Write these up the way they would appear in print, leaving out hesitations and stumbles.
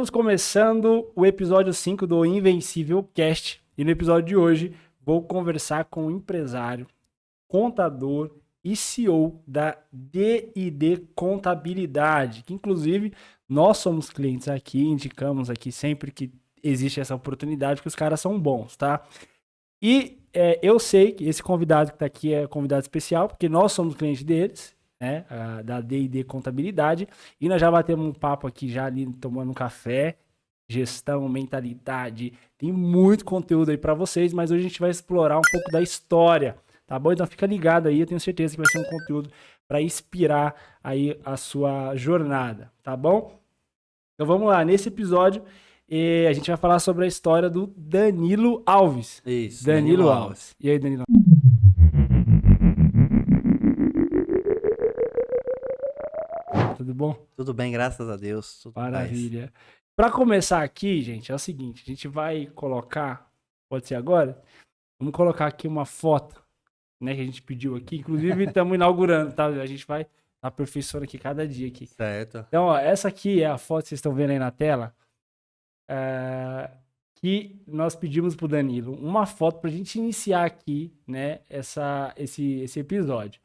Estamos começando o episódio 5 do Invencível Cast. E no episódio de hoje vou conversar com um empresário, contador e CEO da D&D Contabilidade, que inclusive nós somos clientes aqui, indicamos aqui sempre que existe essa oportunidade, porque os caras são bons, tá? E eu sei que esse convidado que está aqui é convidado especial, porque nós somos clientes deles, né, da D&D Contabilidade, e nós já batemos um papo aqui, já ali tomando um café, gestão, mentalidade, tem muito conteúdo aí para vocês, mas hoje a gente vai explorar um pouco da história, tá bom? Então fica ligado aí, eu tenho certeza que vai ser um conteúdo para inspirar aí a sua jornada, tá bom? Então vamos lá, nesse episódio a gente vai falar sobre a história do Danilo Alves. Isso, Danilo Alves. E aí, Danilo? Tudo bom? Tudo bem, graças a Deus. Tudo Maravilha. Para começar aqui, gente, é o seguinte, a gente vai colocar, pode ser agora? Vamos colocar aqui uma foto, né, que a gente pediu aqui. Inclusive, estamos inaugurando, tá? A gente vai aperfeiçoando aqui cada dia aqui. Certo. Então, ó, essa aqui é a foto que vocês estão vendo aí na tela, que nós pedimos pro Danilo uma foto pra gente iniciar aqui, né, esse episódio.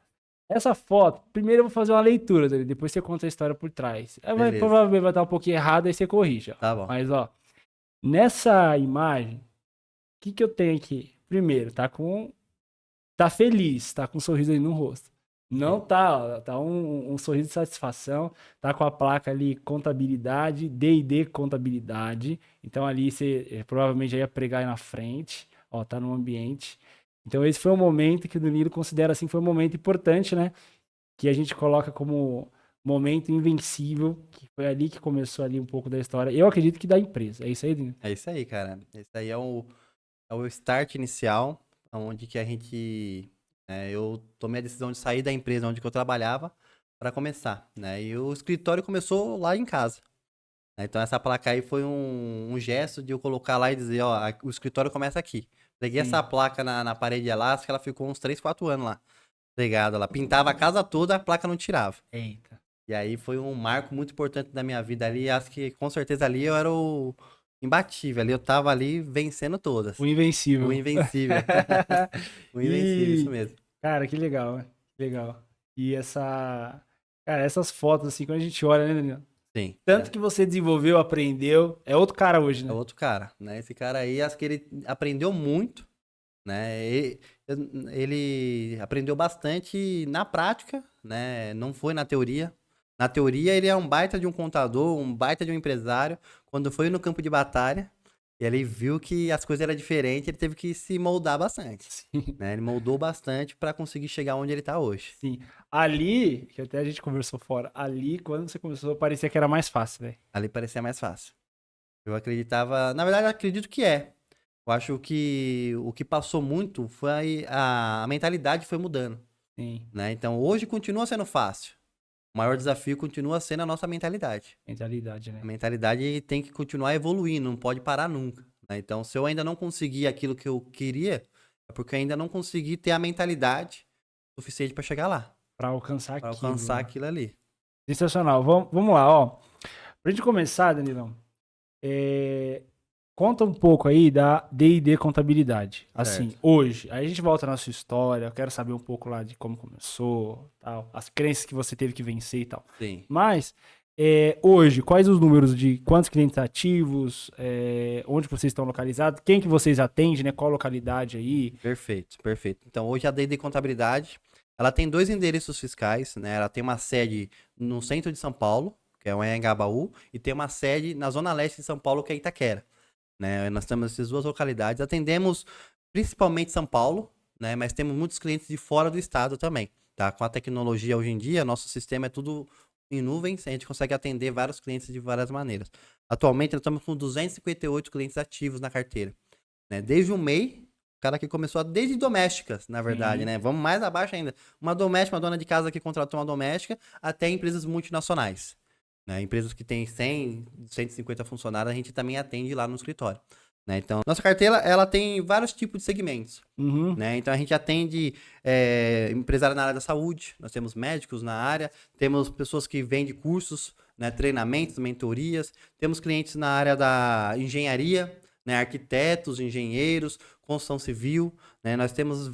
Essa foto, primeiro eu vou fazer uma leitura dele, depois você conta a história por trás. Provavelmente vai estar um pouquinho errado, aí você corrige. Ó. Tá bom. Mas, ó, nessa imagem, o que eu tenho aqui? Primeiro, tá feliz, tá com um sorriso aí no rosto. Não tá, ó, tá um sorriso de satisfação, tá com a placa ali, contabilidade, D&D Contabilidade. Então ali você provavelmente já ia pregar aí na frente, ó, tá no ambiente. Então esse foi um momento que o Danilo considera assim, foi um momento importante, né? Que a gente coloca como momento invencível, que foi ali que começou ali um pouco da história. Eu acredito que da empresa. É isso aí, Danilo? É isso aí, cara. Esse aí é o start inicial, onde que a gente... eu tomei a decisão de sair da empresa onde que eu trabalhava para começar, né? E o escritório começou lá em casa. Então essa placa aí foi um gesto de eu colocar lá e dizer, ó, o escritório começa aqui. Peguei essa placa na parede elástica, ela ficou uns 3, 4 anos lá, pregada lá. Pintava a casa toda, a placa não tirava. Eita. E aí foi um marco muito importante da minha vida ali. Acho que com certeza ali eu era o imbatível. Ali eu tava ali vencendo todas. O invencível. O invencível. O invencível, isso mesmo. Cara, que legal, né? Legal. E cara, essas fotos, assim, quando a gente olha, né, Danilo? Sim. Tanto que você desenvolveu, aprendeu, é outro cara hoje, né? É outro cara, né? Esse cara aí, acho que ele aprendeu muito, né? Ele aprendeu bastante na prática, né? Não foi na teoria. Na teoria, ele é um baita de um contador, um baita de um empresário. Quando foi no campo de batalha, ele viu que as coisas eram diferentes, ele teve que se moldar bastante. Sim. Né? Ele moldou bastante para conseguir chegar onde ele tá hoje. Sim. Ali, que até a gente conversou fora, ali, quando você começou, parecia que era mais fácil, velho. Ali parecia mais fácil. Eu acreditava... Na verdade, eu acredito que é. Eu acho que o que passou muito foi a mentalidade foi mudando. Sim. Né? Então, hoje continua sendo fácil. O maior desafio continua sendo a nossa mentalidade. Mentalidade, né? A mentalidade tem que continuar evoluindo, não pode parar nunca. Né? Então, se eu ainda não conseguir aquilo que eu queria, é porque eu ainda não consegui ter a mentalidade suficiente para chegar lá. Pra alcançar Pra aquilo. alcançar né? aquilo ali. Sensacional. Vamos lá, ó. Pra gente começar, Danilão, conta um pouco aí da D&D Contabilidade. Assim, Certo. hoje, aí a gente volta na sua história, eu quero saber um pouco lá de como começou, tal, as crenças que você teve que vencer e tal. Sim. Mas, hoje, quais os números de quantos clientes ativos, onde vocês estão localizados, quem que vocês atendem, né, qual localidade aí? Perfeito, perfeito. Então, hoje a D&D Contabilidade, ela tem 2 endereços fiscais, né? Ela tem uma sede no centro de São Paulo, que é o Anhangabaú, e tem uma sede na zona leste de São Paulo, que é Itaquera. Né? Nós temos essas 2 localidades. Atendemos principalmente São Paulo, né? Mas temos muitos clientes de fora do estado também. Tá? Com a tecnologia hoje em dia, nosso sistema é tudo em nuvens, a gente consegue atender vários clientes de várias maneiras. Atualmente, nós estamos com 258 clientes ativos na carteira. Né? Desde o MEI, o cara que começou desde domésticas, na verdade, né? Vamos mais abaixo ainda. Uma doméstica, uma dona de casa que contratou uma doméstica, até empresas multinacionais. Né? Empresas que têm 100, 150 funcionários, a gente também atende lá no escritório. Né? Então, nossa carteira, ela tem vários tipos de segmentos. Né? Então, a gente atende empresários na área da saúde, nós temos médicos na área, temos pessoas que vendem cursos né, treinamentos, mentorias. Temos clientes na área da engenharia, né, arquitetos, engenheiros, construção civil, né, nós temos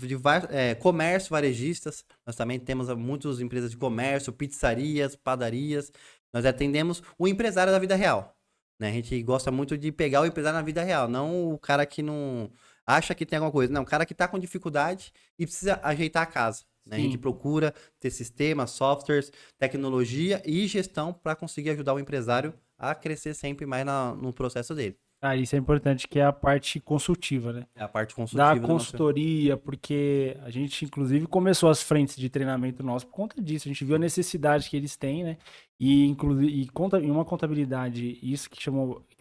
comércio, varejistas, nós também temos muitas empresas de comércio, pizzarias, padarias. Nós atendemos o empresário da vida real. Né? A gente gosta muito de pegar o empresário na vida real, não o cara que não acha que tem alguma coisa. Não, o cara que está com dificuldade e precisa ajeitar a casa. Né? A gente procura ter sistemas, softwares, tecnologia e gestão para conseguir ajudar o empresário a crescer sempre mais no processo dele. Ah, isso é importante, que é a parte consultiva, né? É a parte consultiva. Da consultoria, porque a gente, inclusive, começou as frentes de treinamento nosso por conta disso. A gente viu a necessidade que eles têm, né? E, inclusive, em uma contabilidade, isso que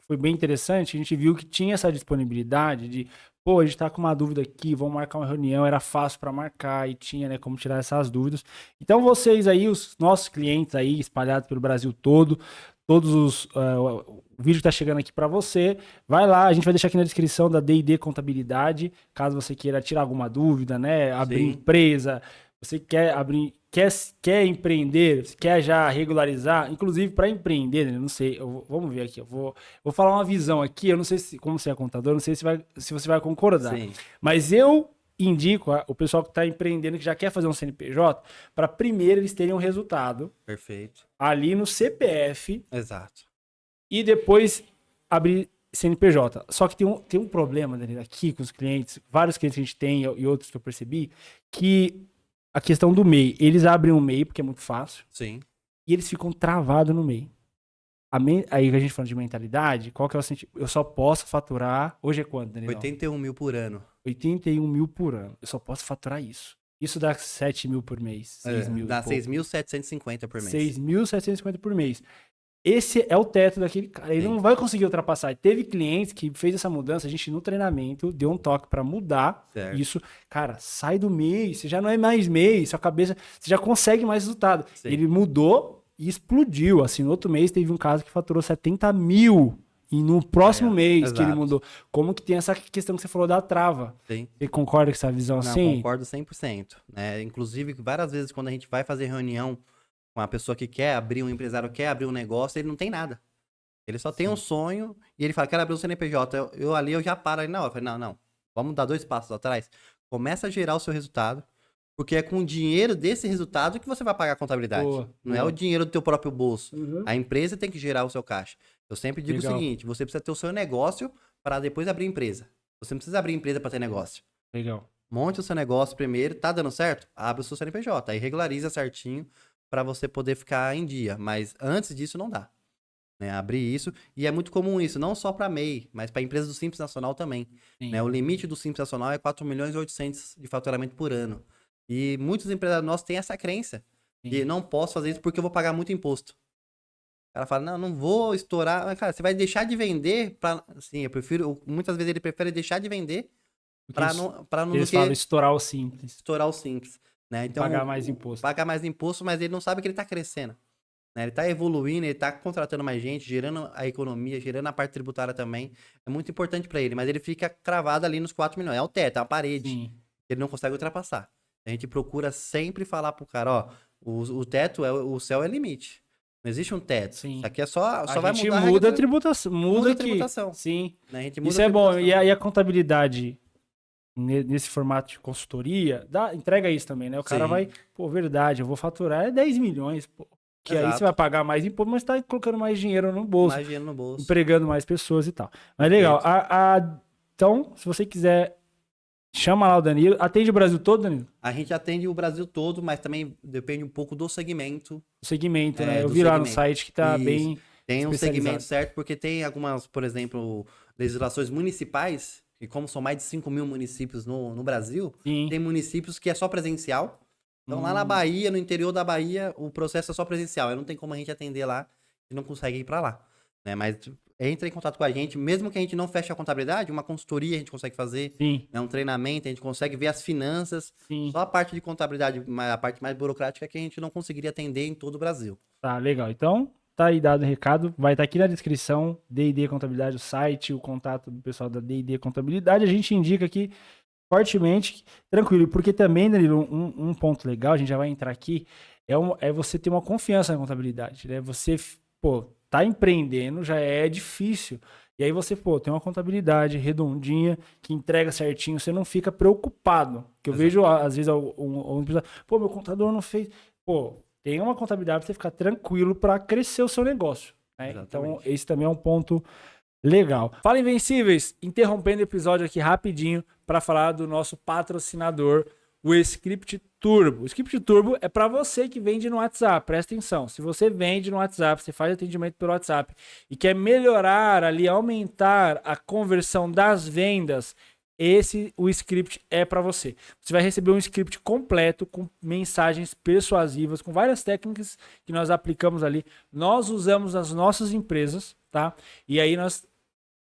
foi bem interessante, a gente viu que tinha essa disponibilidade de, pô, a gente tá com uma dúvida aqui, vamos marcar uma reunião, era fácil para marcar e tinha, né, como tirar essas dúvidas. Então, vocês aí, os nossos clientes aí, espalhados pelo Brasil todo, o vídeo que tá chegando aqui para você, vai lá, a gente vai deixar aqui na descrição da D&D Contabilidade, caso você queira tirar alguma dúvida, né, abrir empresa, você quer abrir, quer empreender, quer já regularizar, inclusive para empreender, né, não sei, vamos ver aqui, eu vou falar uma visão aqui, eu não sei se, como você é contador, não sei se você vai concordar, mas eu indico o pessoal que está empreendendo, que já quer fazer um CNPJ, para primeiro eles terem um resultado. Perfeito. Ali no CPF. Exato. E depois abrir CNPJ. Só que tem um problema, Danilo, aqui com os clientes, vários clientes que a gente tem e outros que eu percebi, que a questão do MEI, eles abrem um MEI porque é muito fácil. Sim. E eles ficam travados no MEI. Aí a gente falando de mentalidade, qual que é o sentido? Eu só posso faturar, hoje é quanto, Danilo? 81 mil por ano. 81 mil por ano. Eu só posso faturar isso. Isso dá 7 mil por mês. 6 mil. Dá 6.750 por mês. 6.750 por mês. Esse é o teto daquele cara. Ele não vai conseguir ultrapassar. Teve clientes que fez essa mudança. A gente, no treinamento, deu um toque para mudar isso. Cara, sai do mês. Você já não é mais mês. Sua cabeça... Você já consegue mais resultado. Sim. Ele mudou e explodiu. Assim, no outro mês, teve um caso que faturou 70 mil. E no próximo mês que ele mudou. Como que tem essa questão que você falou da trava? Sim. Você concorda com essa visão assim? Não, concordo 100%. Né? Inclusive, várias vezes, quando a gente vai fazer reunião com uma pessoa que quer abrir, um empresário quer abrir um negócio, ele não tem nada. Ele só tem um sonho e ele fala, quero abrir um CNPJ. Eu já paro ali na hora. Eu falei, não. Vamos dar 2 passos atrás. Começa a gerar o seu resultado. Porque é com o dinheiro desse resultado que você vai pagar a contabilidade. Não é o dinheiro do teu próprio bolso. A empresa tem que gerar o seu caixa. Eu sempre digo o seguinte, você precisa ter o seu negócio para depois abrir empresa. Você não precisa abrir empresa para ter negócio. Legal. Monte o seu negócio primeiro, tá dando certo? Abre o seu CNPJ, aí regulariza certinho para você poder ficar em dia. Mas antes disso não dá. Né? Abrir isso, e é muito comum isso, não só para MEI, mas para empresas do Simples Nacional também. Né? O limite do Simples Nacional é 4.800.000 de faturamento por ano. E muitos empresários nossos têm essa crença de não posso fazer isso porque eu vou pagar muito imposto. O cara fala, não vou estourar. Mas, cara, você vai deixar de vender para... Assim, muitas vezes ele prefere deixar de vender para não... Eles falam estourar o simples. Estourar o simples. Né? Então, pagar mais imposto. Pagar mais imposto, mas ele não sabe que ele está crescendo. Né? Ele está evoluindo, ele está contratando mais gente, gerando a economia, gerando a parte tributária também. É muito importante para ele, mas ele fica cravado ali nos 4 milhões. É o teto, é a parede. Sim. Ele não consegue ultrapassar. A gente procura sempre falar pro cara, o teto, o céu é limite. Não existe um teto. Sim. Isso aqui é só vai mudar a muda a tributação. Muda a tributação. Sim. Né? A gente muda isso é bom. E a contabilidade, nesse formato de consultoria, entrega isso também, né? O cara vai, verdade, eu vou faturar 10 milhões, que aí você vai pagar mais imposto, mas tá colocando mais dinheiro no bolso. Mais dinheiro no bolso. Empregando mais pessoas e tal. Mas legal. Então, se você quiser... Chama lá o Danilo. Atende o Brasil todo, Danilo? A gente atende o Brasil todo, mas também depende um pouco do segmento. O segmento, né? Eu vi lá no site que tá bem tem um segmento certo, porque tem algumas, por exemplo, legislações municipais, e como são mais de 5 mil municípios no Brasil, tem municípios que é só presencial. Então lá na Bahia, no interior da Bahia, o processo é só presencial. Não tem como a gente atender lá e não consegue ir para lá. Né? Mas entra em contato com a gente, mesmo que a gente não feche a contabilidade, uma consultoria a gente consegue fazer, né? Um treinamento, a gente consegue ver as finanças, só a parte de contabilidade, a parte mais burocrática que a gente não conseguiria atender em todo o Brasil. Tá, legal. Então, tá aí dado o recado, vai estar aqui na descrição, D&D Contabilidade, o site, o contato do pessoal da D&D Contabilidade, a gente indica aqui fortemente, tranquilo, porque também, Danilo, um ponto legal, a gente já vai entrar aqui, é você ter uma confiança na contabilidade, né? Você pô, tá empreendendo já é difícil. E aí você, pô, tem uma contabilidade redondinha, que entrega certinho, você não fica preocupado. Que eu vejo, às vezes, pô, meu contador não fez. Pô, tem uma contabilidade pra você ficar tranquilo para crescer o seu negócio. Né? Então, esse também é um ponto legal. Fala, Invencíveis, interrompendo o episódio aqui rapidinho para falar do nosso patrocinador, o Script Turbo. O Script Turbo é para você que vende no WhatsApp, presta atenção. Se você vende no WhatsApp, você faz atendimento pelo WhatsApp e quer melhorar ali, aumentar a conversão das vendas, o script é para você. Você vai receber um script completo com mensagens persuasivas, com várias técnicas que nós aplicamos ali. Nós usamos nas nossas empresas, tá? E aí nós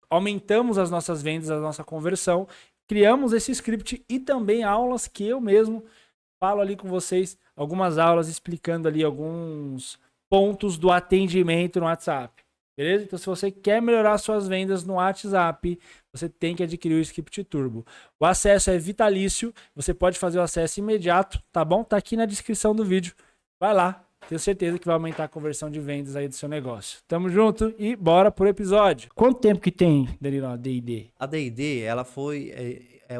aumentamos as nossas vendas, a nossa conversão, criamos esse script e também aulas que eu mesmo falo ali com vocês, algumas aulas explicando ali alguns pontos do atendimento no WhatsApp. Beleza? Então, se você quer melhorar suas vendas no WhatsApp, você tem que adquirir o Script Turbo. O acesso é vitalício, você pode fazer o acesso imediato, tá bom? Tá aqui na descrição do vídeo. Vai lá, tenho certeza que vai aumentar a conversão de vendas aí do seu negócio. Tamo junto e bora pro episódio. Quanto tempo que tem, Danilo, a D&D? A D&D, ela foi,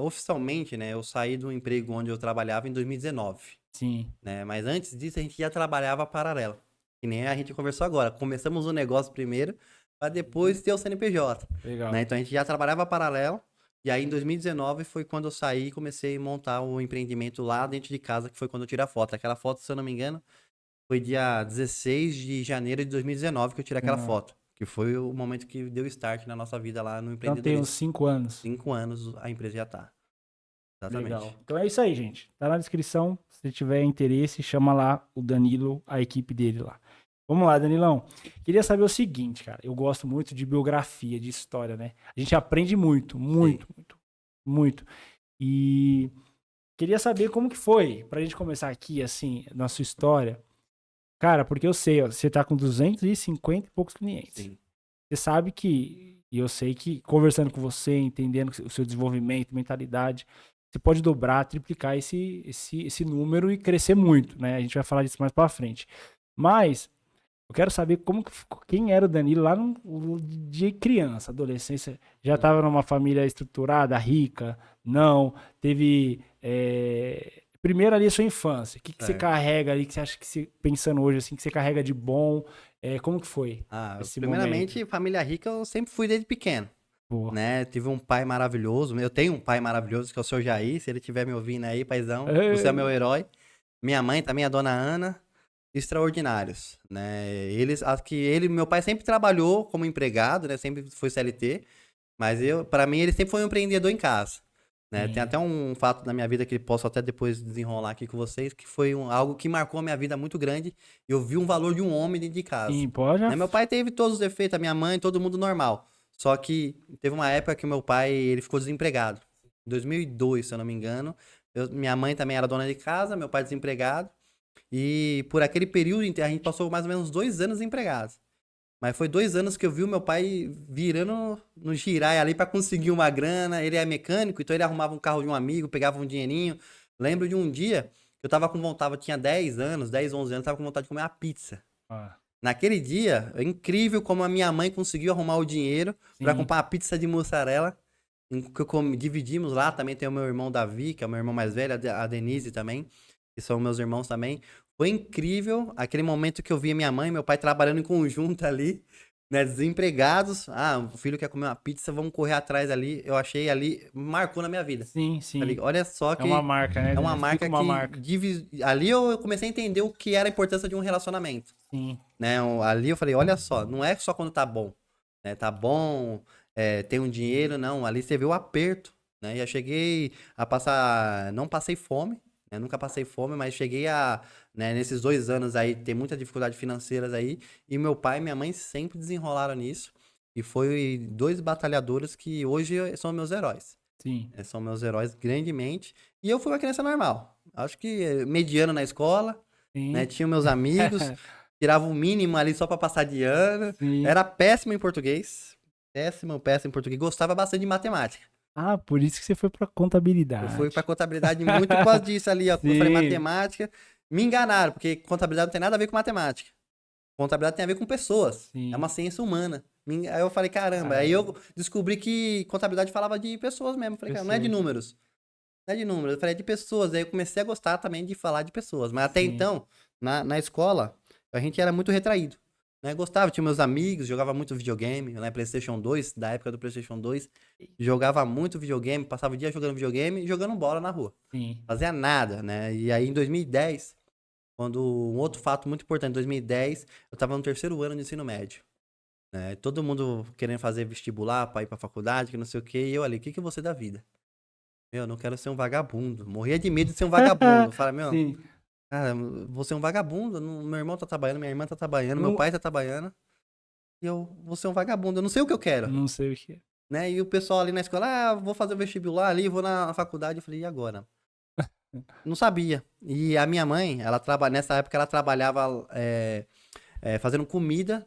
oficialmente, né, eu saí do emprego onde eu trabalhava em 2019. Sim. Né, mas antes disso, a gente já trabalhava paralela. Que nem a gente conversou agora. Começamos o negócio primeiro, para depois ter o CNPJ. Legal. Né? Então a gente já trabalhava paralelo. E aí em 2019 foi quando eu saí e comecei a montar o empreendimento lá dentro de casa, que foi quando eu tirei a foto. Aquela foto, se eu não me engano, foi dia 16 de janeiro de 2019 que eu tirei aquela foto. Que foi o momento que deu start na nossa vida lá no empreendedorismo. Então tem uns 5 anos. 5 anos a empresa já tá. Exatamente. Legal. Então é isso aí, gente. Tá na descrição. Se tiver interesse, chama lá o Danilo, a equipe dele lá. Vamos lá, Danilão. Queria saber o seguinte, cara. Eu gosto muito de biografia, de história, né? A gente aprende muito. E queria saber como que foi, pra gente começar aqui, assim, na sua história. Cara, porque eu sei, ó, você tá com 250 e poucos clientes. Sim. Você sabe que, e eu sei que conversando com você, entendendo o seu desenvolvimento, mentalidade, você pode dobrar, triplicar esse número e crescer muito, né? A gente vai falar disso mais pra frente. Mas eu quero saber quem era o Danilo lá de criança, adolescência. Já estava numa família estruturada, rica? Não? Teve... Primeiro ali a sua infância. O que você carrega ali, que você acha que você, pensando hoje, assim, que você carrega de bom? Como que foi esse primeiramente, momento? família rica eu sempre fui desde pequeno. Boa. Né? Tive um pai maravilhoso. Eu tenho um pai maravilhoso, que é o seu Jair. Se ele estiver me ouvindo aí, paizão, você é meu herói. Minha mãe também, a dona Ana. Extraordinários, né? Meu pai sempre trabalhou como empregado, né? Sempre foi CLT, mas para mim ele sempre foi um empreendedor em casa, né? Tem até um fato na minha vida que posso até depois desenrolar aqui com vocês, que foi algo que marcou a minha vida muito grande. Eu vi um valor de um homem dentro de casa. Sim, pode. Né? Meu pai teve todos os defeitos, a minha mãe, todo mundo normal. Só que teve uma época que o meu pai ele ficou desempregado. Em 2002, se eu não me engano. Minha mãe também era dona de casa, meu pai desempregado. E por aquele período a gente passou mais ou menos 2 anos empregados. Mas foi 2 anos que eu vi o meu pai virando no girai ali para conseguir uma grana. Ele é mecânico, então ele arrumava um carro de um amigo, pegava um dinheirinho. Lembro de um dia que eu tava com vontade, eu tinha 10 anos, 10, 11 anos, tava com vontade de comer uma pizza. Naquele dia, é incrível como a minha mãe conseguiu arrumar o dinheiro para comprar uma pizza de mussarela. Que dividimos lá, também tem o meu irmão Davi, que é o meu irmão mais velho, a Denise também, que são meus irmãos também. Foi incrível aquele momento que eu vi minha mãe e meu pai trabalhando em conjunto ali, né, desempregados. O filho quer comer uma pizza, vamos correr atrás ali. Eu achei ali, marcou na minha vida. Sim, sim. Ali, olha só que... É uma marca, né? É uma marca que... Ali eu comecei a entender o que era a importância de um relacionamento. Sim. Né, ali eu falei, olha só, não é só quando tá bom. Né, tá bom, tem um dinheiro, não. Ali você vê o aperto. Né, e eu cheguei a passar... Não passei fome. Eu nunca passei fome, mas cheguei a, né, nesses 2 anos aí, ter muita dificuldade financeiras aí. E meu pai e minha mãe sempre desenrolaram nisso. E foi 2 batalhadores que hoje são meus heróis. Sim. São meus heróis grandemente. E eu fui uma criança normal. Acho que mediano na escola. Né, tinha meus amigos. Tirava o mínimo ali só pra passar de ano. Sim. Era péssimo em português. Péssimo em português. Gostava bastante de matemática. Por isso que você foi pra contabilidade. Eu fui pra contabilidade muito por causa disso ali, ó. Quando eu falei matemática, me enganaram, porque contabilidade não tem nada a ver com matemática. Contabilidade tem a ver com pessoas. Sim. É uma ciência humana. Aí eu falei, caramba. Aí eu descobri que contabilidade falava de pessoas mesmo. Falei, cara, não é de números. Não é de números. Eu falei, é de pessoas. Aí eu comecei a gostar também de falar de pessoas. Mas até então, na escola, a gente era muito retraído. Né? Gostava, tinha meus amigos, jogava muito videogame, né? PlayStation 2, da época do PlayStation 2. Jogava muito videogame, passava o dia jogando videogame e jogando bola na rua. Sim. Fazia nada, né? E aí em 2010, quando um outro fato muito importante, em 2010, eu tava no 3º ano de ensino médio. Né? Todo mundo querendo fazer vestibular pra ir pra faculdade, que não sei o quê. E eu ali, o que que eu vou ser da vida? Meu, eu não quero ser um vagabundo. Morria de medo de ser um vagabundo. Fala, meu, Sim. cara, vou ser um vagabundo. Meu irmão tá trabalhando, minha irmã tá trabalhando, meu pai tá trabalhando. E eu vou ser um vagabundo. Eu não sei o que eu quero. Não sei o que é. Né? E o pessoal ali na escola, vou fazer o vestibular ali, vou na faculdade. Eu falei, e agora? Não sabia. E a minha mãe, nessa época, ela trabalhava fazendo comida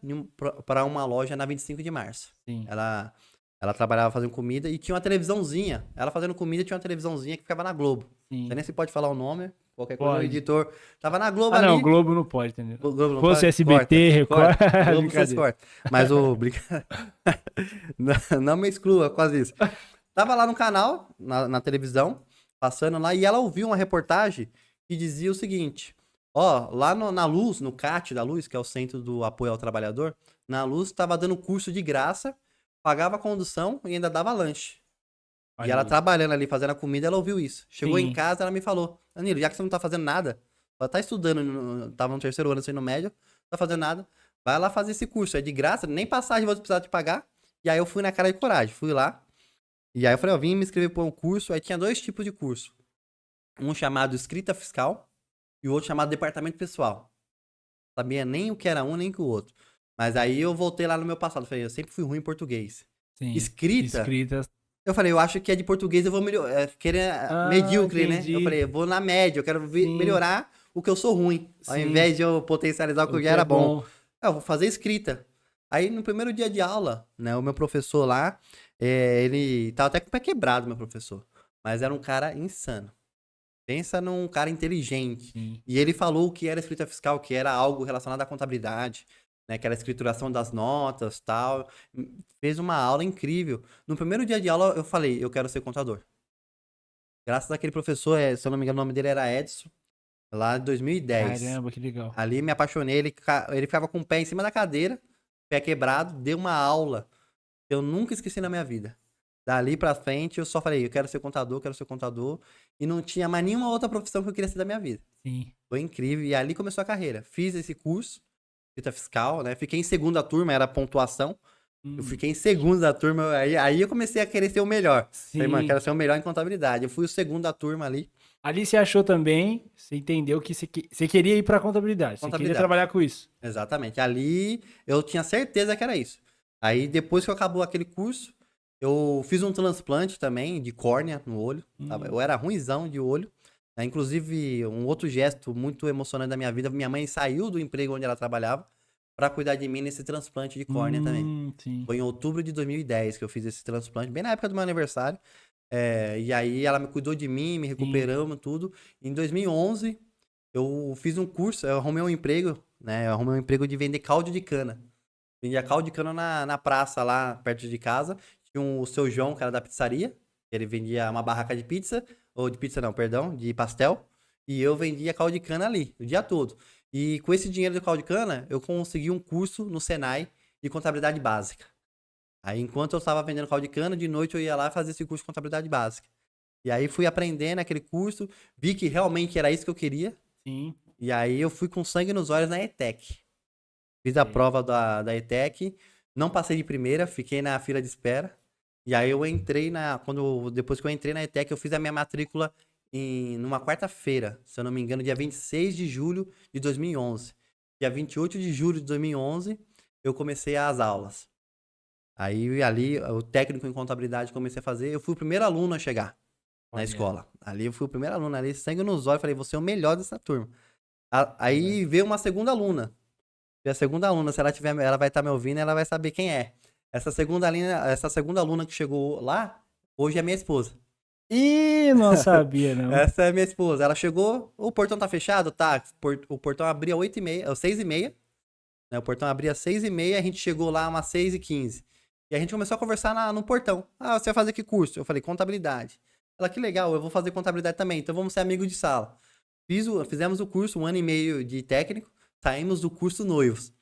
para uma loja na 25 de março. Sim. Ela trabalhava fazendo comida e tinha uma televisãozinha. Ela fazendo comida tinha uma televisãozinha que ficava na Globo. Sim. Não sei nem se pode falar o nome. Qualquer coisa, Pode. o editor tava na Globo ali. Não, Globo não pode, entendeu? O Globo não Fosse pode? SBT, Record. Globo vocês cortam. Mas o... não me exclua, quase isso. Tava lá no canal, na televisão, passando lá, e ela ouviu uma reportagem que dizia o seguinte: ó, lá na Luz, no CAT da Luz, que é o Centro do Apoio ao Trabalhador, na Luz tava dando curso de graça, pagava a condução e ainda dava lanche. E ela trabalhando ali, fazendo a comida, ela ouviu isso. Chegou em casa, ela me falou: Danilo, já que você não tá fazendo nada, ela tá estudando, tava no 3º ano do ensino médio, não tá fazendo nada, vai lá fazer esse curso, é de graça, nem passagem você precisar te pagar. E aí eu fui na cara de coragem, fui lá. E aí eu falei, vim me inscrever para um curso, aí tinha 2 tipos de curso. Um chamado escrita fiscal e o outro chamado departamento pessoal. Não sabia nem o que era um, nem o que o outro. Mas aí eu voltei lá no meu passado, falei, eu sempre fui ruim em português. Sim. Escrita. Eu falei, eu acho que é de português, eu vou querer medíocre, entendi. né? Eu falei, eu vou na média, eu quero melhorar o que eu sou ruim. Ao invés de eu potencializar o que eu já era bom. Eu vou fazer escrita. Aí no primeiro dia de aula, né, o meu professor lá, ele tava até com o pé quebrado, meu professor. Mas era um cara insano. Pensa num cara inteligente. Sim. E ele falou o que era escrita fiscal, que era algo relacionado à contabilidade, né, que era a escrituração das notas, tal. Fez uma aula incrível. No primeiro dia de aula eu falei, eu quero ser contador. Graças àquele professor, se eu não me engano o nome dele era Edson, lá de 2010. Caramba, que legal. Ali me apaixonei, ele ficava com o pé em cima da cadeira, pé quebrado, deu uma aula que eu nunca esqueci na minha vida. Dali pra frente eu só falei, eu quero ser contador, e não tinha mais nenhuma outra profissão que eu queria ser da minha vida. Sim. Foi incrível, e ali começou a carreira. Fiz esse curso, escrita fiscal, né? Fiquei em segunda turma, era pontuação. Eu fiquei em segunda turma, aí eu comecei a querer ser o melhor. Sim. Falei, mano, quero ser o melhor em contabilidade. Eu fui o segundo da turma ali. Ali você achou também, você entendeu que você queria ir pra contabilidade, você queria trabalhar com isso. Exatamente. Ali eu tinha certeza que era isso. Aí depois que acabou aquele curso, eu fiz um transplante também de córnea no olho. Eu era ruinzão de olho. Inclusive, um outro gesto muito emocionante da minha vida, minha mãe saiu do emprego onde ela trabalhava para cuidar de mim nesse transplante de córnea também. Sim. Foi em outubro de 2010 que eu fiz esse transplante, bem na época do meu aniversário. E aí ela me cuidou de mim, me recuperamos, tudo. Em 2011, eu fiz um curso, eu arrumei um emprego, né? Eu arrumei um emprego de vender caldo de cana. Vendia caldo de cana na praça lá perto de casa. Tinha o seu João, que era da pizzaria. Ele vendia uma barraca de pizza, ou de pizza não, perdão, de pastel. E eu vendia caldo de cana ali, o dia todo. E com esse dinheiro do caldo de cana, eu consegui um curso no Senai de contabilidade básica. Aí, enquanto eu estava vendendo caldo de cana, de noite eu ia lá fazer esse curso de contabilidade básica. E aí fui aprendendo aquele curso, vi que realmente era isso que eu queria. Sim. E aí eu fui com sangue nos olhos na ETEC. Fiz a prova da ETEC, não passei de primeira, fiquei na fila de espera. E aí eu entrei depois que eu entrei na ETEC, eu fiz a minha matrícula numa quarta-feira, se eu não me engano, dia 26 de julho de 2011. Dia 28 de julho de 2011, eu comecei as aulas. Aí ali, o técnico em contabilidade comecei a fazer, eu fui o primeiro aluno a chegar na escola. Ali eu fui o primeiro aluno, ali sangue nos olhos, falei, você é o melhor dessa turma. Aí veio uma segunda aluna. E a segunda aluna, se ela vai estar me ouvindo, ela vai saber quem é. Essa segunda aluna que chegou lá, hoje é minha esposa. Ih, não sabia, não. Essa é minha esposa. Ela chegou, o portão tá fechado? Tá. O portão abria às 6h30. né? O portão abria às 6h30, a gente chegou lá umas 6h15. E a gente começou a conversar no portão. Ah, você vai fazer que curso? Eu falei, contabilidade. Ela, que legal, eu vou fazer contabilidade também, então vamos ser amigos de sala. Fizemos o curso, 1 ano e meio de técnico, saímos do curso noivos.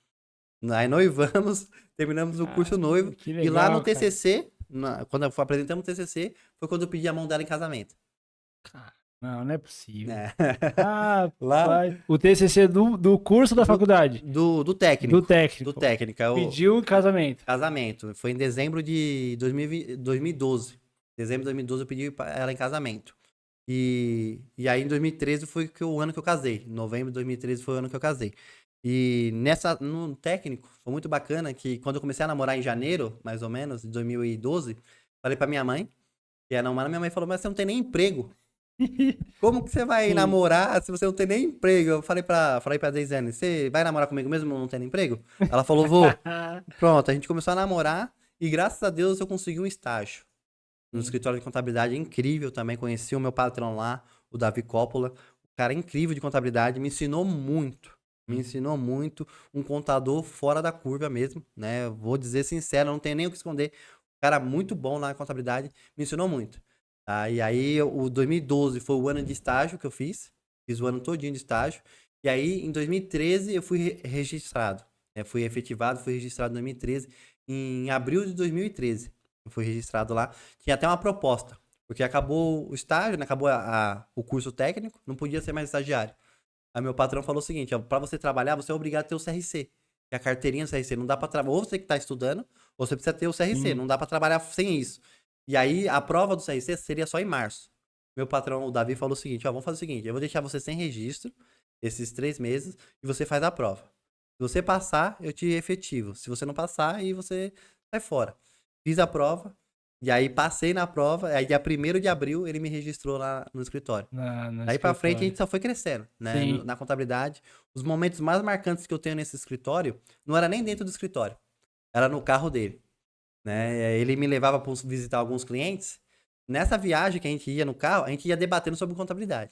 Aí noivamos, terminamos o curso noivo. Que E lá no legal, cara. TCC, quando apresentamos o TCC, foi quando eu pedi a mão dela em casamento. Não, não é possível. É. Ah, Lá pai. O TCC do curso da faculdade? do técnico. Do técnico. Do técnico. Pediu casamento. Casamento. Foi em dezembro de 2012. Dezembro de 2012 eu pedi ela em casamento. E aí em 2013 foi o ano que eu casei. Em novembro de 2013 foi o ano que eu casei. E no técnico, foi muito bacana que quando eu comecei a namorar em janeiro, mais ou menos, de 2012, falei pra minha mãe, e a namorada, minha mãe falou, mas você não tem nem emprego. Como que você vai Sim. namorar se você não tem nem emprego? Eu falei pra Deisiane, você vai namorar comigo mesmo não tendo emprego? Ela falou, vou. Pronto, a gente começou a namorar e graças a Deus eu consegui um estágio no escritório de contabilidade incrível também. Conheci o meu patrão lá, o Davi Coppola. O cara incrível de contabilidade, me ensinou muito. Me ensinou muito. Um contador fora da curva mesmo, né? Vou dizer sincero, não tenho nem o que esconder. Um cara muito bom lá na contabilidade, me ensinou muito. Tá? E aí, o 2012 foi o ano de estágio que eu fiz. Fiz o ano todinho de estágio. E aí, em 2013, eu fui registrado. Fui efetivado, fui registrado em 2013. Em abril de 2013, eu fui registrado lá. Tinha até uma proposta. Porque acabou o estágio, né? Acabou o curso técnico, não podia ser mais estagiário. Aí meu patrão falou o seguinte, ó, pra você trabalhar, você é obrigado a ter o CRC. Que é a carteirinha do CRC. Não dá pra trabalhar. Ou você que tá estudando, ou você precisa ter o CRC. Não dá pra trabalhar sem isso. E aí, a prova do CRC seria só em março. Meu patrão, o Davi, falou o seguinte, ó, vamos fazer o seguinte, eu vou deixar você sem registro, esses 3 meses, e você faz a prova. Se você passar, eu te efetivo. Se você não passar, aí você sai fora. Fiz a prova, e aí passei na prova, aí dia 1º de abril, ele me registrou lá no escritório. Daí pra frente, a gente só foi crescendo, né, na contabilidade. Os momentos mais marcantes que eu tenho nesse escritório, não era nem dentro do escritório, era no carro dele. Né? Ele me levava para visitar alguns clientes. Nessa viagem que a gente ia no carro, a gente ia debatendo sobre contabilidade.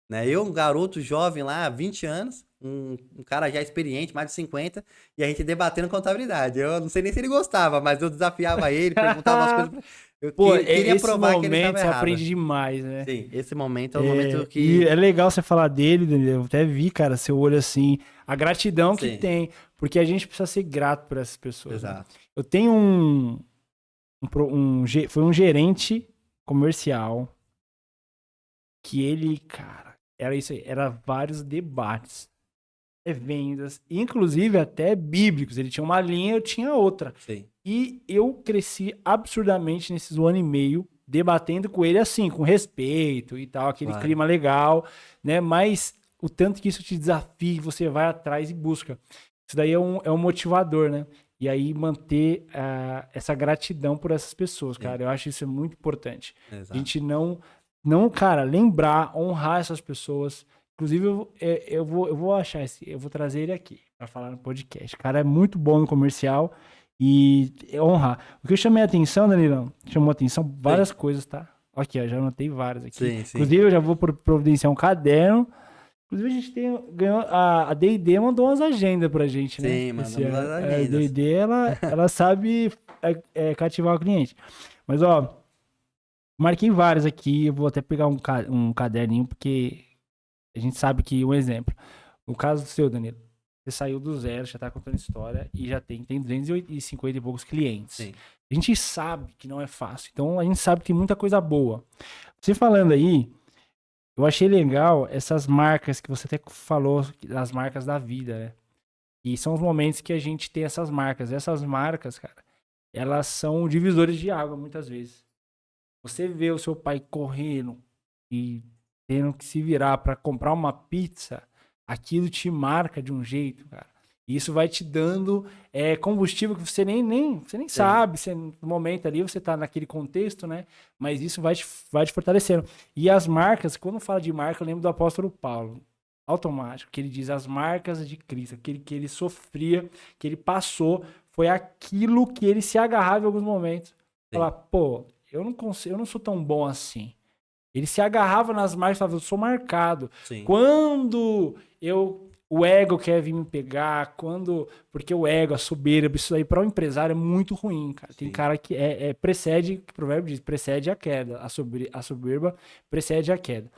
Né? Eu, um garoto jovem lá, 20 anos, um cara já experiente, mais de 50, e a gente debatendo contabilidade. Eu não sei nem se ele gostava, mas eu desafiava ele, perguntava as coisas. Eu queria provar que ele estava errado. Você aprende demais, né? Sim, esse momento é o momento que... E é legal você falar dele, Danilo. Eu até vi, cara, seu olho assim, a gratidão que tem, porque a gente precisa ser grato por essas pessoas. Exato. Né? Eu tenho foi um gerente comercial que ele, cara, era isso aí, era vários debates, vendas, inclusive até bíblicos. Ele tinha uma linha, eu tinha outra. Sim. E eu cresci absurdamente nesses 1 ano e meio, debatendo com ele assim, com respeito e tal, aquele clima legal, né? Mas o tanto que isso te desafia, você vai atrás e busca. Isso daí é um motivador, né? E aí manter essa gratidão por essas pessoas, cara. Eu acho isso muito importante. Exato. A gente não, cara, lembrar, honrar essas pessoas. Inclusive, eu vou achar eu vou trazer ele aqui para falar no podcast. O cara é muito bom no comercial e honrar. O que eu chamei a atenção, Danilão, chamou a atenção várias coisas, tá? Aqui, ó, já anotei várias aqui. Sim. Inclusive, eu já vou providenciar um caderno. Inclusive, a gente ganhou, a D&D mandou umas agendas pra gente, né? Sim, mandou umas agendas. A D&D, ela sabe cativar o cliente. Mas, ó, marquei várias aqui, eu vou até pegar um caderninho, porque a gente sabe que, um exemplo, no caso do seu, Danilo, você saiu do zero, já tá contando história, e já tem 250 e poucos clientes. Sim. A gente sabe que não é fácil, então a gente sabe que tem muita coisa boa. Você falando aí, eu achei legal essas marcas que você até falou, as marcas da vida, né? E são os momentos que a gente tem essas marcas. Essas marcas, cara, elas são divisores de água, muitas vezes. Você vê o seu pai correndo e tendo que se virar para comprar uma pizza, aquilo te marca de um jeito, cara. E isso vai te dando combustível que você nem sabe. No momento ali você tá naquele contexto, né? Mas isso vai te fortalecendo. E as marcas, quando fala de marca, eu lembro do apóstolo Paulo. Automático, que ele diz as marcas de Cristo, aquele que ele sofria, que ele passou, foi aquilo que ele se agarrava em alguns momentos. Falar, pô, eu não sou tão bom assim. Ele se agarrava nas marcas e falava, eu sou marcado. Sim. Quando eu o ego quer vir me pegar, porque o ego, a soberba, isso aí para um empresário é muito ruim, cara. Tem Sim. cara que precede, o provérbio diz, precede a queda. A soberba precede a queda.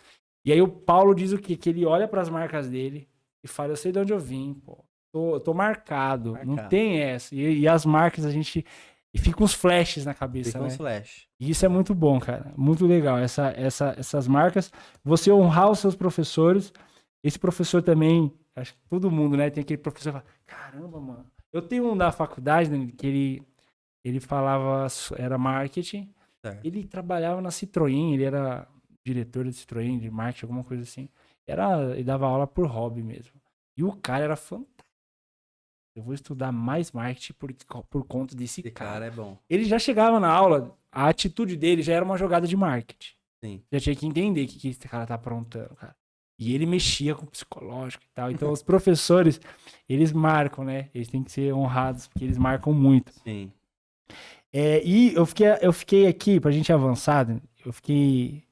E aí o Paulo diz o quê? Que ele olha para as marcas dele e fala, eu sei de onde eu vim, pô. Eu tô marcado. Não tem essa. E as marcas e fica uns flashes na cabeça, Fica né? uns flash. E isso é muito bom, cara. Muito legal. Essas marcas. Você honrar os seus professores. Esse professor também, acho que todo mundo, né? Tem aquele professor que fala, caramba, mano. Eu tenho um da faculdade, né, que ele falava, era marketing. Certo. Ele trabalhava na Citroën, ele era diretor da Citroën, de marketing, alguma coisa assim. Ele dava aula por hobby mesmo. E o cara era fantástico. Eu vou estudar mais marketing por conta desse Esse cara. cara é bom. Ele já chegava na aula, a atitude dele já era uma jogada de marketing. Sim. Já tinha que entender o que esse cara tá aprontando, cara. E ele mexia com o psicológico e tal. Então, os professores, eles marcam, né? Eles têm que ser honrados, porque eles marcam muito. Sim. E eu fiquei aqui, pra gente avançar, eu fiquei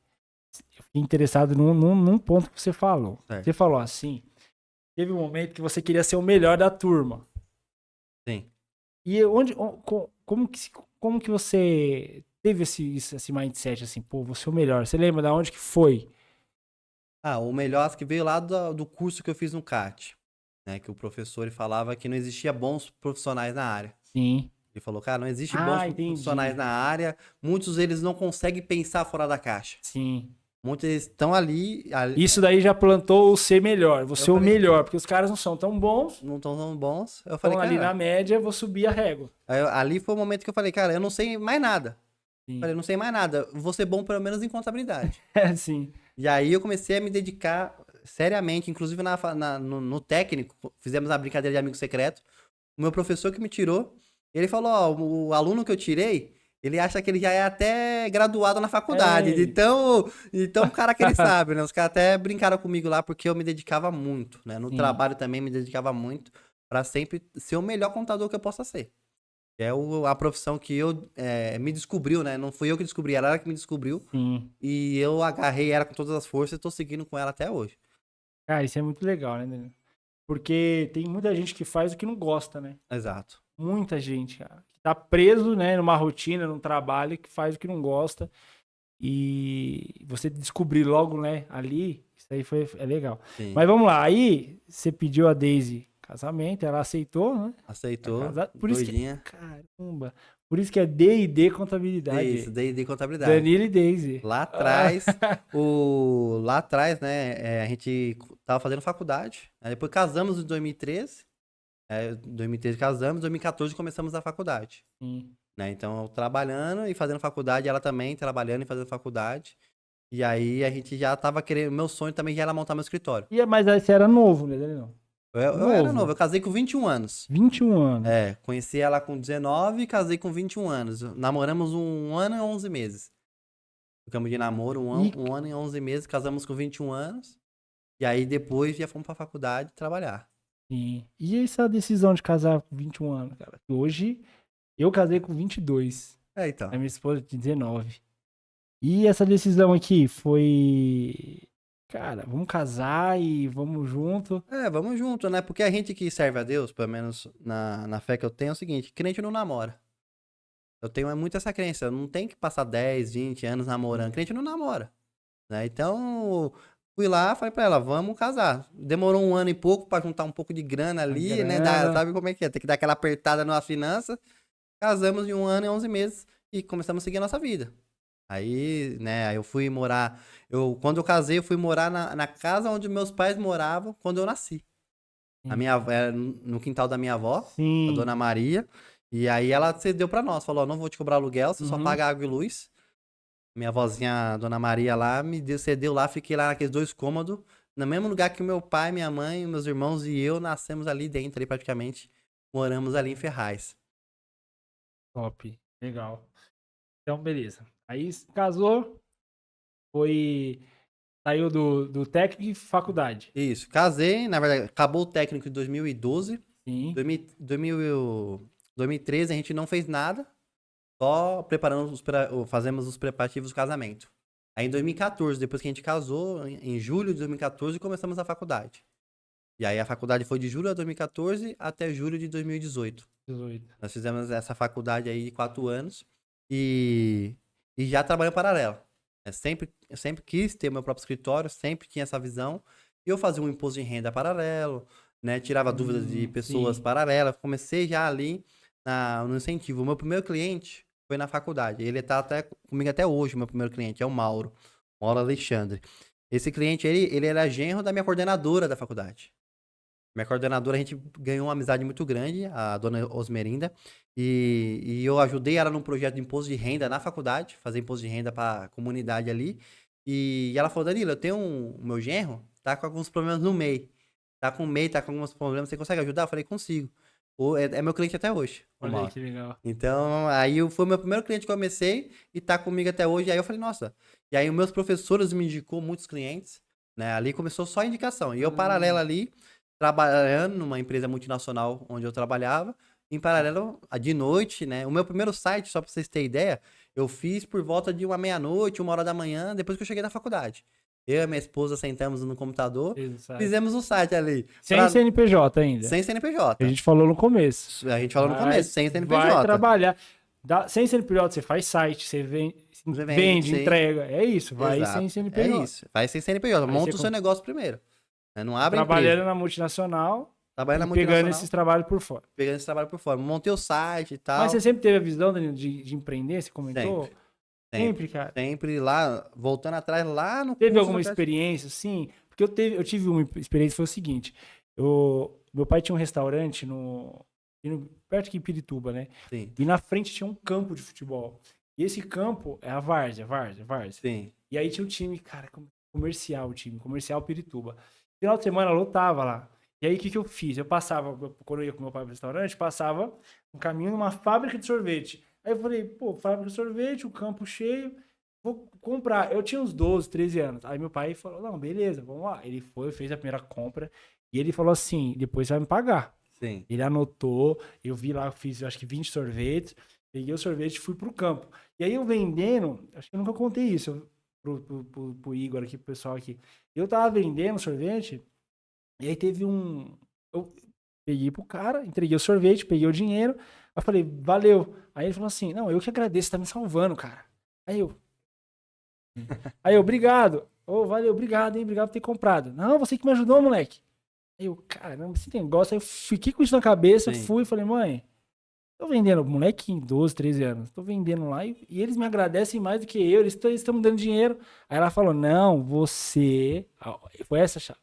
interessado num ponto que você falou. Certo. Você falou assim, teve um momento que você queria ser o melhor da turma. Sim. E como que você teve esse mindset assim, pô, vou ser o melhor? Você lembra de onde que foi? O melhor acho que veio lá do curso que eu fiz no CAT, né? Que o professor ele falava que não existia bons profissionais na área. Sim. Ele falou, cara, não existe bons profissionais na área, muitos deles não conseguem pensar fora da caixa. Sim. Muitos eles estão ali. Isso daí já plantou o ser melhor, vou ser o melhor, porque os caras não são tão bons. Não estão tão bons. Eu falei, Estão ali na média, vou subir a régua. Ali foi o momento que eu falei, cara, eu não sei mais nada. Sim. Falei, não sei mais nada, vou ser bom pelo menos em contabilidade. Sim. E aí eu comecei a me dedicar seriamente, inclusive no técnico, fizemos uma brincadeira de amigo secreto. O meu professor que me tirou, ele falou, ó, o aluno que eu tirei, ele acha que ele já é até graduado na faculdade. Então o cara que ele sabe, né? Os caras até brincaram comigo lá porque eu me dedicava muito, né? No trabalho também me dedicava muito pra sempre ser o melhor contador que eu possa ser. É a profissão que me descobriu, né? Não fui eu que descobri, ela que me descobriu. Sim. E eu agarrei ela com todas as forças e tô seguindo com ela até hoje. Cara, isso é muito legal, né, Danilo? Porque tem muita gente que faz o que não gosta, né? Exato. Muita gente, cara, que tá preso, né, numa rotina, num trabalho, que faz o que não gosta. E você descobrir logo, né, ali, isso aí é legal. Sim. Mas vamos lá, aí você pediu a Daisy casamento, ela aceitou, né? Aceitou, Por doidinha. isso que, caramba, por isso que é D&D Contabilidade. Isso, D&D Contabilidade. Danilo e Daisy. Lá atrás, né, a gente tava fazendo faculdade, aí depois casamos em 2013, 2013 casamos, em 2014 começamos a faculdade. Sim. Né, então, trabalhando e fazendo faculdade, ela também trabalhando e fazendo faculdade, e aí a gente já tava querendo, meu sonho também já era montar meu escritório. Mas aí você era novo, né, Danilo? Eu era novo, eu casei com 21 anos. 21 anos. Conheci ela com 19 e casei com 21 anos. Namoramos 1 ano e 11 meses. Ficamos de namoro 1 ano e 11 meses, casamos com 21 anos. E aí depois já fomos pra faculdade trabalhar. Sim. E essa decisão de casar com 21 anos, cara? Hoje eu casei com 22. Então. A minha esposa tem 19. E essa decisão aqui foi... Cara, vamos casar e vamos junto. Vamos junto, né? Porque a gente que serve a Deus, pelo menos na fé que eu tenho, é o seguinte, crente não namora. Eu tenho muito essa crença, não tem que passar 10, 20 anos namorando, crente não namora. Né? Então, fui lá, falei pra ela, vamos casar. Demorou 1 ano e pouco pra juntar um pouco de grana ali, né? Sabe como é que é? Tem que dar aquela apertada na finança. Casamos em 1 ano e 11 meses e começamos a seguir a nossa vida. Aí, né, eu fui morar... Quando eu casei, eu fui morar na casa onde meus pais moravam quando eu nasci. A minha avó, era no quintal da minha avó, a Dona Maria. E aí ela cedeu pra nós, falou, não vou te cobrar aluguel, você só paga água e luz. Minha avózinha, Dona Maria lá, cedeu lá, fiquei lá naqueles 2 cômodos, no mesmo lugar que o meu pai, minha mãe, meus irmãos e eu nascemos ali dentro, ali praticamente. Moramos ali em Ferraz. Top, legal. Então, beleza. Aí casou, saiu do técnico e faculdade. Isso, casei, na verdade, acabou o técnico em 2012. Sim. 2013 a gente não fez nada, só fazemos os preparativos do casamento. Aí em 2014, depois que a gente casou, em julho de 2014, começamos a faculdade. E aí a faculdade foi de julho de 2014 até julho de 2018. 18. Nós fizemos essa faculdade aí de 4 anos e já trabalhando paralelo. Eu sempre quis ter meu próprio escritório, sempre tinha essa visão. E eu fazia um imposto de renda paralelo, né? Tirava dúvidas de pessoas sim. paralelas. Comecei já ali no incentivo. O meu primeiro cliente foi na faculdade. Ele tá até comigo até hoje, o meu primeiro cliente, é o Mauro Alexandre. Esse cliente, ele era genro da minha coordenadora da faculdade. Minha coordenadora, a gente ganhou uma amizade muito grande, a dona Osmerinda, e eu ajudei ela num projeto de imposto de renda na faculdade, fazer imposto de renda para a comunidade ali. E ela falou, Danilo, eu tenho o meu genro, tá com alguns problemas no MEI. Tá com o MEI, tá com alguns problemas, você consegue ajudar? Eu falei, consigo. É meu cliente até hoje, o Olha aí Mauro. que legal. Então, aí foi o meu primeiro cliente que eu comecei e tá comigo até hoje. Aí eu falei, nossa. E aí os meus professores me indicou muitos clientes, né? Ali começou só a indicação. E eu, paralelo ali, trabalhando numa empresa multinacional onde eu trabalhava, em paralelo, de noite, né? O meu primeiro site, só pra vocês terem ideia, eu fiz por volta de 1h30, 1h da manhã, depois que eu cheguei da faculdade. Eu e minha esposa sentamos no computador, fizemos um site ali. Sem CNPJ ainda. Sem CNPJ. A gente falou no começo. A gente falou no começo, sem CNPJ. Vai trabalhar. Sem CNPJ, você faz site, você vende, entrega. É isso, vai Exato. sem CNPJ. É isso, vai sem CNPJ. Monta o seu negócio primeiro. Não abre trabalhando empresa. na multinacional, Trabalhando na pegando multinacional, esses trabalhos por fora. Pegando esse trabalho por fora. Montei o site e tal. Mas você sempre teve a visão, Danilo, de empreender? Você comentou? Sempre, cara. Sempre lá, voltando atrás, lá no Teve alguma experiência, assim? Porque eu tive uma experiência, foi o seguinte. Meu pai tinha um restaurante perto aqui em Pirituba, né? Sim. E na frente tinha um campo de futebol. E esse campo é a Várzea. Sim. E aí tinha um time, cara, comercial Pirituba. Final de semana lotava lá. E aí o que eu fiz? Eu passava, quando eu ia com meu pai pro restaurante, passava um caminho numa fábrica de sorvete. Aí eu falei, pô, fábrica de sorvete, o campo cheio, vou comprar. Eu tinha uns 12, 13 anos. Aí meu pai falou, não, beleza, vamos lá. Ele foi, fez a primeira compra e ele falou assim, depois você vai me pagar. Sim. Ele anotou, eu vi lá, eu fiz acho que 20 sorvetes, peguei o sorvete e fui pro campo. E aí eu vendendo, acho que eu nunca contei isso pro Igor aqui, pro pessoal aqui. Eu tava vendendo sorvete, e aí teve eu peguei pro cara, entreguei o sorvete, peguei o dinheiro, eu falei, valeu. Aí ele falou assim, não, eu que agradeço, você tá me salvando, cara. Aí eu, obrigado. Valeu, obrigado, hein, obrigado por ter comprado. Não, você que me ajudou, moleque. Aí eu, caramba, esse negócio. Aí eu fiquei com isso na cabeça, fui e falei, mãe, tô vendendo, molequinho, 12, 13 anos, tô vendendo lá e eles me agradecem mais do que eu, eles estão me dando dinheiro. Aí ela falou, não, foi essa chave.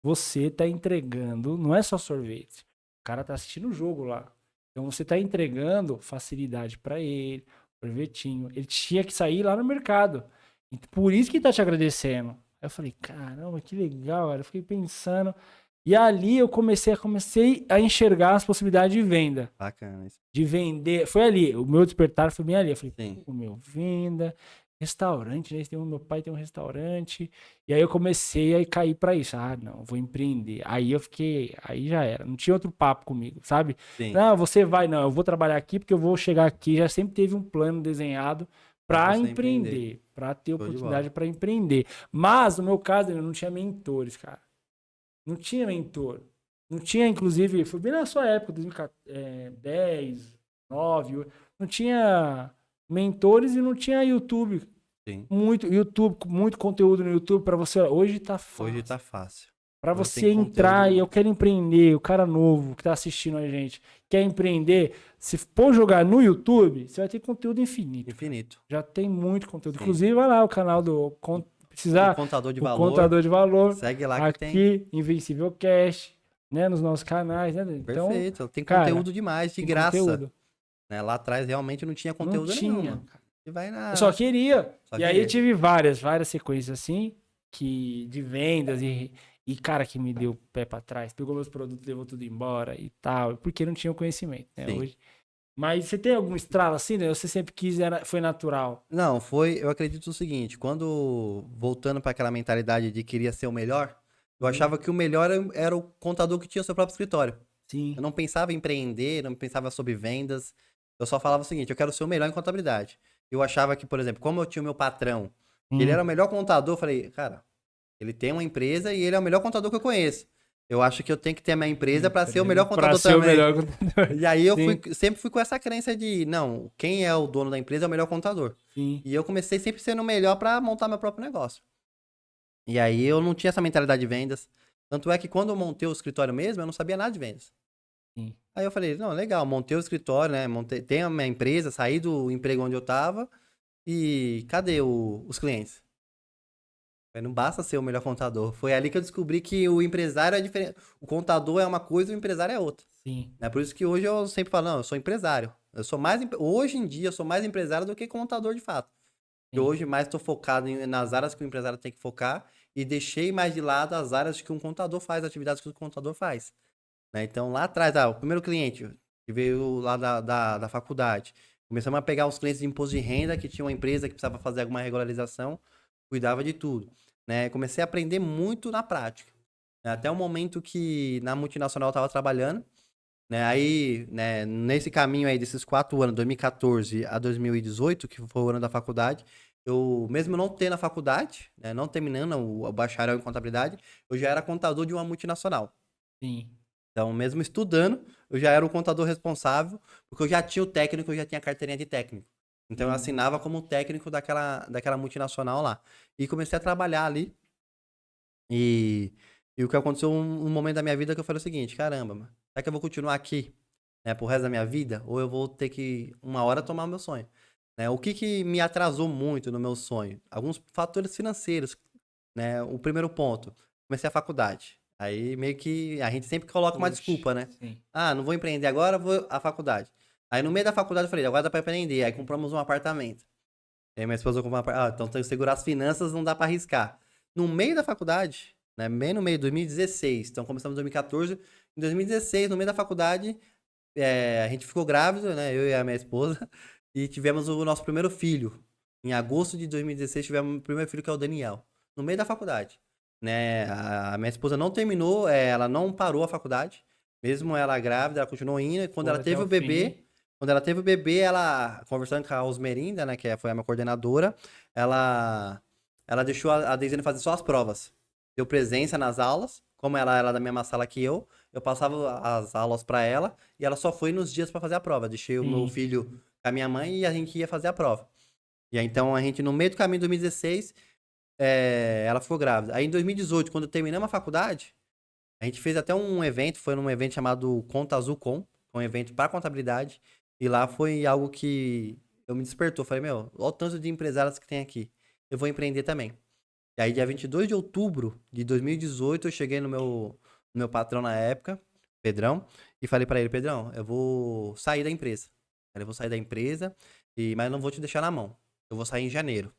Você tá entregando, não é só sorvete. O cara tá assistindo o jogo lá. Então você tá entregando facilidade para ele, sorvetinho. Ele tinha que sair lá no mercado. Por isso que ele tá te agradecendo. Aí eu falei, caramba, que legal, cara. Eu fiquei pensando. E ali eu comecei a enxergar as possibilidades de venda. Bacana isso. De vender. Foi ali. O meu despertar foi bem ali. Eu falei, venda. Restaurante, né? Meu pai tem um restaurante. E aí eu comecei a cair pra isso. Ah, não, vou empreender. Aí já era. Não tinha outro papo comigo, sabe? Sim. Não, você vai, não, eu vou trabalhar aqui porque eu vou chegar aqui. Já sempre teve um plano desenhado pra empreender. Pra ter oportunidade pra empreender. Mas, no meu caso, eu não tinha mentores, cara. Não tinha mentor. Não tinha, inclusive, foi bem na sua época, 2010, 2009, não tinha mentores e não tinha YouTube. Sim. Muito conteúdo no YouTube para você. Hoje tá fácil. Hoje tá fácil. Para você entrar e eu quero empreender, o cara novo que tá assistindo a gente, quer empreender, se for jogar no YouTube, você vai ter conteúdo infinito. Infinito. Já tem muito conteúdo. Sim. Inclusive, vai lá o canal do precisar contador de valor. Segue lá que aqui, Invencível Cast, né, nos nossos canais, né? Então, perfeito. Tem conteúdo demais, de graça. Conteúdo. Né? Lá atrás realmente não tinha conteúdo nenhum. Eu só queria. Aí eu tive várias sequências assim, de vendas e cara que me deu pé pra trás, pegou meus produtos, levou tudo embora e tal, porque não tinha o conhecimento, né? Hoje. Mas você tem algum estralo assim, né? Você sempre quis, foi natural? Não, eu acredito o seguinte, voltando para aquela mentalidade de queria ser o melhor, eu achava que o melhor era o contador que tinha o seu próprio escritório. Sim. Eu não pensava em empreender, não pensava sobre vendas, eu só falava o seguinte, eu quero ser o melhor em contabilidade. Eu achava que, por exemplo, como eu tinha o meu patrão, ele era o melhor contador, eu falei, cara, ele tem uma empresa e ele é o melhor contador que eu conheço. Eu acho que eu tenho que ter a minha empresa para ser o melhor Pra contador ser o também. melhor contador. E aí eu Sim. sempre fui com essa crença de, não, quem é o dono da empresa é o melhor contador. Sim. E eu comecei sempre sendo o melhor para montar meu próprio negócio. E aí eu não tinha essa mentalidade de vendas. Tanto é que quando eu montei o escritório mesmo, eu não sabia nada de vendas. Sim. Aí eu falei, não, legal, montei o escritório, né? Tenho a minha empresa, saí do emprego onde eu tava e cadê os clientes? Não basta ser o melhor contador. Foi ali que eu descobri que o empresário é diferente. O contador é uma coisa e o empresário é outra. Sim. É por isso que hoje eu sempre falo, não, eu sou empresário. Hoje em dia, eu sou mais empresário do que contador de fato. Sim. Eu hoje mais estou focado nas áreas que o empresário tem que focar e deixei mais de lado as áreas que um contador faz, as atividades que o contador faz. Né? Então, lá atrás, o primeiro cliente que veio lá da faculdade, começamos a pegar os clientes de imposto de renda, que tinha uma empresa que precisava fazer alguma regularização, cuidava de tudo. Né? Comecei a aprender muito na prática. Né? Até o momento que na multinacional eu estava trabalhando, né? Aí, né, nesse caminho aí desses 4 anos, 2014 a 2018, que foi o ano da faculdade, eu, mesmo não tendo a faculdade, né, não terminando o bacharel em contabilidade, eu já era contador de uma multinacional. Sim. Então, mesmo estudando, eu já era o contador responsável, porque eu já tinha o técnico, eu já tinha a carteirinha de técnico. Então, eu assinava como técnico daquela multinacional lá. E comecei a trabalhar ali. E o que aconteceu um momento da minha vida que eu falei o seguinte, caramba, mano, será que eu vou continuar aqui, né, pro resto da minha vida? Ou eu vou ter que, uma hora, tomar o meu sonho? Né? O que me atrasou muito no meu sonho? Alguns fatores financeiros, né? O primeiro ponto, comecei a faculdade. Aí meio que a gente sempre coloca uma Puxa, desculpa, né? sim. Ah, não vou empreender agora, vou à faculdade. Aí no meio da faculdade eu falei, agora dá pra empreender. Aí compramos um apartamento. Aí minha esposa comprou um apartamento. Ah, então tem que segurar as finanças, não dá pra arriscar. No meio da faculdade, né? Bem no meio, 2016. Então começamos em 2014. Em 2016, no meio da faculdade, a gente ficou grávido, né? Eu e a minha esposa. E tivemos o nosso primeiro filho. Em agosto de 2016, tivemos o primeiro filho, que é o Daniel. No meio da faculdade. Né? A minha esposa não terminou, ela não parou a faculdade. Mesmo ela grávida, ela continuou indo. E quando Foi ela até teve o o bebê, fim. quando ela teve o bebê, ela, conversando com a Osmerinda, né, que foi a minha coordenadora, ela deixou a Deisiane fazer só as provas. Deu presença nas aulas, como ela era da mesma sala que eu passava as aulas pra ela e ela só foi nos dias pra fazer a prova. Deixei o meu Sim. filho com a minha mãe e a gente ia fazer a prova. E aí, então, a gente, no meio do caminho de 2016, ela ficou grávida. Aí, em 2018, quando terminamos a faculdade, a gente fez até um evento, foi num evento chamado Conta Azul Com, um evento para contabilidade, e lá foi algo que eu me despertou. Falei, meu, olha o tanto de empresários que tem aqui. Eu vou empreender também. E aí, dia 22 de outubro de 2018, eu cheguei no meu patrão na época, Pedrão, e falei para ele, Pedrão, eu vou sair da empresa. Eu vou sair da empresa, mas não vou te deixar na mão. Eu vou sair em janeiro.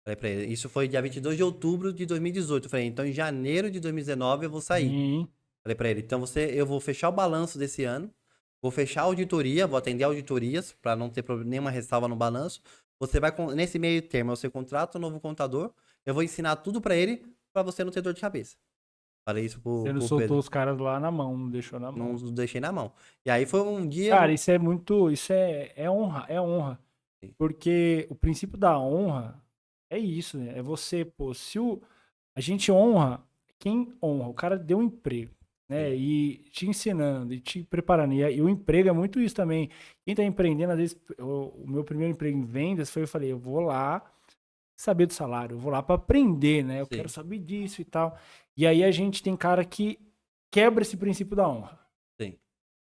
Falei pra ele. Isso foi dia 22 de outubro de 2018. Eu falei, então em janeiro de 2019 eu vou sair. Sim. Falei pra ele, então eu vou fechar o balanço desse ano, vou fechar a auditoria, vou atender auditorias para não ter nenhuma ressalva no balanço. Você vai, nesse meio termo, você contrata um novo contador, eu vou ensinar tudo para ele, para você não ter dor de cabeça. Falei isso Você não pro soltou Pedro. os caras lá na mão, não deixou na Não mão. deixei na mão. E aí foi um dia. Cara, isso é muito. Isso é honra, é honra. Sim. Porque o princípio da honra é isso, né? É você, pô, a gente honra quem honra, o cara deu um emprego, né? Sim. E te ensinando, e te preparando. E o emprego é muito isso também. Quem tá empreendendo, às vezes, o meu primeiro emprego em vendas foi, eu falei, eu vou lá saber do salário, eu vou lá para aprender, né? Eu Sim. quero saber disso e tal. E aí a gente tem cara que quebra esse princípio da honra. Sim.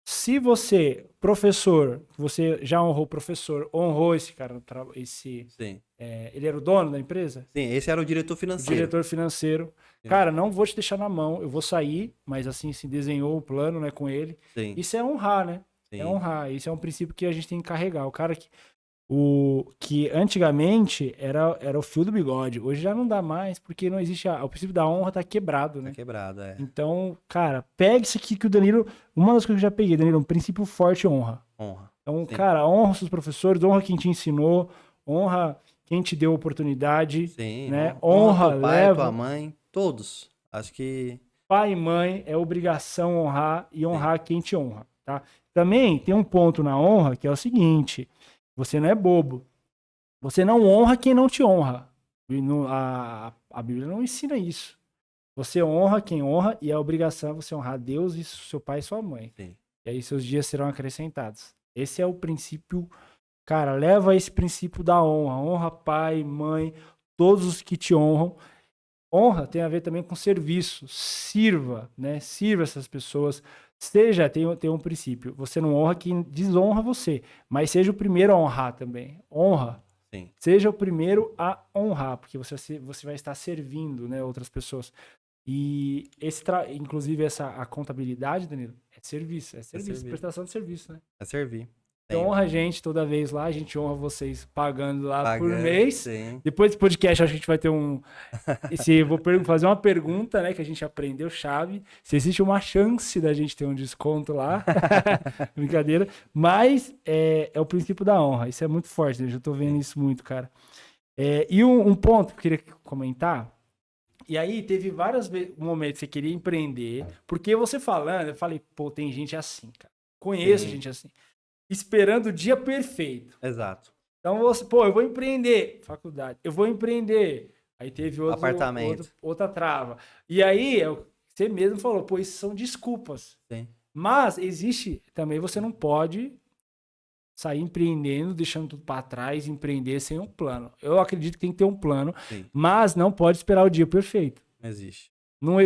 Se você, professor, você já honrou o professor, honrou esse cara, Sim. ele era o dono da empresa? Sim, esse era o diretor O financeiro. diretor financeiro. Cara, não vou te deixar na mão, eu vou sair, mas assim, se desenhou o plano, né, com ele. Sim. Isso é honrar, né? Sim. É honrar. Isso é um princípio que a gente tem que carregar. O cara que antigamente era o fio do bigode. Hoje já não dá mais, porque não existe. O princípio da honra tá quebrado, né? Tá quebrado, Então, cara, pega isso aqui que o Danilo. Uma das coisas que eu já peguei, Danilo, um princípio forte honra. Honra. Então, Sim. cara, honra os seus professores, honra quem te ensinou, honra quem te deu oportunidade. Sim, né? honra teu pai, leva. tua mãe, todos. Acho que. Pai e mãe é obrigação honrar e honrar quem te honra, tá? Também tem um ponto na honra que é o seguinte: você não é bobo. Você não honra quem não te honra. A Bíblia não ensina isso. Você honra quem honra e a obrigação é você honrar Deus e seu pai e sua mãe. Sim. E aí seus dias serão acrescentados. Esse é o princípio, cara, leva esse princípio da honra. Honra pai, mãe, todos os que te honram. Honra tem a ver também com serviço. Sirva, né? Sirva essas pessoas. Tem um princípio. Você não honra quem desonra você, mas seja o primeiro a honrar também. Honra. Sim. Seja o primeiro a honrar, porque você vai estar servindo, né, outras pessoas. E inclusive a contabilidade, Danilo, é serviço, servir. prestação de serviço, né? É servir. Então honra a gente toda vez lá, a gente honra vocês pagando lá por Pagando, mês. sim. Depois do podcast, acho que a gente vai ter vou fazer uma pergunta, né, que a gente aprendeu, chave. Se existe uma chance da gente ter um desconto lá. Brincadeira. Mas é o princípio da honra. Isso é muito forte, né? Eu já tô vendo isso muito, cara. E um ponto que eu queria comentar. E aí teve vários momentos que você queria empreender. Porque você falando, eu falei, pô, tem gente assim, cara. Conheço gente assim. Esperando o dia perfeito. Exato. Então eu vou empreender. Faculdade. Eu vou empreender. Aí teve Apartamento. outra trava. E aí, você mesmo falou, pô, isso são desculpas. Sim. Mas existe também, você não pode sair empreendendo, deixando tudo para trás, empreender sem um plano. Eu acredito que tem que ter um plano, Sim. mas não pode esperar o dia perfeito. Não existe. Não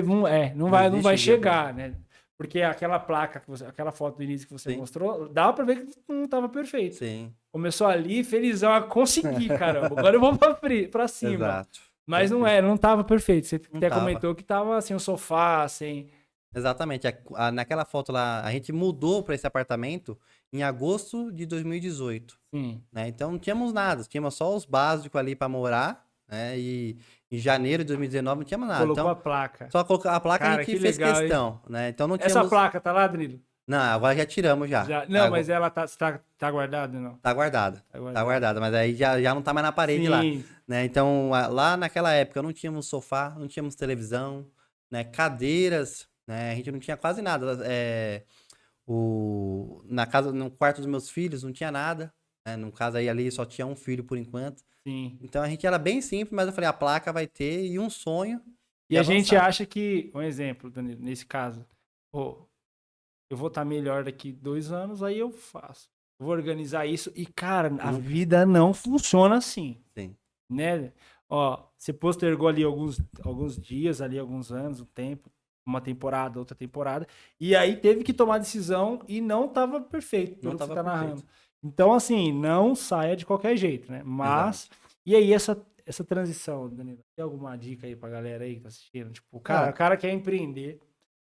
vai chegar, né? Porque aquela placa, aquela foto do início que você mostrou, dava pra ver que não tava perfeito. Sim. Começou ali, felizão, a conseguir, caramba. Agora eu vou pra cima. Exato. Mas não tava perfeito. Você até comentou que tava assim, o sofá, sem... Exatamente. Naquela foto lá, a gente mudou para esse apartamento em agosto de 2018. Sim. Né? Então não tínhamos nada, tínhamos só os básicos ali para morar, né? E em janeiro de 2019 não tínhamos nada. Colocou então, a placa. Só colocar a placa, Cara, a gente que fez legal, questão, né? Então não tínhamos... Essa placa tá lá, Danilo? Não, agora já tiramos já. Não, mas ela tá guardada, não? Tá guardada. Tá guardada, mas aí já não tá mais na parede lá. Né? Então, lá naquela época não tínhamos sofá, não tínhamos televisão, né? Cadeiras, né? A gente não tinha quase nada. No quarto dos meus filhos não tinha nada. Né? No caso aí ali só tinha um filho por enquanto. Sim. Então a gente era bem simples, mas eu falei, a placa vai ter e um sonho. E a gente acha que, um exemplo, Danilo, nesse caso, eu vou estar melhor daqui 2 anos, aí eu faço. Eu vou organizar isso. E, cara, a vida não funciona assim. Sim. Né? Você postergou ali alguns dias, ali, alguns anos, um tempo, uma temporada, outra temporada. E aí teve que tomar decisão e não estava perfeito, pelo que você tá narrando. Então, assim, não saia de qualquer jeito, né? Mas, e aí essa transição, Danilo? Tem alguma dica aí pra galera aí que tá assistindo? Tipo, o cara quer empreender,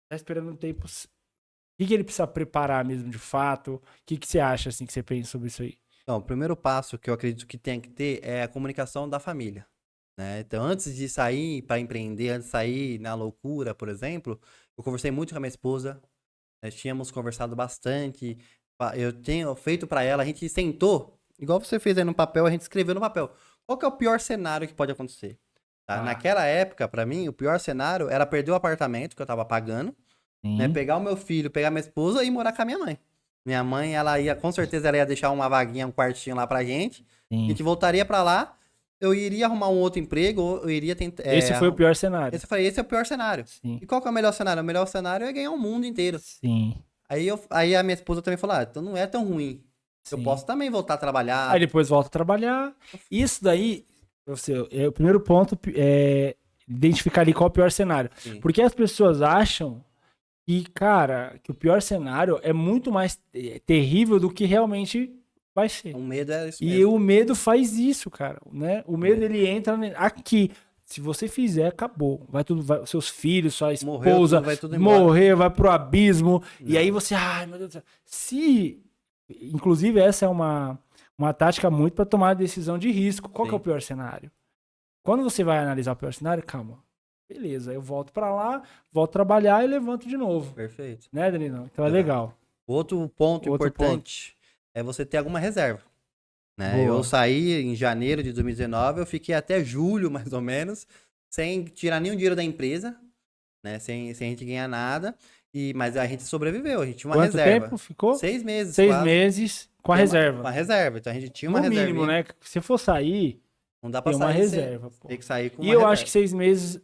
tá esperando um tempo... O que ele precisa preparar mesmo de fato? O que você acha, assim, que você pensa sobre isso aí? Então, o primeiro passo que eu acredito que tem que ter é a comunicação da família. Né? Então, antes de sair para empreender, antes de sair na loucura, por exemplo, eu conversei muito com a minha esposa, nós tínhamos conversado bastante, eu tenho feito para ela, a gente sentou, igual você fez aí no papel, a gente escreveu no papel, qual que é o pior cenário que pode acontecer? Tá? Naquela época, para mim, o pior cenário era perder o apartamento que eu tava pagando, né? Pegar o meu filho, pegar minha esposa e morar com a minha mãe. Minha mãe, com certeza, ela ia deixar uma vaguinha, um quartinho lá pra gente. Sim. A gente voltaria pra lá, eu iria arrumar um outro emprego, ou eu iria tentar... Esse foi o pior cenário. Esse é o pior cenário. Sim. E qual que é o melhor cenário? O melhor cenário é ganhar o mundo inteiro. Sim. Aí a minha esposa também falou, então não é tão ruim. Sim. Eu posso também voltar a trabalhar. Aí depois volta a trabalhar. Isso daí, o primeiro ponto é identificar ali qual é o pior cenário. Sim. Porque as pessoas acham que, cara, que o pior cenário é muito mais terrível do que realmente vai ser. O medo é isso mesmo. E o medo faz isso, cara, né? O medo, ele entra aqui. Se você fizer, acabou. Seus filhos, sua esposa, vai tudo morrer, vai pro abismo. Não. E aí você, ai, meu Deus do céu. Inclusive, essa é uma tática muito para tomar decisão de risco. Qual que é o pior cenário? Quando você vai analisar o pior cenário, calma. Beleza, eu volto pra lá, volto trabalhar e levanto de novo. Perfeito. Né, Danilo? Então é legal. Outro ponto importante é você ter alguma reserva. Né? Eu saí em janeiro de 2019, eu fiquei até julho, mais ou menos, sem tirar nenhum dinheiro da empresa, né? Sem a gente ganhar nada. Mas a gente sobreviveu, a gente tinha uma reserva. Quanto tempo ficou? 6 meses. 6 meses com a reserva. Com a reserva, então a gente tinha uma reserva. No mínimo, né? Se for sair, não dá pra tem sair uma reserva. Tem que sair com uma reserva. reserva. Acho que 6 meses...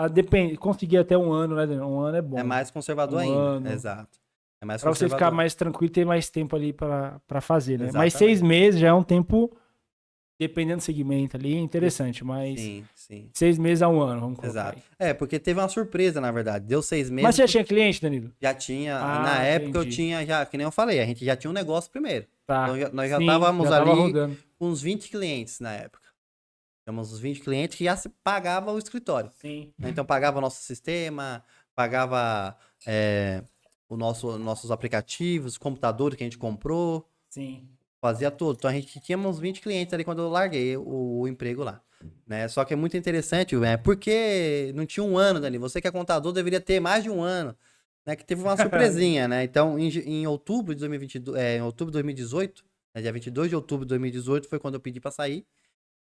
depende, conseguir até um ano, né, Daniel? Um ano é bom. É mais conservador Um ainda. ano. Exato. É mais Pra você conservador. ficar mais tranquilo e ter mais tempo ali pra fazer, né? Mas Exatamente. 6 meses já é um tempo, dependendo do segmento ali, é interessante, mas Sim, sim. 6 meses a um ano, vamos colocar Exato. aí. É, porque teve uma surpresa, na verdade. Deu 6 Mas meses, você já tinha cliente, Danilo? já tinha. Na Ah, época eu entendi. tinha já, que nem eu falei, a gente já tinha um negócio primeiro. Então Tá. nós já Sim, estávamos já tava ali rodando. com uns 20 clientes na época. Tínhamos uns 20 clientes que já se pagava o escritório. Sim. Né? Então pagava o nosso sistema, pagava nossos aplicativos, computadores que a gente comprou, Sim. fazia tudo. Então a gente tinha uns 20 clientes ali quando eu larguei o emprego lá. Né? Só que é muito interessante, porque não tinha um ano, Dani. Você que é contador deveria ter mais de um ano. Né? Que teve uma surpresinha, né? Então, em outubro de 2022, em outubro de 2018, né? Dia 22 de outubro de 2018 foi quando eu pedi pra sair.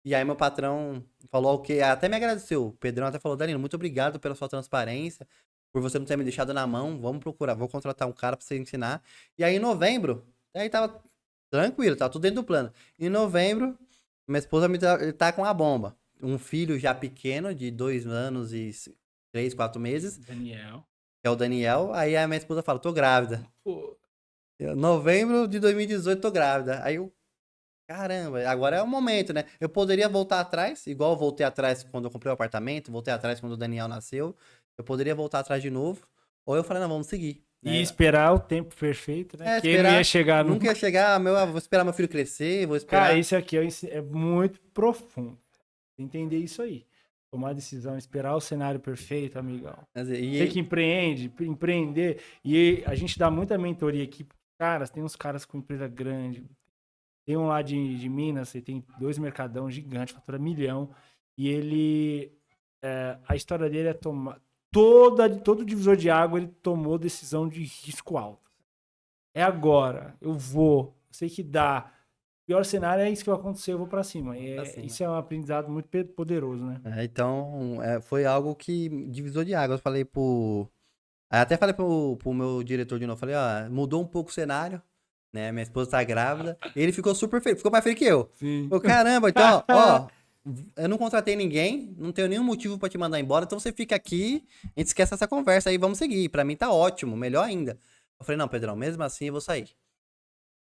E aí meu patrão falou o que até me agradeceu. O Pedrão até falou: Danilo, muito obrigado pela sua transparência, por você não ter me deixado na mão. Vamos procurar, vou contratar um cara pra você ensinar. E aí em novembro, aí tava tranquilo, tava tudo dentro do plano. Em novembro, minha esposa tá com a bomba. Um filho já pequeno, de 2 anos e 3, 4 meses, Daniel. que é o Daniel. Aí a minha esposa fala: tô grávida. Pô, Novembro de 2018, tô grávida. Aí eu, caramba, agora é o momento, né? Eu poderia voltar atrás, igual eu voltei atrás quando eu comprei o apartamento, voltei atrás quando o Daniel nasceu. Eu poderia voltar atrás de novo. Ou eu falei, não, vamos seguir. e Né? esperar o tempo perfeito, né? Que ele não ia Esperar. chegar Nunca ia chegar, vou esperar meu filho crescer, vou Cara, esperar. isso aqui é muito profundo. Entender isso aí. Tomar decisão, esperar o cenário perfeito, amigão. Quer dizer, Você que empreender. E a gente dá muita mentoria aqui. Cara, tem uns caras com empresa grande. Tem um lá de Minas, você tem 2 mercadão gigantes, fatura milhão. E ele. A história dele é tomar. Todo divisor de água ele tomou decisão de risco alto. É agora. Eu vou. Eu sei que dá. Pior cenário é isso que vai acontecer, eu vou pra cima. assim, Isso é um aprendizado muito poderoso, né? então, foi algo que divisor de águas. Eu falei Aí até falei pro meu diretor de novo, falei, ó, mudou um pouco o cenário, né? Minha esposa tá grávida. Ele ficou super feliz, ficou mais feliz que eu. Sim. Falei, caramba, então, ó, eu não contratei ninguém, não tenho nenhum motivo pra te mandar embora, então você fica aqui, a gente esquece essa conversa aí, vamos seguir. Pra mim tá ótimo, melhor ainda. Eu falei, não, Pedrão, mesmo assim eu vou sair.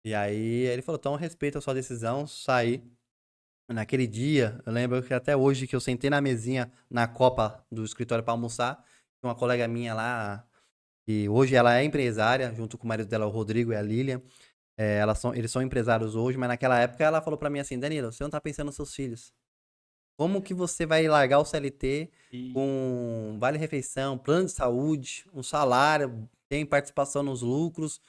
E aí ele falou, então respeita a sua decisão, saí. Naquele dia, eu lembro que até hoje que eu sentei na mesinha na copa do escritório pra almoçar, tinha uma colega minha lá, e hoje ela é empresária, junto com o marido dela, o Rodrigo e a Lilian. Eles são empresários hoje, mas naquela época ela falou pra mim assim, Danilo, você não tá pensando nos seus filhos. Como que você vai largar o CLT com vale-refeição, plano de saúde, um salário, tem participação nos lucros?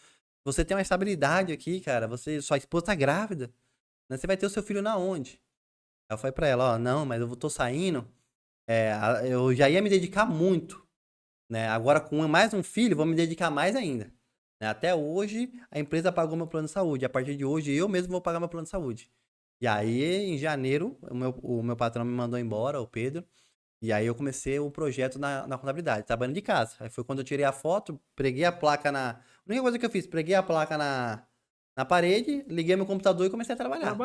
Você tem uma estabilidade aqui, cara. Sua esposa tá grávida. Né? Você vai ter o seu filho na onde? Aí eu falei pra ela, ó, não, mas eu tô saindo, eu já ia me dedicar muito, né? Agora com mais um filho, vou me dedicar mais ainda. Né? Até hoje, a empresa pagou meu plano de saúde. A partir de hoje, eu mesmo vou pagar meu plano de saúde. E aí, em janeiro, o meu patrão me mandou embora, o Pedro. E aí eu comecei o projeto na contabilidade, trabalhando de casa. Aí foi quando eu tirei a foto, preguei a placa na... A única coisa que eu fiz, preguei a placa na parede, liguei meu computador e comecei a trabalhar.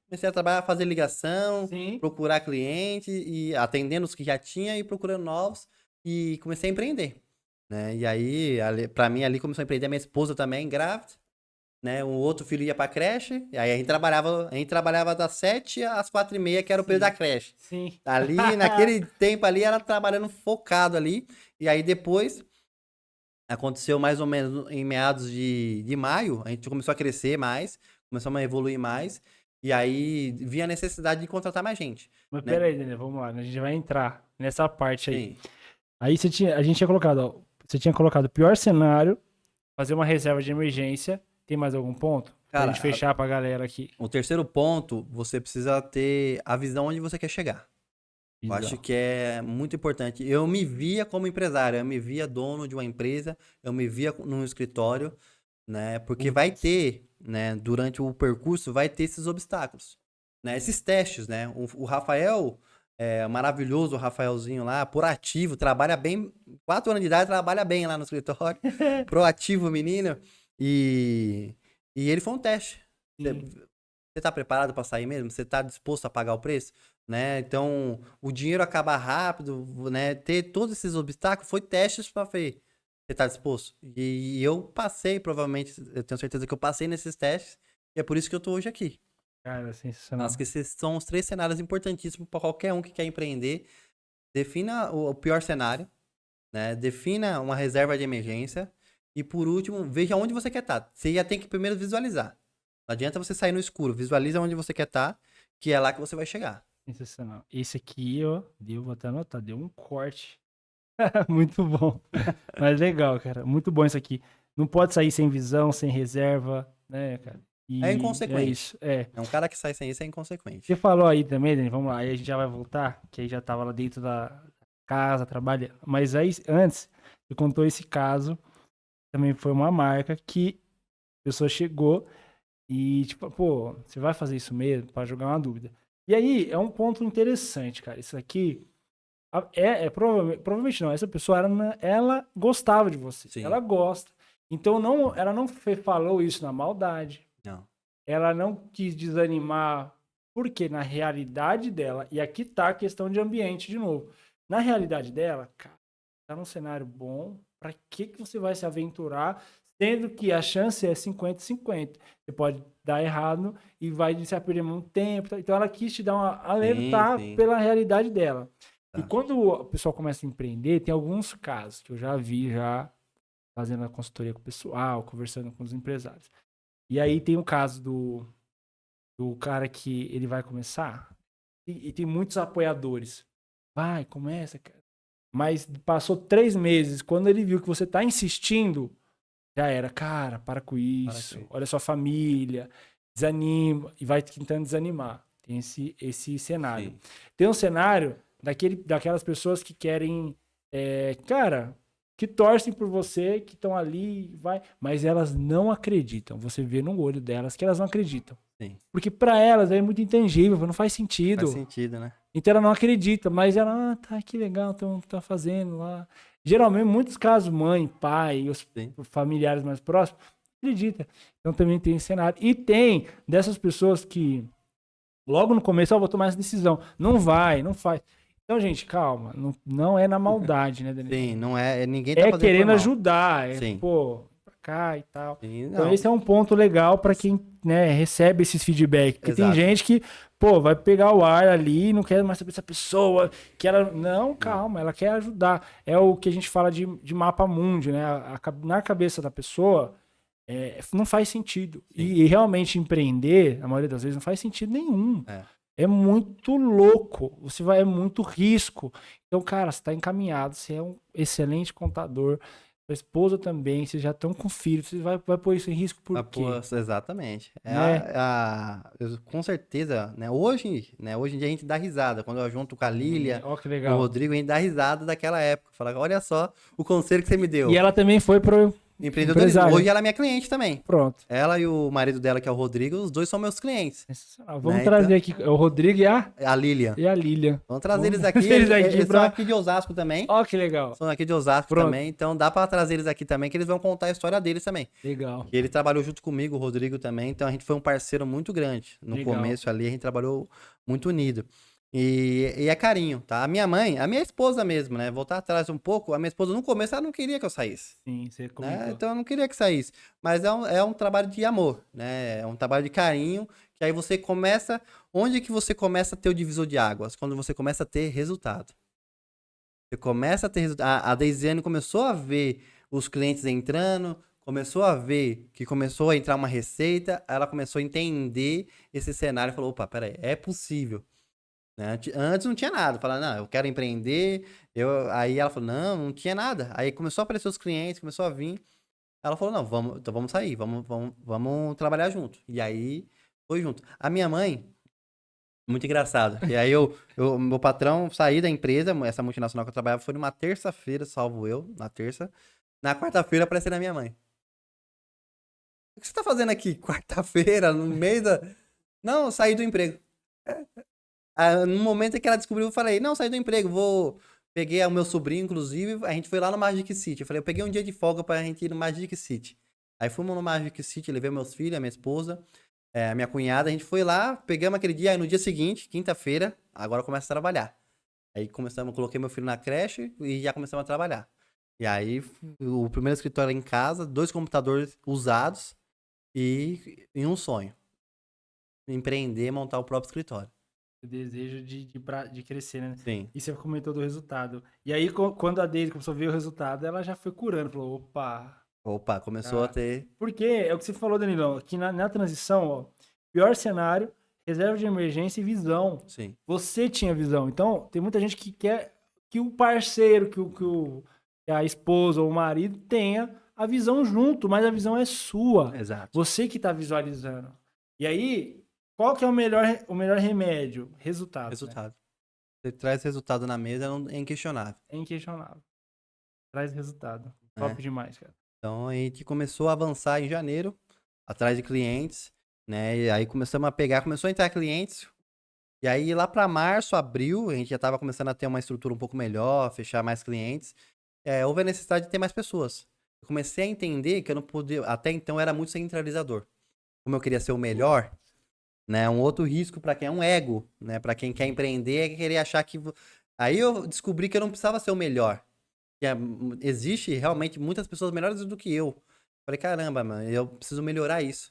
Comecei a trabalhar, fazer ligação, Sim. procurar cliente, e atendendo os que já tinha e procurando novos. E comecei a empreender. Né? E aí, pra mim, ali começou a empreender. A minha esposa também, grávida. Né? O outro filho ia pra creche. E aí a gente trabalhava das 7 às 4h30, que era o período da creche. Sim. Ali, naquele tempo ali, ela trabalhando focado ali. E aí depois, aconteceu mais ou menos em meados de maio, a gente começou a crescer mais, começamos a evoluir mais. E aí vinha a necessidade de contratar mais gente. Mas Né? peraí, Daniel, vamos lá. A gente vai entrar nessa parte aí. Sim. Aí a gente tinha colocado, ó, você tinha colocado o pior cenário, fazer uma reserva de emergência. Tem mais algum ponto? Pra gente fechar pra galera aqui. O terceiro ponto, você precisa ter a visão onde você quer chegar. Eu acho que é muito importante. Eu me via como empresário, eu me via dono de uma empresa, eu me via num escritório, né? Porque vai ter, né? Durante o percurso, vai ter esses obstáculos, né? Esses testes, né? O Rafael, maravilhoso, o Rafaelzinho lá, proativo, trabalha bem, 4 anos de idade, trabalha bem lá no escritório, proativo menino, e ele foi um teste. Você tá preparado para sair mesmo? Você tá disposto a pagar o preço? né? Então, o dinheiro acaba rápido, né? Ter todos esses obstáculos foi testes para ver. Você tá disposto? E eu passei, provavelmente, eu tenho certeza que eu passei nesses testes, e é por isso que eu tô hoje aqui. Cara, sensacional. Acho que esses são os 3 cenários importantíssimos para qualquer um que quer empreender. Defina o pior cenário, né? Defina uma reserva de emergência. E por último, veja onde você quer estar. Você já tem que primeiro visualizar. Não adianta você sair no escuro. Visualiza onde você quer estar, que é lá que você vai chegar. Sensacional. Esse aqui, ó, vou até anotar, deu um corte. Muito bom. Mas legal, cara. Muito bom isso aqui. Não pode sair sem visão, sem reserva, né, cara? É E é inconsequente. isso. É. É um cara que sai sem isso é inconsequente. Você falou aí também, Dani, vamos lá, aí a gente já vai voltar, que aí já tava lá dentro da casa, trabalhando. Mas aí, antes, você contou esse caso, também foi uma marca que a pessoa chegou e, tipo, pô, você vai fazer isso mesmo? Pra jogar uma dúvida. E aí, é um ponto interessante, cara. Isso aqui, provavelmente não, essa pessoa, ela gostava de você. Sim. Ela gosta. Então, não, ela não falou isso na maldade. Não. Ela não quis desanimar, porque na realidade dela, e aqui tá a questão de ambiente de novo. Na realidade dela, cara, tá num cenário bom, pra que você vai se aventurar, sendo que a chance é 50-50. Você pode dar errado e vai se perder muito tempo. Então ela quis te dar alertar Sim. pela realidade dela. Tá. E quando o pessoal começa a empreender, tem alguns casos que eu já vi, já fazendo a consultoria com o pessoal, conversando com os empresários. E aí tem o caso do cara que ele vai começar e tem muitos apoiadores. Vai, começa, cara. Mas passou 3 meses, quando ele viu que você tá insistindo, já era, cara, para com isso. Olha sua família, desanima, e vai tentando desanimar. Tem esse cenário. Sim. Tem um cenário daquelas pessoas que querem, cara, que torcem por você, que estão ali, mas elas não acreditam. Você vê no olho delas que elas não acreditam. Sim. Porque para elas é muito intangível, não faz sentido. Faz sentido, né? Então ela não acredita, mas ela, tá, que legal, tá fazendo lá. Geralmente, em muitos casos, mãe, pai, os familiares mais próximos, acredita. Então também tem esse cenário. E tem dessas pessoas que logo no começo, vou tomar essa decisão. Não faz. Então, gente, calma. Não é na maldade, né, Danilo? Sim, não é. Ninguém tá fazendo querendo por mal. ajudar. Sim. Pô, pra cá e tal. Sim, Então, não. esse é um ponto legal pra quem, né, recebe esses feedbacks. Porque tem Exato. gente que, pô, vai pegar o ar ali, não quer mais saber dessa pessoa, que ela. Não, calma, ela quer ajudar. É o que a gente fala de mapa mundi, né? Na cabeça da pessoa. Não faz sentido. E realmente empreender, a maioria das vezes, não faz sentido nenhum. É muito louco. É muito risco. Então, cara, você está encaminhado, você é um excelente contador. Sua esposa também, vocês já estão com filho, você vai pôr isso em risco por quê? Exatamente. Né? Com certeza, né? Hoje em dia a gente dá risada. Quando eu junto com a Lília, Que o legal. Rodrigo, a gente dá risada daquela época. Fala, olha só o conselho que você me deu. E ela também foi pro empreendedorismo. empresário. Hoje ela é minha cliente também. Pronto. Ela e o marido dela, que é o Rodrigo, os dois são meus clientes. Sensacional. Vamos trazer aqui o Rodrigo e a Lilian. E a Lilian. Vamos trazer eles aqui. Eles são aqui de Osasco também. Ó, que legal. São aqui de Osasco também. Então dá pra trazer eles aqui também, que eles vão contar a história deles também. Legal. E ele trabalhou junto comigo, o Rodrigo também. Então a gente foi um parceiro muito grande. No começo ali, a gente trabalhou muito unido. E é carinho, tá? A minha esposa mesmo, né? Voltar atrás um pouco, a minha esposa no começo ela não queria que eu saísse. Sim, você comentou. Né? Então eu não queria que saísse. Mas é um trabalho de amor, né? É um trabalho de carinho, que aí você começa... Onde que você começa a ter o divisor de águas? Quando você começa a ter resultado. Você começa a ter resultado. A Deisiane começou a ver os clientes entrando, começou a ver que começou a entrar uma receita, ela começou a entender esse cenário e falou, opa, peraí, é possível. Antes não tinha nada, falava, não, eu quero empreender, aí ela falou, não tinha nada, aí começou a aparecer os clientes, começou a vir, ela falou, não, vamos sair, vamos trabalhar junto, e aí foi junto. A minha mãe, muito engraçado, e aí meu patrão saí da empresa, essa multinacional que eu trabalhava, foi numa terça-feira, salvo eu, na quarta-feira apareceu na minha mãe. O que você tá fazendo aqui, quarta-feira, no meio da... Não, eu saí do emprego. No momento em que ela descobriu, eu falei, não, saí do emprego, peguei o meu sobrinho, inclusive, a gente foi lá no Magic City. Eu falei, eu peguei um dia de folga pra gente ir no Magic City. Aí fomos no Magic City, levei meus filhos, a minha esposa, A minha cunhada, a gente foi lá, pegamos aquele dia, aí no dia seguinte, quinta-feira, agora começa a trabalhar. Aí coloquei meu filho na creche e já começamos a trabalhar. E aí, o primeiro escritório em casa, 2 computadores usados e um sonho. Empreender, montar o próprio escritório. O desejo de crescer, né? Sim. E você comentou do resultado. E aí, quando a Daisy começou a ver o resultado, ela já foi curando. Falou, opa. Opa, começou a ter... Porque é o que você falou, Danilão, que na transição, ó, pior cenário, reserva de emergência e visão. Sim. Você tinha visão. Então, tem muita gente que quer que o parceiro, que a esposa ou o marido tenha a visão junto, mas a visão é sua. Exato. Você que está visualizando. E aí, qual que é o melhor remédio? Resultado. Resultado. Né? Você traz resultado na mesa, é inquestionável. É inquestionável. Traz resultado. Top demais, cara. Então, a gente começou a avançar em janeiro, atrás de clientes, né? E aí começou a entrar clientes. E aí, lá para março, abril, a gente já estava começando a ter uma estrutura um pouco melhor, fechar mais clientes. Houve a necessidade de ter mais pessoas. Eu comecei a entender que eu não podia... Até então, era muito centralizador. Como eu queria ser o melhor, né? Um outro risco para quem é um ego, né? Para quem quer empreender, é querer achar que... Aí eu descobri que eu não precisava ser o melhor. Existe realmente muitas pessoas melhores do que eu. Falei, caramba, mano, eu preciso melhorar isso.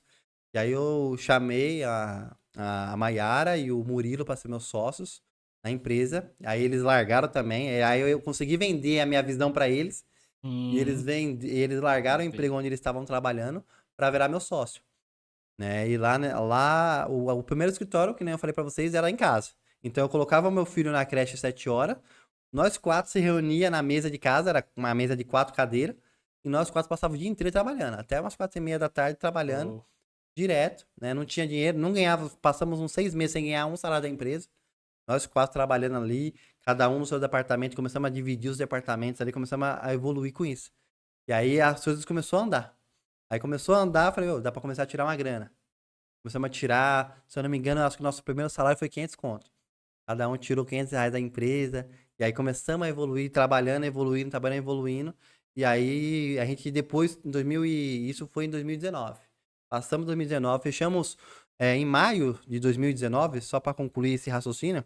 E aí eu chamei a Maiara e o Murilo para ser meus sócios na empresa. Aí eles largaram também. Aí eu consegui vender a minha visão para eles. E eles largaram o emprego onde eles estavam trabalhando para virar meu sócio. Né? E lá o primeiro escritório, que nem eu falei para vocês, era em casa. Então eu colocava o meu filho na creche às 7 horas. Nós 4 se reunia na mesa de casa, era uma mesa de 4 cadeiras, e nós 4 passávamos o dia inteiro trabalhando, até umas 4h30 da tarde trabalhando, direto, né? Não tinha dinheiro, não ganhava, passamos uns 6 meses sem ganhar um salário da empresa. Nós 4 trabalhando ali, cada um no seu departamento, começamos a dividir os departamentos ali, começamos a evoluir com isso. E aí as coisas começaram a andar. Aí começou a andar, falei, dá pra começar a tirar uma grana. Começamos a tirar, se eu não me engano, acho que o nosso primeiro salário foi 500 conto. Cada um tirou R$500 da empresa. E aí começamos a evoluir, trabalhando, evoluindo. E aí a gente depois, isso foi em 2019. Passamos 2019, fechamos em maio de 2019, só para concluir esse raciocínio.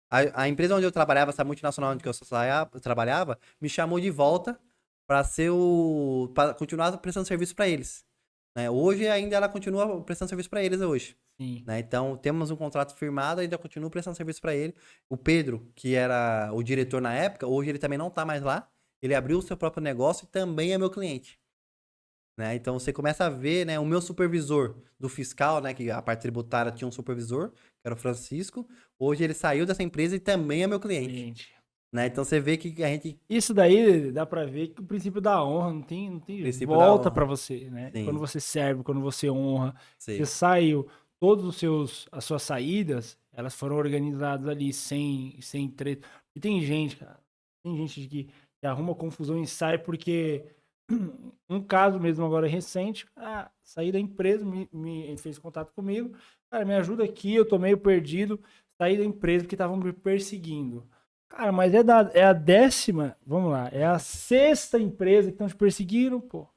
A empresa onde eu trabalhava, essa multinacional onde eu trabalhava, me chamou de volta para continuar prestando serviço para eles. Né? Hoje ainda ela continua prestando serviço para eles hoje. Né? Então, temos um contrato firmado, ainda continuo prestando serviço para ele. O Pedro, que era o diretor na época, hoje ele também não tá mais lá. Ele abriu o seu próprio negócio e também é meu cliente. Né? Então, você começa a ver, né, o meu supervisor do fiscal, né, que a parte tributária tinha um supervisor, que era o Francisco. Hoje ele saiu dessa empresa e também é meu cliente. Né? Então, você vê que a gente... Isso daí dá pra ver que o princípio da honra não tem volta pra você, né? Sim. Quando você serve, quando você honra, Sim. você saiu... as suas saídas, elas foram organizadas ali, sem treta. E tem gente, cara, que arruma confusão e sai porque um caso mesmo agora recente, saí da empresa, me fez contato comigo, cara, me ajuda aqui, eu tô meio perdido, saí da empresa porque estavam me perseguindo. Cara, mas é a 10ª, vamos lá, é a 6ª empresa que estão te perseguindo, pô.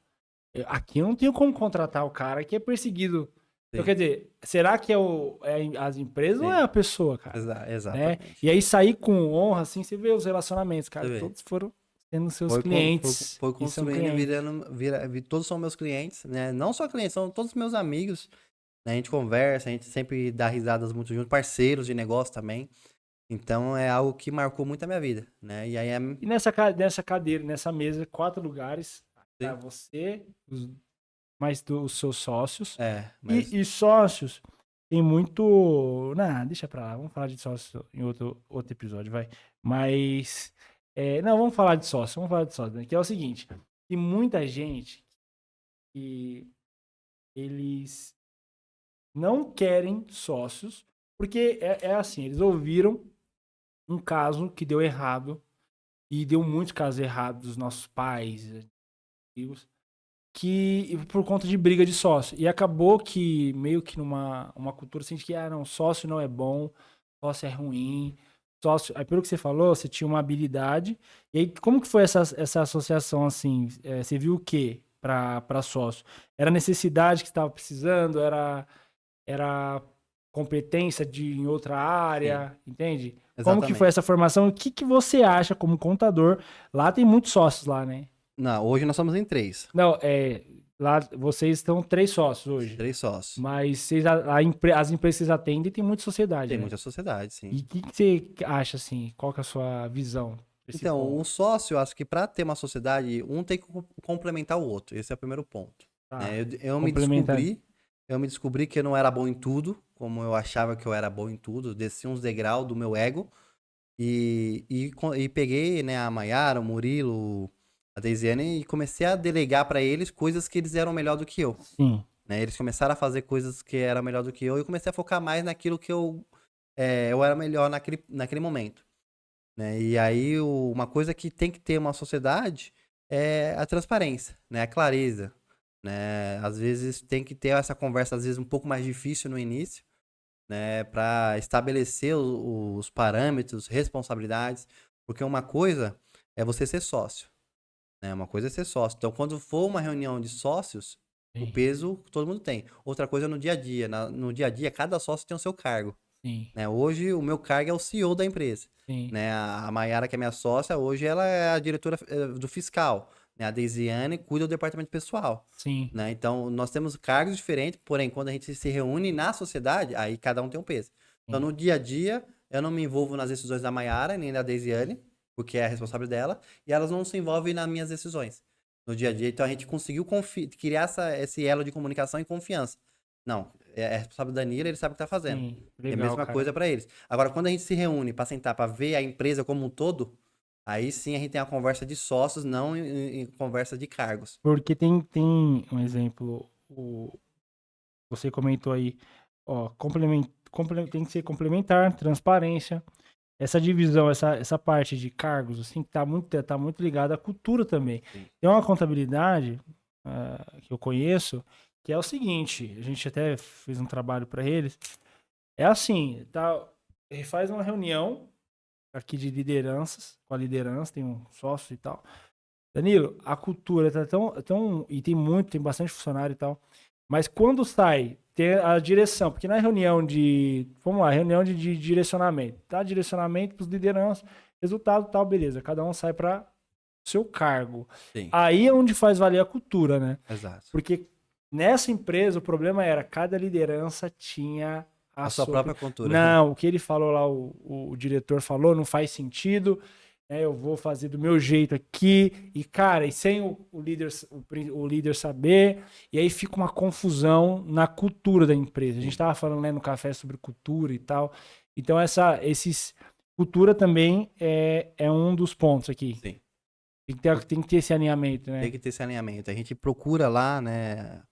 Aqui eu não tenho como contratar o cara que é perseguido. Então, quer dizer, será que é as empresas ou é a pessoa, cara? Exatamente. Né? E aí sair com honra, assim, você vê os relacionamentos, cara. Todos foram sendo seus clientes. Foi construindo, todos são meus clientes, né? Não só clientes, são todos meus amigos. Né? A gente conversa, a gente sempre dá risadas muito juntos, parceiros de negócio também. Então é algo que marcou muito a minha vida, né? E aí E nessa cadeira, nessa mesa, 4 lugares, tá você, mais dos seus sócios. E sócios, tem muito... Não, deixa pra lá. Vamos falar de sócios em outro episódio, vai. Mas... não, vamos falar de sócios, né? Que é o seguinte. Tem muita gente que eles não querem sócios, porque é assim, eles ouviram um caso que deu errado, e deu muitos casos errados dos nossos pais, amigos, que por conta de briga de sócio. E acabou que, meio que numa cultura assim, de que, não, sócio não é bom, sócio é ruim, sócio... Aí pelo que você falou, você tinha uma habilidade. E aí, como que foi essa associação, assim? Você viu o quê para sócio? Era necessidade que estava precisando? Era era competência em outra área, entende? Como que Exatamente. foi essa formação? O que você acha como contador? Lá tem muitos sócios lá, né? Não, hoje nós somos em 3. Não, lá vocês estão 3 sócios hoje. 3 sócios. Mas as empresas que vocês atendem tem muita sociedade, Tem né? muita sociedade, sim. E o que você acha, assim? Qual que é a sua visão? Desse Então, ponto? um sócio, eu acho que para ter uma sociedade, um tem que complementar o outro. Esse é o primeiro ponto. Tá. Né? Eu Complementar. me descobri que eu não era bom em tudo, como eu achava que eu era bom em tudo. Desci uns degraus do meu ego e peguei, né, a Mayara, o Murilo, a Deisiane e comecei a delegar para eles coisas que eles eram melhor do que eu. Sim. Né? Eles começaram a fazer coisas que eram melhor do que eu e eu comecei a focar mais naquilo que eu era melhor naquele momento. Né? E aí, uma coisa que tem que ter uma sociedade é a transparência, né? A clareza. Né? Às vezes tem que ter essa conversa, às vezes um pouco mais difícil no início, né? Para estabelecer os parâmetros, responsabilidades. Porque uma coisa é você ser sócio, né? Uma coisa é ser sócio. Então, quando for uma reunião de sócios, o Sim. peso todo mundo tem. Outra coisa é no dia a dia. No dia a dia, cada sócio tem o seu cargo. Sim. Né? Hoje, o meu cargo é o CEO da empresa. Sim. Né? A Mayara, que é minha sócia, hoje ela é a diretora do fiscal. Né? A Deisiane cuida do departamento pessoal. Sim. Né? Então, nós temos cargos diferentes, porém, quando a gente se reúne na sociedade, aí cada um tem um peso. Então, Sim. no dia a dia, eu não me envolvo nas decisões da Mayara, nem da Deisiane, porque é a responsável dela, e elas não se envolvem nas minhas decisões no dia a dia. Então, a gente conseguiu criar esse elo de comunicação e confiança. Não, é responsável da Danilo, ele sabe o que tá fazendo. Sim. É a Legal, mesma cara. coisa para eles. Agora, quando a gente se reúne para sentar, para ver a empresa como um todo, aí sim a gente tem uma conversa de sócios, não em conversa de cargos. Porque tem um exemplo, você comentou aí, ó, tem que ser complementar, transparência. Essa divisão, essa parte de cargos, assim, tá muito ligada à cultura também. Sim. Tem uma contabilidade que eu conheço, que é o seguinte, a gente até fez um trabalho para eles, é assim, tá, ele faz uma reunião aqui de lideranças, com a liderança, tem um sócio e tal. Danilo, a cultura tá tão e tem bastante funcionário e tal, mas quando sai, tem a direção, porque na vamos lá, reunião de direcionamento, tá? Direcionamento para os lideranças, resultado tal, beleza, cada um sai para seu cargo. Sim. Aí é onde faz valer a cultura, né? Exato. Porque nessa empresa o problema era cada liderança tinha A sua própria cultura. Não, o que ele falou lá, o diretor falou, não faz sentido. Eu vou fazer do meu jeito aqui, e cara, e sem o líder saber, e aí fica uma confusão na cultura da empresa. A gente estava falando, né, no café sobre cultura e tal. Então, cultura também é um dos pontos aqui. Sim. Tem que ter esse alinhamento, né? Tem que ter esse alinhamento. A gente procura lá, né,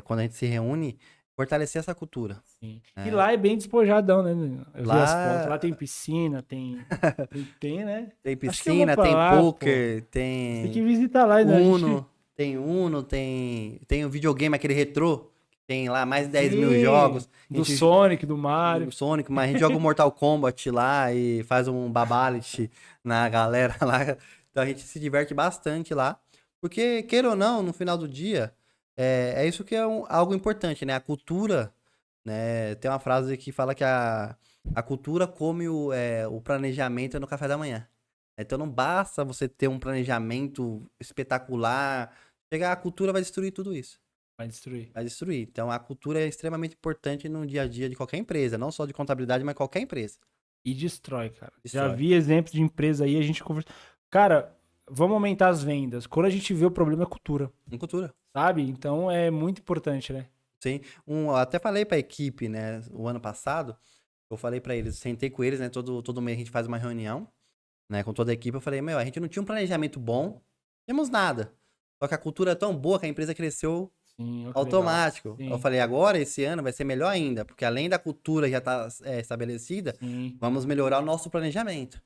quando a gente se reúne, fortalecer essa cultura. Sim. É. E lá é bem despojadão, né? Eu vi Lá- as fotos. Lá tem piscina, tem, né? Tem Acho que eu vou piscina, pra tem lá, poker, Tem que tem visitar lá, né? Uno, tem o videogame, aquele retrô, que tem lá mais de 10 mil Sim, jogos. A do gente- Sonic, do Mario. o Sonic, mas a gente joga o Mortal Kombat lá e faz um babalite na galera lá. Então a gente se diverte bastante lá. Porque, queira ou não, no final do dia, é isso que é algo importante, né? A cultura, né? Tem uma frase que fala que a cultura come o planejamento no café da manhã. Então não basta você ter um planejamento espetacular. Chegar a cultura vai destruir tudo isso. Vai destruir. Vai destruir. Então a cultura é extremamente importante no dia a dia de qualquer empresa, não só de contabilidade, mas qualquer empresa. E destrói, cara. Destrói. Já vi exemplos de empresa aí, a gente conversa. Cara, vamos aumentar as vendas. Quando a gente vê o problema é cultura, Em cultura. sabe? Então é muito importante, né? Sim. Eu até falei pra equipe, né, o ano passado, eu falei pra eles, sentei com eles, né, todo mês a gente faz uma reunião, né, com toda a equipe, eu falei, a gente não tinha um planejamento bom, não temos nada. Só que a cultura é tão boa que a empresa cresceu Sim, olha que automático. legal. Sim. Eu falei, agora, esse ano, vai ser melhor ainda, porque além da cultura já estar estabelecida, Sim. vamos melhorar o nosso planejamento.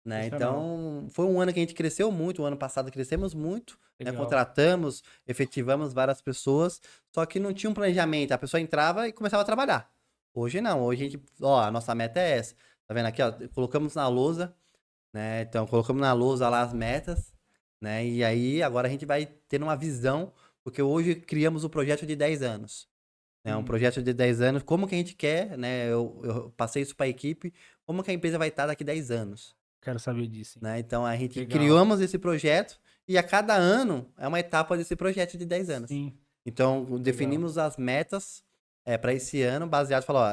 Né? Sensacional. Então, foi um ano que a gente cresceu muito, o ano passado crescemos muito, né? Legal. Contratamos, efetivamos várias pessoas, só que não tinha um planejamento, a pessoa entrava e começava a trabalhar. Hoje não, hoje a gente, a nossa meta é essa, tá vendo aqui, colocamos na lousa, né? Então, colocamos na lousa lá as metas, né? E aí, agora a gente vai tendo uma visão, porque hoje criamos o projeto de 10 anos. né? Um projeto de 10 anos, como que a gente quer, né? Eu passei isso para a equipe, como que a empresa vai estar daqui 10 anos, Quero saber disso, hein? né? Então a gente Legal. criamos esse projeto e a cada ano é uma etapa desse projeto de 10 anos. Sim. Então definimos as metas para esse ano, baseado, falou, ó,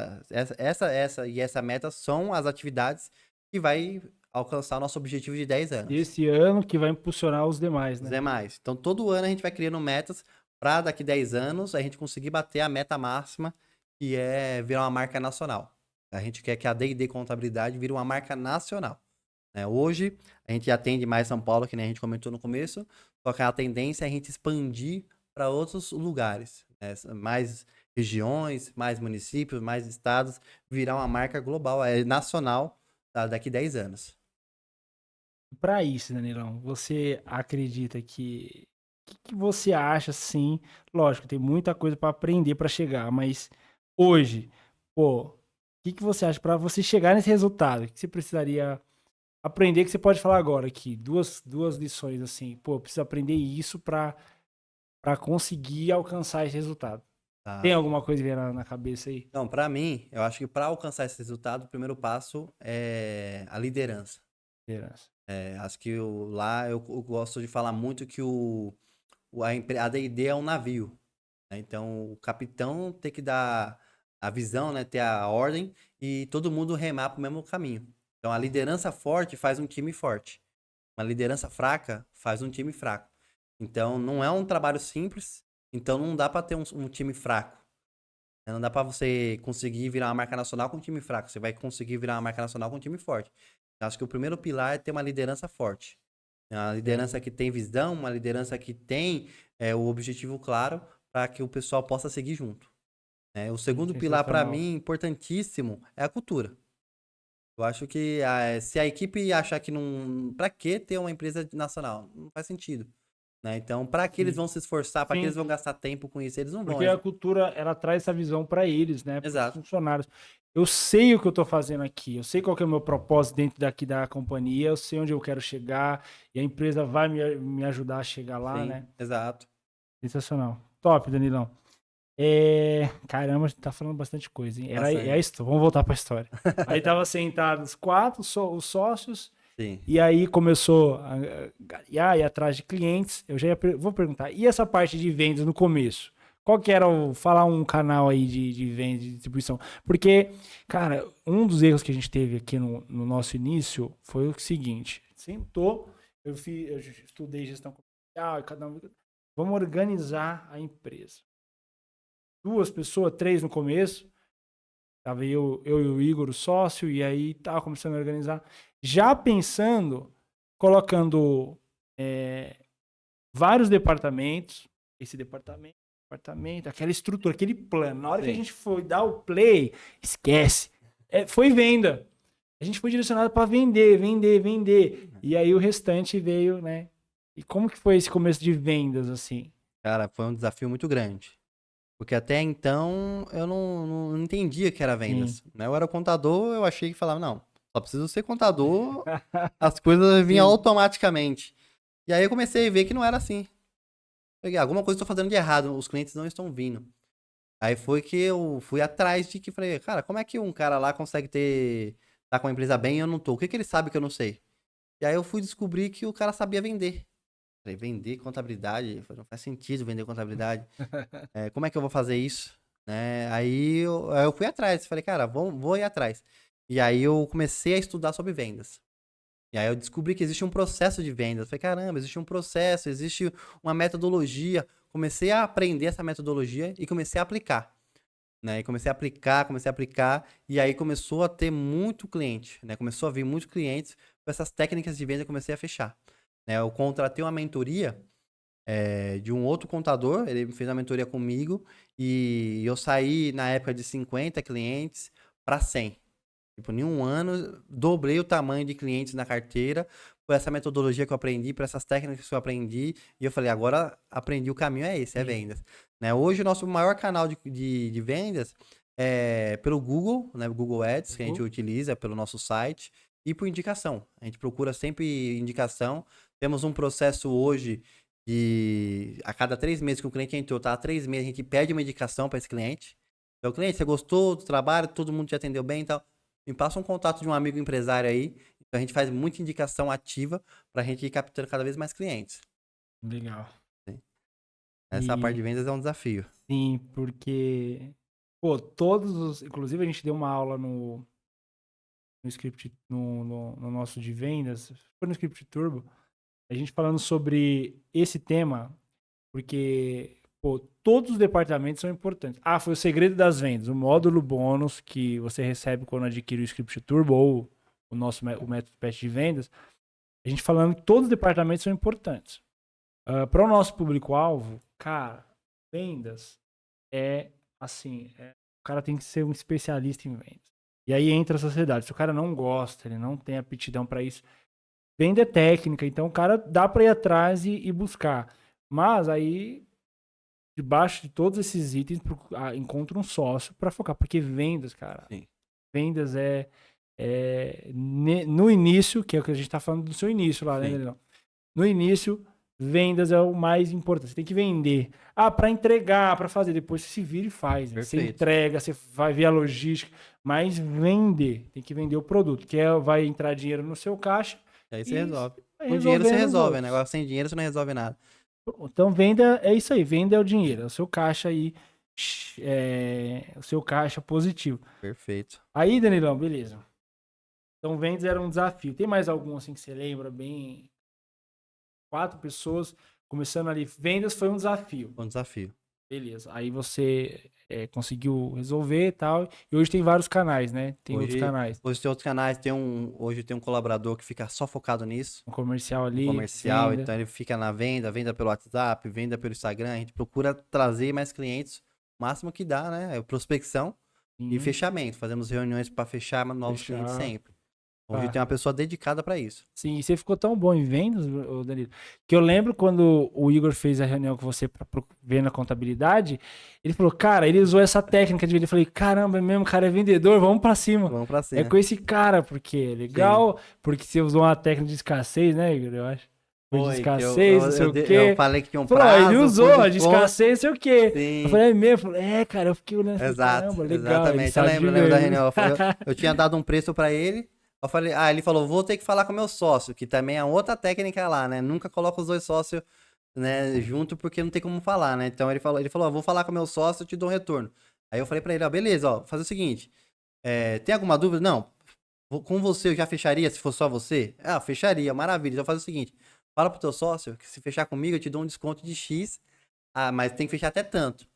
essa meta são as atividades que vai alcançar o nosso objetivo de 10 anos. E esse ano que vai impulsionar os demais, Os né? demais. Então todo ano a gente vai criando metas para daqui 10 anos a gente conseguir bater a meta máxima, que é virar uma marca nacional. A gente quer que a D&D Contabilidade vire uma marca nacional, né? Hoje a gente atende mais São Paulo, que nem a gente comentou no começo, só que a tendência é a gente expandir para outros lugares, né? Mais regiões, mais municípios, mais estados, virar uma marca global, nacional, daqui 10 anos. Para isso, Danilão, você acredita que que você acha assim? Lógico, tem muita coisa para aprender para chegar, mas hoje, pô, o que você acha para você chegar nesse resultado? O que você precisaria aprender que você pode falar agora aqui? Duas lições assim. Pô, preciso aprender isso para conseguir alcançar esse resultado. Tá? Tem alguma coisa que vem na cabeça aí? Então, para mim, eu acho que para alcançar esse resultado, o primeiro passo é a liderança. Liderança. Acho que lá eu gosto de falar muito que a D&D é um navio, né? Então, o capitão tem que dar a visão, né? Ter a ordem e todo mundo remar para o mesmo caminho. Então, a liderança forte faz um time forte. Uma liderança fraca faz um time fraco. Então, não é um trabalho simples. Então, não dá para ter um time fraco. Não dá pra você conseguir virar uma marca nacional com um time fraco. Você vai conseguir virar uma marca nacional com um time forte. Eu acho que o primeiro pilar é ter uma liderança forte. Uma liderança que tem visão, uma liderança que tem o objetivo claro para que o pessoal possa seguir junto, né? O segundo pilar, para Sensacional. mim, importantíssimo, é a cultura. Eu acho que se a equipe achar que não... Pra que ter uma empresa nacional? Não faz sentido, né? Então, pra que eles Sim. vão se esforçar? Pra que Sim. eles vão gastar tempo com isso? Eles não vão. Porque a cultura, ela traz essa visão para eles, né? Para os Exato. funcionários. Eu sei o que eu tô fazendo aqui, eu sei qual que é o meu propósito dentro daqui da companhia, eu sei onde eu quero chegar e a empresa vai me ajudar a chegar lá, Sim, né? exato. Sensacional. Top, Danilão. Caramba, a gente tá falando bastante coisa, hein? Bastante. A história. Vamos voltar para a história. Aí tava sentados quatro, os sócios, Sim. e aí começou a ir atrás de clientes. Eu já vou perguntar, e essa parte de vendas no começo? Qual que era falar um canal aí de venda, de distribuição? Porque, cara, um dos erros que a gente teve aqui no nosso início foi o seguinte: sentou, eu estudei gestão comercial, cada um. Vamos organizar a empresa. 2 pessoas, 3 no começo. Tava eu e o Igor, o sócio, e aí tava começando a organizar. Já pensando, colocando vários departamentos, esse departamento, aquela estrutura, aquele plano. Na hora que a gente foi dar o play, esquece. Foi venda. A gente foi direcionado para vender. E aí o restante veio, né? E como que foi esse começo de vendas, assim? Cara, foi um desafio muito grande. Porque até então eu não entendia que era vendas, né? Eu era contador, eu achei que falava, não, só preciso ser contador, as coisas vinham automaticamente. E aí eu comecei a ver que não era assim. Peguei, alguma coisa eu tô fazendo de errado, os clientes não estão vindo. Aí foi que eu fui atrás de que falei, cara, como é que um cara lá consegue tá com uma empresa bem e eu não tô? O que ele sabe que eu não sei? E aí eu fui descobrir que o cara sabia vender. Falei, vender contabilidade? Falei, não faz sentido vender contabilidade. Como é que eu vou fazer isso? Né? Aí eu fui atrás. Falei, cara, vou ir atrás. E aí eu comecei a estudar sobre vendas. E aí eu descobri que existe um processo de vendas. Falei, caramba, existe um processo, existe uma metodologia. Comecei a aprender essa metodologia e comecei a aplicar. Né? E comecei a aplicar. E aí começou a ter muito cliente. Né? Começou a vir muitos clientes. Com essas técnicas de venda eu comecei a fechar. Né? Eu contratei uma mentoria de um outro contador. Ele fez uma mentoria comigo. E eu saí na época de 50 clientes para 100. Tipo, em um ano, dobrei o tamanho de clientes na carteira por essa metodologia que eu aprendi, por essas técnicas que eu aprendi. E eu falei, agora aprendi, o caminho é esse, é vendas. Né? Hoje, o nosso maior canal de vendas é pelo Google, né? Google Ads, que a gente utiliza pelo nosso site, e por indicação. A gente procura sempre indicação. Temos um processo hoje a cada 3 meses que o cliente entrou, tá? Há 3 meses a gente pede uma indicação para esse cliente. Então, cliente, você gostou do trabalho, todo mundo te atendeu bem e tal. Me passa um contato de um amigo empresário aí. Então, a gente faz muita indicação ativa pra gente ir captando cada vez mais clientes. Legal. Né? Essa parte de E vendas é um desafio. sim, porque, pô, inclusive a gente deu uma aula no script, no nosso de vendas, foi no script Turbo, a gente falando sobre esse tema, porque, pô, todos os departamentos são importantes. Ah, foi o segredo das vendas, o módulo bônus que você recebe quando adquire o script Turbo ou o método PET de vendas, a gente falando que todos os departamentos são importantes. Para o nosso público-alvo, cara, vendas é assim, o cara tem que ser um especialista em vendas. E aí entra a sociedade. Se o cara não gosta, ele não tem aptidão para isso, venda é técnica, então o cara dá para ir atrás e buscar. Mas aí, debaixo de todos esses itens, encontra um sócio para focar, porque vendas, cara, Sim. vendas no início, que é o que a gente tá falando do seu início lá, né, Sim. Danilão? No início, vendas é o mais importante. Você tem que vender. Ah, para entregar, para fazer. Depois você se vira e faz. Né? Você Perfeito. entrega, você vai ver a logística. Mas vender. Tem que vender o produto. Que vai entrar dinheiro no seu caixa. Aí você E resolve. vai Com dinheiro você resolvendo os resolve, né? outros. Agora sem dinheiro você não resolve nada. Então, venda é isso aí. Venda é o dinheiro. É o seu caixa aí. O seu caixa positivo. Perfeito. Aí, Danilão, beleza. Então, vendas era um desafio. Tem mais algum assim que você lembra bem? 4 pessoas começando ali. Vendas foi um desafio. Um desafio. Beleza. Aí você conseguiu resolver e tal. E hoje tem vários canais, né? Tem outros canais. Hoje tem outros canais, hoje tem um colaborador que fica só focado nisso, Um comercial no ali, comercial, venda. então ele fica na venda, venda pelo WhatsApp, venda pelo Instagram, a gente procura trazer mais clientes, o máximo que dá, né? É prospecção e Sim, fechamento. Fazemos reuniões para fechar novos clientes fechar. sempre. Hoje Tá. tem uma pessoa dedicada para isso. Sim, e você ficou tão bom em vendas, ô Danilo, que eu lembro quando o Igor fez a reunião com você para ver na contabilidade, ele falou, cara, ele usou essa técnica de vender. Eu falei, caramba, é mesmo, cara, é vendedor, vamos para cima. Vamos para É cima. com esse cara, porque é Sim. legal, porque você usou uma técnica de escassez, né, Igor, eu acho. Foi de Foi, que escassez, não sei o eu quê. falei que tinha um Falou, ó, ele prazo, pôs usou a de desconto. escassez, não sei o quê. Eu Sim. falei, é mesmo? Eu falei, cara, eu fiquei olhando, falei, Exato, caramba, legal, ele exatamente. Eu sabe de lembro da vendas. reunião. Eu tinha dado um preço para ele. Eu falei, ele falou, vou ter que falar com meu sócio, que também é outra técnica lá, né? Nunca coloca os dois sócios, né, junto porque não tem como falar, né? Então ele falou, ó, vou falar com meu sócio, eu te dou um retorno. Aí eu falei para ele, ó, beleza, ó, fazer o seguinte, tem alguma dúvida? Não, com você eu já fecharia se fosse só você? Ah, fecharia, maravilha. Então faz o seguinte, fala pro teu sócio que se fechar comigo eu te dou um desconto de X, mas tem que fechar até tanto.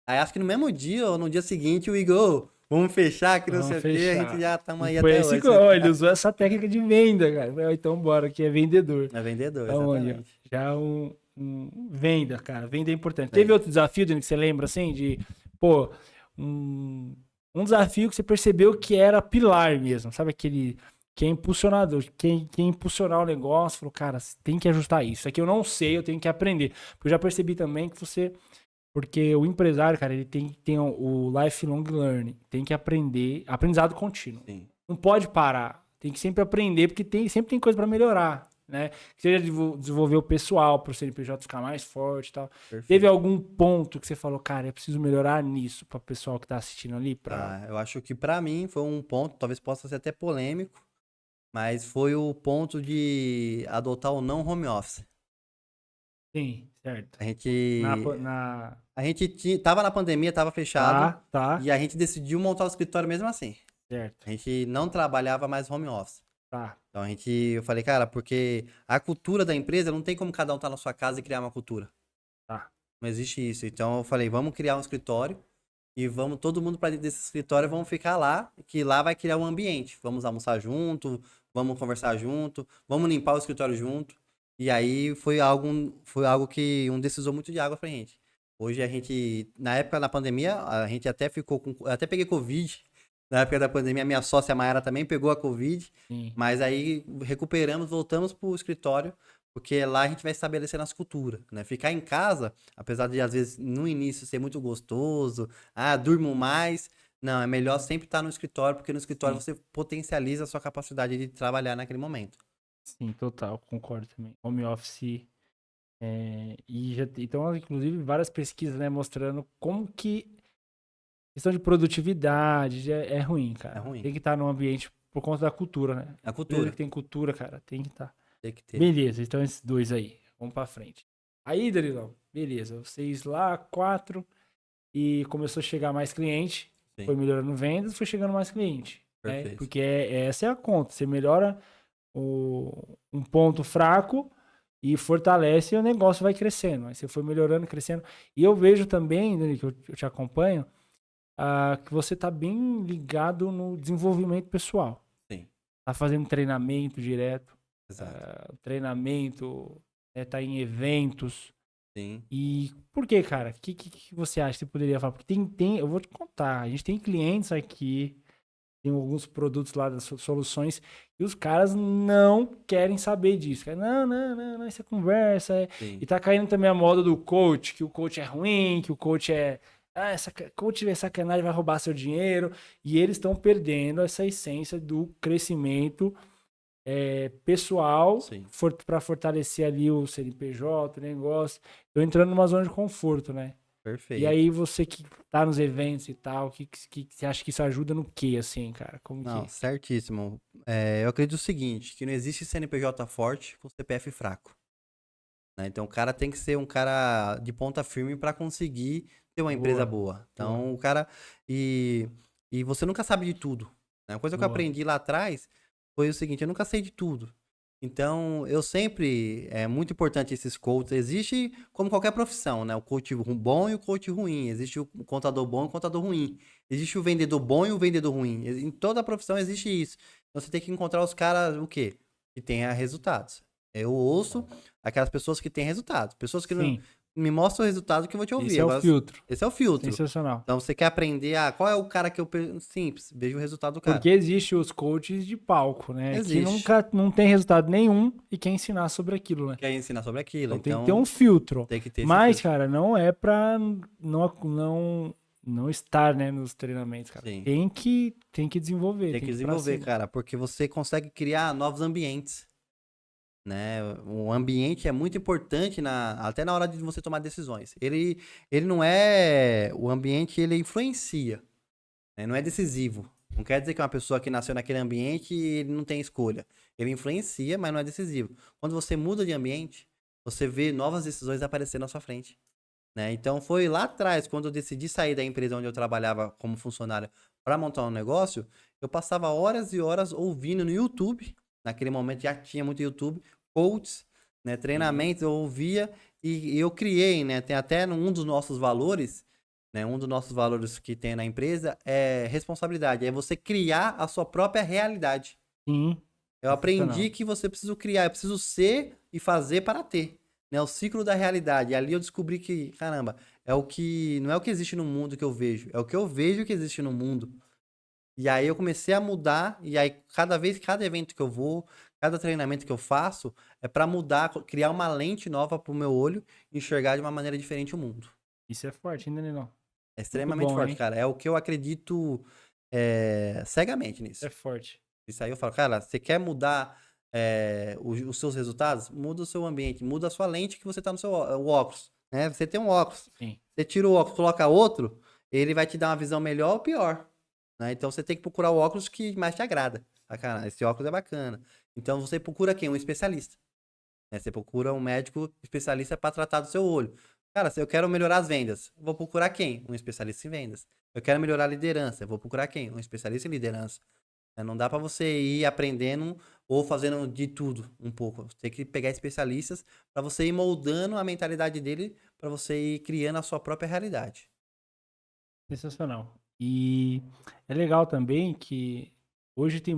Aí acho que no mesmo dia ou no dia seguinte o Igor, vamos fechar, que não Vamos sei o que, a gente fechar. já estamos E aí foi até assim, hoje. ó, ele usou essa técnica de venda, cara. Eu falei, ó, então bora, que é vendedor. É vendedor, Então, olha, exatamente. já venda, cara. Venda é importante. Teve Vende. outro desafio, Dani, que você lembra, assim, de, pô, um, um desafio que você percebeu que era pilar mesmo, sabe? Aquele que é impulsionador, quem impulsionar o negócio, falou, cara, você tem que ajustar isso. Isso aqui eu não sei, eu tenho que aprender. Porque eu já percebi também que porque o empresário, cara, ele tem que ter o lifelong learning, tem que aprender, aprendizado contínuo. Sim, Não pode parar, tem que sempre aprender, porque sempre tem coisa para melhorar, né? Seja desenvolver o pessoal para o CNPJ ficar mais forte e tal. Teve perfeito. algum ponto que você falou, cara, eu preciso melhorar nisso para o pessoal que tá assistindo ali? Eu acho que pra mim foi um ponto, talvez possa ser até polêmico, mas foi o ponto de adotar o não home office. Sim, certo. A Na, gente, pa- na... tava na pandemia, tava fechado, Tá, e a gente decidiu montar o escritório mesmo assim. certo. A gente não trabalhava mais home office. Tá, Então eu falei, cara, porque a cultura da empresa não tem como cada um estar na sua casa e criar uma cultura. tá. Não existe isso. Então eu falei, vamos criar um escritório e vamos todo mundo para dentro desse escritório, vamos ficar lá, que lá vai criar um ambiente. Vamos almoçar junto, vamos conversar junto, vamos limpar o escritório junto. E aí foi algo que um decisor muito de água pra gente. Hoje a gente, na época da pandemia, a gente até ficou com, eu até peguei Covid. Na época da pandemia, minha sócia Mayara também pegou a Covid, Sim. mas aí recuperamos, voltamos pro escritório, porque lá a gente vai estabelecer nossa cultura, né? Ficar em casa, apesar de às vezes no início ser muito gostoso, durmo mais, não, é melhor sempre estar no escritório, porque no escritório Sim. você potencializa a sua capacidade de trabalhar naquele momento. Sim, total, concordo também. Home office. Então, inclusive, várias pesquisas, né, mostrando como que questão de produtividade é ruim, cara. É ruim. Tem que estar num ambiente por conta da cultura, né? A Empresa cultura. que tem cultura, cara, tem que estar. Tem que ter. Beleza, então esses dois aí. Vamos pra frente. Aí, Danilão, beleza. Vocês lá, 4, e começou a chegar mais cliente. Sim. Foi melhorando vendas, foi chegando mais cliente. Né? Perfeito. Porque essa é a conta. Você melhora um ponto fraco e fortalece e o negócio vai crescendo. Aí você foi melhorando, crescendo. E eu vejo também, Dani, que eu te acompanho, que você tá bem ligado no desenvolvimento pessoal. Sim. Tá fazendo treinamento direto. Exato. Treinamento, tá em eventos. Sim. E por que, cara? O que você acha que você poderia falar? Porque eu vou te contar, a gente tem clientes aqui, tem alguns produtos lá das soluções, e os caras não querem saber disso. Não, isso é conversa. Sim. E tá caindo também a moda do coach, que o coach é ruim, que o coach coach é sacanagem, vai roubar seu dinheiro. E eles estão perdendo essa essência do crescimento pessoal para fortalecer ali o CNPJ, o negócio. Tô entrando numa zona de conforto, né? Perfeito. E aí você que tá nos eventos e tal, que você acha que isso ajuda no quê, assim, cara? Não, certíssimo. Eu acredito o seguinte, que não existe CNPJ forte com CPF fraco. Né? Então o cara tem que ser um cara de ponta firme para conseguir ter uma empresa boa. Então o cara... E você nunca sabe de tudo. Né? Uma coisa que eu aprendi lá atrás foi o seguinte, eu nunca sei de tudo. Então, eu sempre... É muito importante esses coaches. Existe, como qualquer profissão, né? O coach bom e o coach ruim. Existe o contador bom e o contador ruim. Existe o vendedor bom e o vendedor ruim. Em toda profissão existe isso. Então, você tem que encontrar os caras, o quê? Que tenha resultados. Eu ouço aquelas pessoas que têm resultados. Pessoas que não me mostram o resultado que eu vou te ouvir. Esse é o filtro. Esse é o filtro. Sensacional. Então, você quer aprender qual é o cara que eu... Simples, veja o resultado do cara. Porque existe os coaches de palco, né? Existe. Que não tem resultado nenhum e quer ensinar sobre aquilo, né? Quer ensinar sobre aquilo. Então tem que ter um filtro. Tem que ter Mas, filtro. cara, não é pra não estar, né, nos treinamentos, cara. Sim. Tem que desenvolver. Tem que desenvolver, cara, porque você consegue criar novos ambientes. Né? O ambiente é muito importante até na hora de você tomar decisões. Ele não é... O ambiente, ele influencia. Né? Não é decisivo. Não quer dizer que uma pessoa que nasceu naquele ambiente, ele não tem escolha. Ele influencia, mas não é decisivo. Quando você muda de ambiente, você vê novas decisões aparecer na sua frente. Né? Então foi lá atrás, quando eu decidi sair da empresa onde eu trabalhava como funcionário para montar um negócio, eu passava horas e horas ouvindo no YouTube. Naquele momento já tinha muito YouTube, coaches, né, treinamentos, eu ouvia e eu criei, né, tem até um dos nossos valores, né, um dos nossos valores que tem na empresa é responsabilidade, é você criar a sua própria realidade. Sim. Eu aprendi que você precisa criar, eu preciso ser e fazer para ter, né, o ciclo da realidade. E ali eu descobri que, caramba, não é o que existe no mundo que eu vejo, é o que eu vejo que existe no mundo. E aí eu comecei a mudar, e aí cada evento que eu vou, cada treinamento que eu faço, é para mudar, criar uma lente nova pro meu olho e enxergar de uma maneira diferente o mundo. Isso é forte, ainda não. É extremamente forte, hein? Cara. É o que eu acredito cegamente nisso. É forte. Isso aí eu falo, cara, você quer mudar os seus resultados? Muda o seu ambiente, muda a sua lente que você tá no seu óculos. Né? Você tem um óculos, Sim. você tira o óculos, coloca outro, ele vai te dar uma visão melhor ou pior. Né? Então você tem que procurar o óculos que mais te agrada. Ah, cara, esse óculos é bacana. Então você procura quem? Um especialista. Né? Você procura um médico especialista para tratar do seu olho. Cara, se eu quero melhorar as vendas, vou procurar quem? Um especialista em vendas. Eu quero melhorar a liderança, vou procurar quem? Um especialista em liderança. Não dá para você ir aprendendo ou fazendo de tudo um pouco. Você tem que pegar especialistas para você ir moldando a mentalidade dele, para você ir criando a sua própria realidade. Sensacional. E é legal também que hoje tem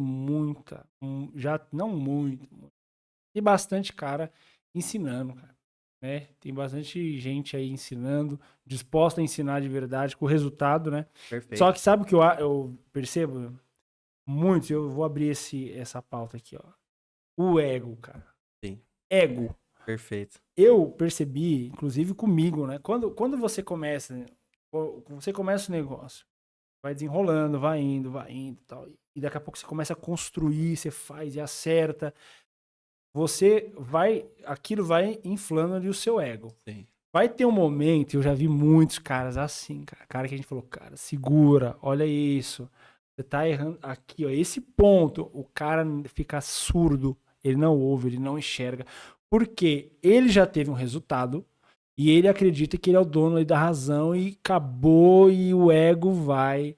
tem bastante cara ensinando, cara, né? Tem bastante gente aí ensinando, disposta a ensinar de verdade, com resultado, né? Perfeito. Só que sabe o que eu percebo? Muito, eu vou abrir essa pauta aqui, ó. O ego, cara. Sim. Ego. Perfeito. Eu percebi, inclusive comigo, né? Quando você começa o negócio, vai desenrolando, vai indo e tal. E daqui a pouco você começa a construir, você faz e acerta. Aquilo vai inflando ali o seu ego. Sim. vai ter um momento, eu já vi muitos caras assim, cara que a gente falou, cara, segura, olha isso, você tá errando aqui, ó, esse ponto, o cara fica surdo, ele não ouve, ele não enxerga, porque ele já teve um resultado e ele acredita que ele é o dono aí da razão e acabou e o ego vai.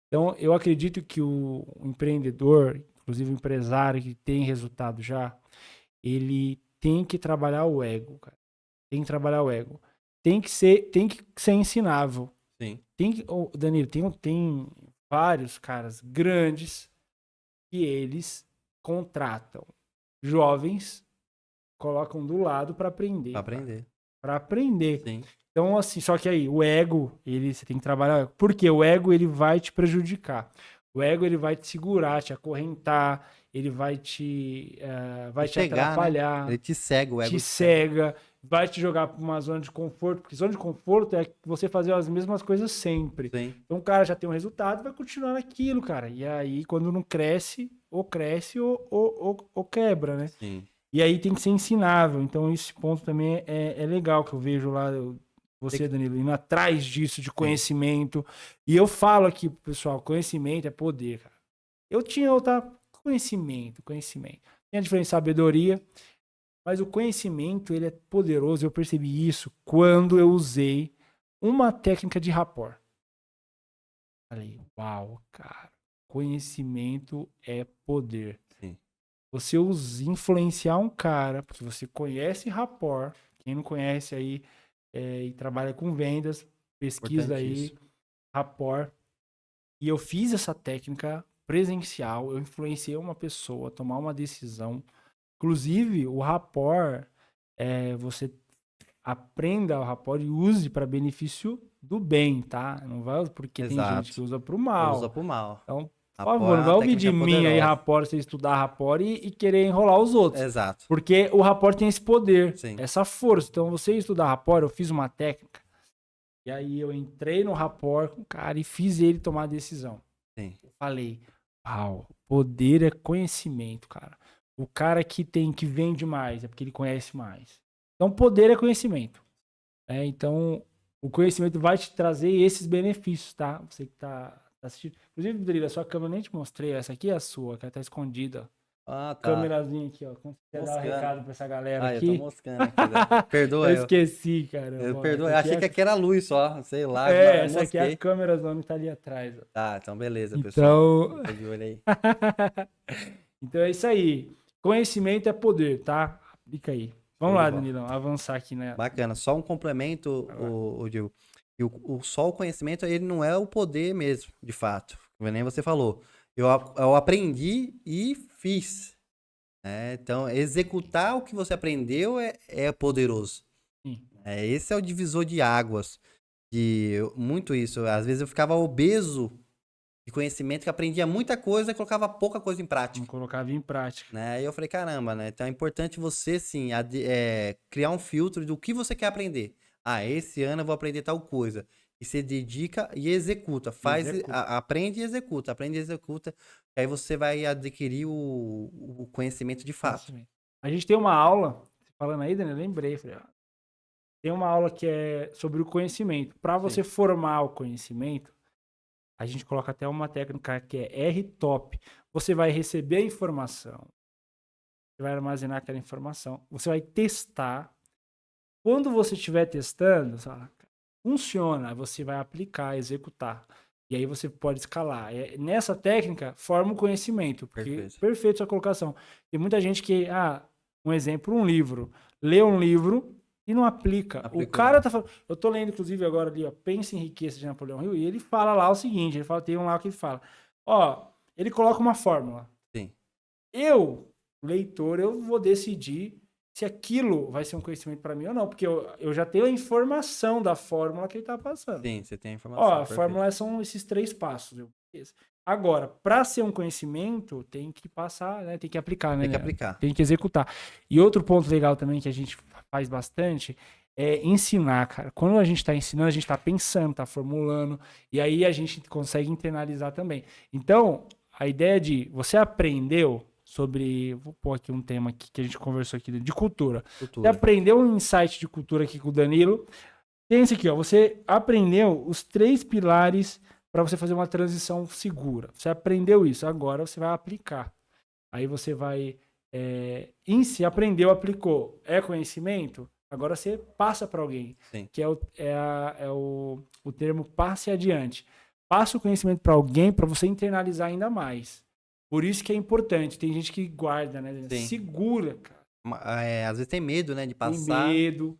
Então, eu acredito que o empreendedor, inclusive o empresário que tem resultado já, ele tem que trabalhar o ego, cara. Tem que trabalhar o ego. Tem que ser ensinável. Sim. Danilo, tem vários caras grandes que eles contratam jovens, colocam do lado para aprender. Pra aprender. Para aprender. Sim. Então, assim, só que aí, o ego, você tem que trabalhar. Porque o ego, ele vai te prejudicar. O ego, ele vai te segurar, te acorrentar, ele vai te atrapalhar. Né? Ele te cega, o ego te cega, vai te jogar para uma zona de conforto, porque zona de conforto é você fazer as mesmas coisas sempre. Sim. Então o cara já tem um resultado, vai continuar naquilo, cara. E aí, quando não cresce ou quebra, né? Sim. E aí tem que ser ensinável. Então esse ponto também é legal, que eu vejo lá, você, Danilo, indo atrás disso, de conhecimento. E eu falo aqui pro pessoal, conhecimento é poder, cara. Eu tinha conhecimento. Tem a diferença de sabedoria, mas o conhecimento, ele é poderoso. Eu percebi isso quando eu usei uma técnica de rapport. Falei, uau, cara, conhecimento é poder. Sim. Você influenciar um cara, porque você conhece rapport, quem não conhece aí e trabalha com vendas, pesquisa aí, rapport. E eu fiz essa técnica presencial, eu influenciei uma pessoa a tomar uma decisão. Inclusive, o rapport, você aprenda o rapport e use para benefício do bem, tá? Não vai porque tem gente que usa para o mal. Usa para o mal. Então, por favor, não vai ouvir de mim aí rapport, você estudar rapport e querer enrolar os outros. Exato. Porque o rapport tem esse poder, Sim. essa força. Então, você estudar rapport, eu fiz uma técnica, e aí eu entrei no rapport com o cara e fiz ele tomar a decisão. Sim. Eu falei, uau, poder é conhecimento, cara. O cara que vende mais é porque ele conhece mais. Então, poder é conhecimento. Então, o conhecimento vai te trazer esses benefícios, tá? Você que tá assistindo. Inclusive, Danilo, a sua câmera, eu nem te mostrei. Essa aqui é a sua, que ela tá escondida. Ah, tá. Câmerazinha aqui, ó. Como você dar um recado pra essa galera aqui. Eu tô moscando aqui. Né? Perdoa eu. esqueci, cara. Eu achei que aqui era luz só, sei lá. Essa aqui é a câmera zona que tá ali atrás. Ó. Tá, então beleza, pessoal. Então... de olho aí. Então é isso aí. Conhecimento é poder, tá? Aplica aí. Vamos lá, Danilão, avançar aqui, né? Bacana. Só um complemento, o Diego. Só o conhecimento, ele não é o poder mesmo, de fato. Como nem você falou. Eu aprendi e fiz. Né? Então, executar o que você aprendeu é poderoso. Esse é o divisor de águas. Muito isso. Às vezes eu ficava obeso de conhecimento, que aprendia muita coisa e colocava pouca coisa em prática. Não colocava em prática. Né? E eu falei, caramba, né? Então é importante você, sim, criar um filtro do que você quer aprender. Esse ano eu vou aprender tal coisa. E você dedica e executa. Aprende e executa. Aprende e executa. Aí você vai adquirir o conhecimento de fato. A gente tem uma aula, falando aí, Daniel, lembrei. Falei, tem uma aula que é sobre o conhecimento. Para você formar o conhecimento, a gente coloca até uma técnica que é R-Top. Você vai receber a informação. Você vai armazenar aquela informação. Você vai testar. Quando você estiver testando, funciona, você vai aplicar, executar. E aí você pode escalar. Nessa técnica, forma o conhecimento. Perfeito sua colocação. Tem muita gente que, um exemplo, um livro. Lê um livro e não aplica. O cara tá falando... Eu tô lendo, inclusive, agora ali, ó, Pensa em Riqueza, de Napoleão Hill, e ele fala lá o seguinte, tem um lá que ele fala, ele coloca uma fórmula. Sim. Eu, leitor, eu vou decidir se aquilo vai ser um conhecimento para mim ou não, porque eu já tenho a informação da fórmula que ele tá passando. Sim, você tem a informação. A fórmula são esses 3 passos. Agora, para ser um conhecimento, tem que passar, né? Tem que aplicar, né? Tem que aplicar. Tem que executar. E outro ponto legal também que a gente faz bastante é ensinar, cara. Quando a gente está ensinando, a gente está pensando, está formulando, e aí a gente consegue internalizar também. Então, a ideia de você aprendeu, sobre, vou pôr aqui um tema aqui que a gente conversou aqui, de cultura. Você Cultura. aprendeu um insight de cultura aqui com o Danilo. Tem esse aqui, ó, você aprendeu os 3 pilares para você fazer uma transição segura. Você aprendeu isso, agora você vai aplicar. Aí você vai, se aprendeu, aplicou, é conhecimento, agora você passa para alguém, Sim. que o termo passe adiante. Passa o conhecimento para alguém para você internalizar ainda mais. Por isso que é importante. Tem gente que guarda, né? Sim. Segura, cara. Às vezes tem medo, né, de Tem passar. medo.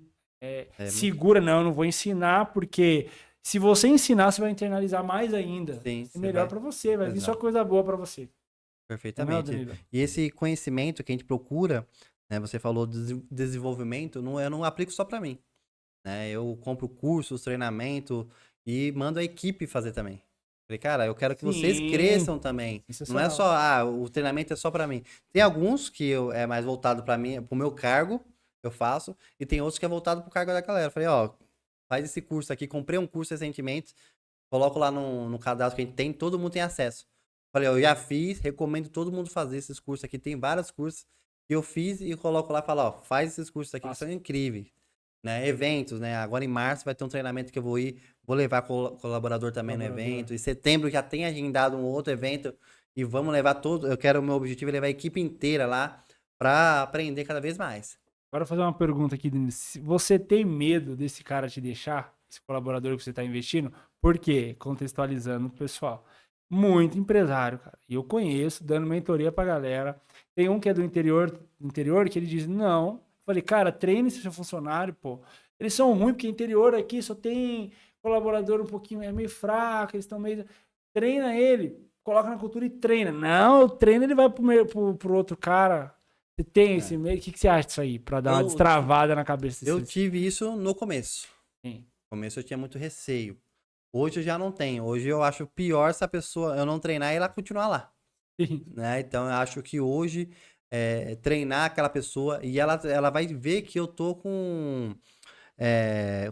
Segura, não, eu não vou ensinar, porque se você ensinar, você vai internalizar mais ainda. Sim, É melhor para você, vai vir só Exato. coisa boa para você. Perfeitamente. Não é, Danilo? E esse conhecimento que a gente procura, né, você falou de desenvolvimento, eu não aplico só para mim, né? Eu compro cursos, treinamento e mando a equipe fazer também. Falei, cara, eu quero que vocês Sim. cresçam também. Não é só, o treinamento é só para mim. Tem alguns que é mais voltado para mim, pro meu cargo, eu faço, e tem outros que é voltado pro cargo da galera. Falei, ó, faz esse curso aqui, comprei um curso recentemente, coloco lá no cadastro que a gente tem, todo mundo tem acesso. Falei, eu já fiz, recomendo todo mundo fazer esses cursos aqui. Tem vários cursos que eu fiz e coloco lá e falo, ó, faz esses cursos aqui que são incríveis. Né? Eventos, né? Agora em março vai ter um treinamento que eu vou ir, vou levar colaborador também no evento. Em setembro já tem agendado um outro evento e vamos levar todo. O meu objetivo é levar a equipe inteira lá para aprender cada vez mais. Agora eu vou fazer uma pergunta aqui, Denis. Se você tem medo desse cara te deixar, esse colaborador que você está investindo, por quê? Contextualizando o pessoal. Muito empresário, cara. E eu conheço, dando mentoria pra galera. Tem um que é do interior, que ele diz, não. Falei, cara, treine seu funcionário, pô. Eles são ruins, porque interior aqui só tem colaborador um pouquinho, é meio fraco, eles estão meio... Treina ele, coloca na cultura e treina. Não, eu treino, ele vai pro outro cara. Você tem esse meio... O que você acha disso aí? Pra dar uma destravada na cabeça Eu tive isso no começo. Sim. No começo eu tinha muito receio. Hoje eu já não tenho. Hoje eu acho pior se a pessoa eu não treinar e ela continuar lá. Sim. Né? Então eu acho que hoje treinar aquela pessoa e ela vai ver que eu tô com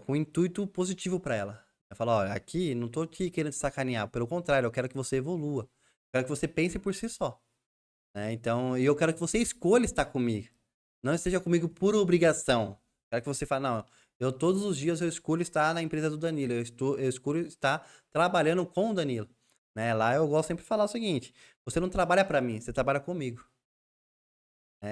um intuito positivo para ela. Eu falo, olha, aqui não tô aqui querendo te sacanear. Pelo contrário, eu quero que você evolua. Eu quero que você pense por si só. Né? Então, eu quero que você escolha estar comigo. Não esteja comigo por obrigação. Eu quero que você fale, não, todos os dias eu escolho estar na empresa do Danilo. Eu escolho estar trabalhando com o Danilo. Né? Lá eu gosto sempre de falar o seguinte, você não trabalha para mim, você trabalha comigo.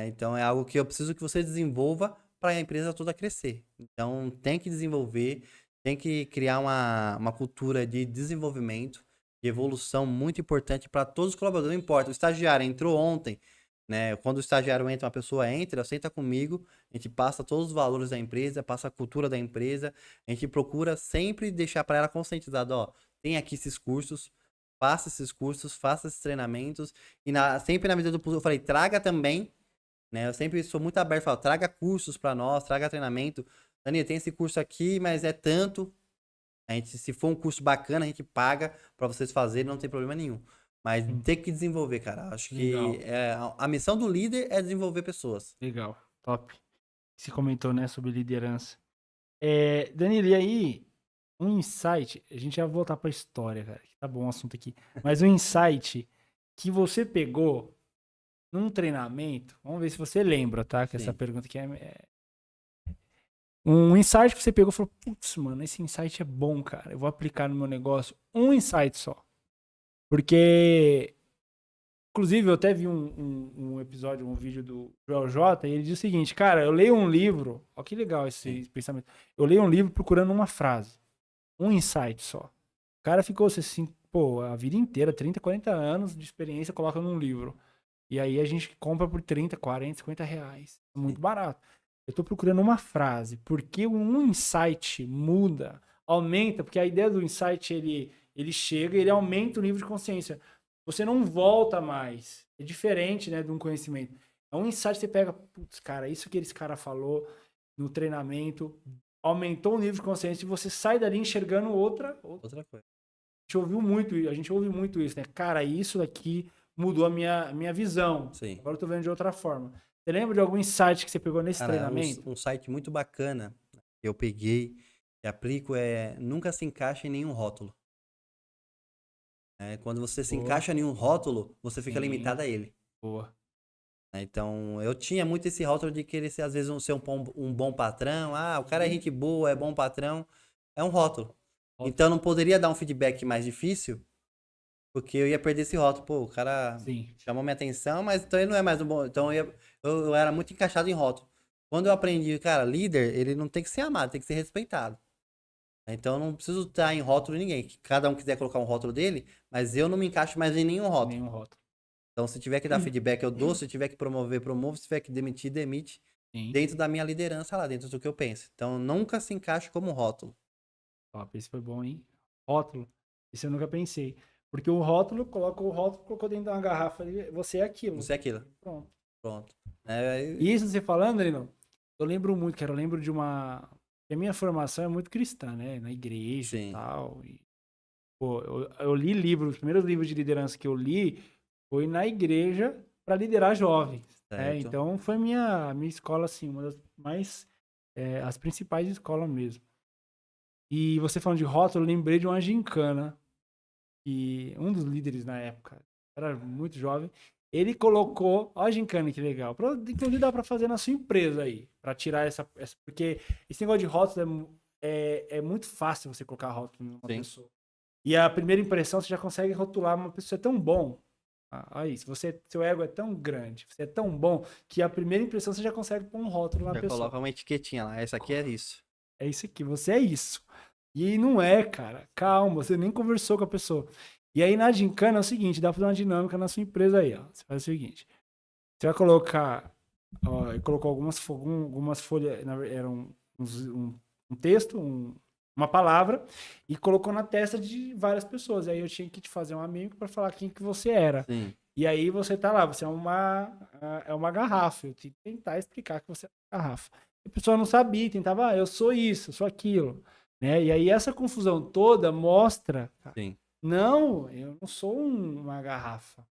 Então é algo que eu preciso que você desenvolva para a empresa toda crescer. Então tem que desenvolver, tem que criar uma cultura de desenvolvimento, de evolução muito importante para todos os colaboradores. Não importa, o estagiário entrou ontem, né? Quando o estagiário entra, uma pessoa entra, senta comigo, a gente passa todos os valores da empresa, passa a cultura da empresa, a gente procura sempre deixar para ela conscientizado, ó, tem aqui esses cursos, faça esses cursos, faça esses treinamentos, e sempre na medida do possível eu falei, traga também, né? Eu sempre sou muito aberto, falo, traga cursos para nós, traga treinamento. Dani, tem esse curso aqui, mas é tanto. A gente, se for um curso bacana, a gente paga para vocês fazerem, não tem problema nenhum. Mas tem que desenvolver, cara. Acho que a missão do líder é desenvolver pessoas. Legal, top. Você comentou, né, sobre liderança. Danilo, e aí, um insight, a gente vai voltar pra história, cara. Tá bom o assunto aqui. Mas um insight que você pegou num treinamento, vamos ver se você lembra, tá? Que essa pergunta aqui um insight que você pegou e falou, putz, mano, esse insight é bom, cara. Eu vou aplicar no meu negócio. Um insight só. Porque, inclusive, eu até vi um episódio, um vídeo do Joel J, e ele diz o seguinte, cara, eu leio um livro, ó que legal esse pensamento. Eu leio um livro procurando uma frase. Um insight só. O cara ficou assim, pô, a vida inteira, 30, 40 anos de experiência, coloca num livro. E aí a gente compra por 30, 40, 50 reais. É muito barato. Eu tô procurando uma frase. Porque um insight muda, aumenta, porque a ideia do insight, ele chega e ele aumenta o nível de consciência. Você não volta mais. É diferente, né, de um conhecimento. É um insight que você pega, putz, cara, isso que esse cara falou no treinamento aumentou o nível de consciência e você sai dali enxergando outra coisa. A gente ouve muito isso, né? Cara, isso daqui mudou a minha visão. Sim. Agora eu tô vendo de outra forma. Você lembra de algum insight que você pegou nesse treinamento? Um site muito bacana que eu peguei e aplico nunca se encaixa em nenhum rótulo. Quando você se encaixa em um rótulo, você fica limitado a ele. Boa. né? Então, eu tinha muito esse rótulo de querer ser, às vezes, ser um bom patrão. Ah, o cara é gente boa, é bom patrão. É um rótulo. Então, eu não poderia dar um feedback mais difícil, porque eu ia perder esse rótulo. Pô, o cara Sim. chamou minha atenção, mas então ele não é mais um bom. Então, eu era muito encaixado em rótulo. Quando eu aprendi, cara, líder, ele não tem que ser amado, tem que ser respeitado. Então, eu não preciso estar em rótulo de ninguém. Cada um quiser colocar um rótulo dele, mas eu não me encaixo mais em nenhum rótulo. Nenhum rótulo. Então, se tiver que dar feedback, eu dou. Se tiver que promover, promovo. Se tiver que demitir, demite. Sim. Dentro da minha liderança lá, dentro do que eu penso. Então, nunca se encaixe como rótulo. Top, esse foi bom, hein? Rótulo. Isso eu nunca pensei. Porque o rótulo, coloca o rótulo, colocou dentro de uma garrafa ali, você é aquilo. Isso é aquilo. Pronto. Pronto. É, Isso você falando, Danilo, eu lembro muito, cara, eu lembro de uma... A minha formação é muito cristã, né? Na igreja e sim. tal. E, pô, eu li livros, os primeiros livros de liderança que eu li foi na igreja para liderar jovens. Né? Certo. Então foi minha escola, assim, uma das mais... as principais escolas mesmo. E você falando de rótulo, eu lembrei de uma gincana que um dos líderes na época, era muito jovem, ele colocou, ó a gincana que legal, inclusive dá para fazer na sua empresa aí, para tirar porque esse negócio de rótulo é muito fácil você colocar rótulo numa Sim. pessoa. E a primeira impressão você já consegue rotular uma pessoa, é tão bom. Aí, seu ego é tão grande, você é tão bom, que a primeira impressão você já consegue pôr um rótulo na Já pessoa. coloca uma etiquetinha lá. Essa aqui é isso. É isso aqui, você é isso. E não é, cara. Calma, você nem conversou com a pessoa. E aí na gincana é o seguinte, dá pra fazer uma dinâmica na sua empresa aí, ó. Você faz o seguinte, você vai colocar, ó, colocou algumas folhas, era um texto, uma palavra, e colocou na testa de várias pessoas. Aí eu tinha que te fazer um amigo para falar quem que você era. Sim. E aí você tá lá, você é uma garrafa. Eu tinha que tentar explicar que você é uma garrafa. A pessoa não sabia, tentava, eu sou isso, eu sou aquilo. Né? E aí essa confusão toda mostra, cara, Sim. não, eu não sou uma garrafa.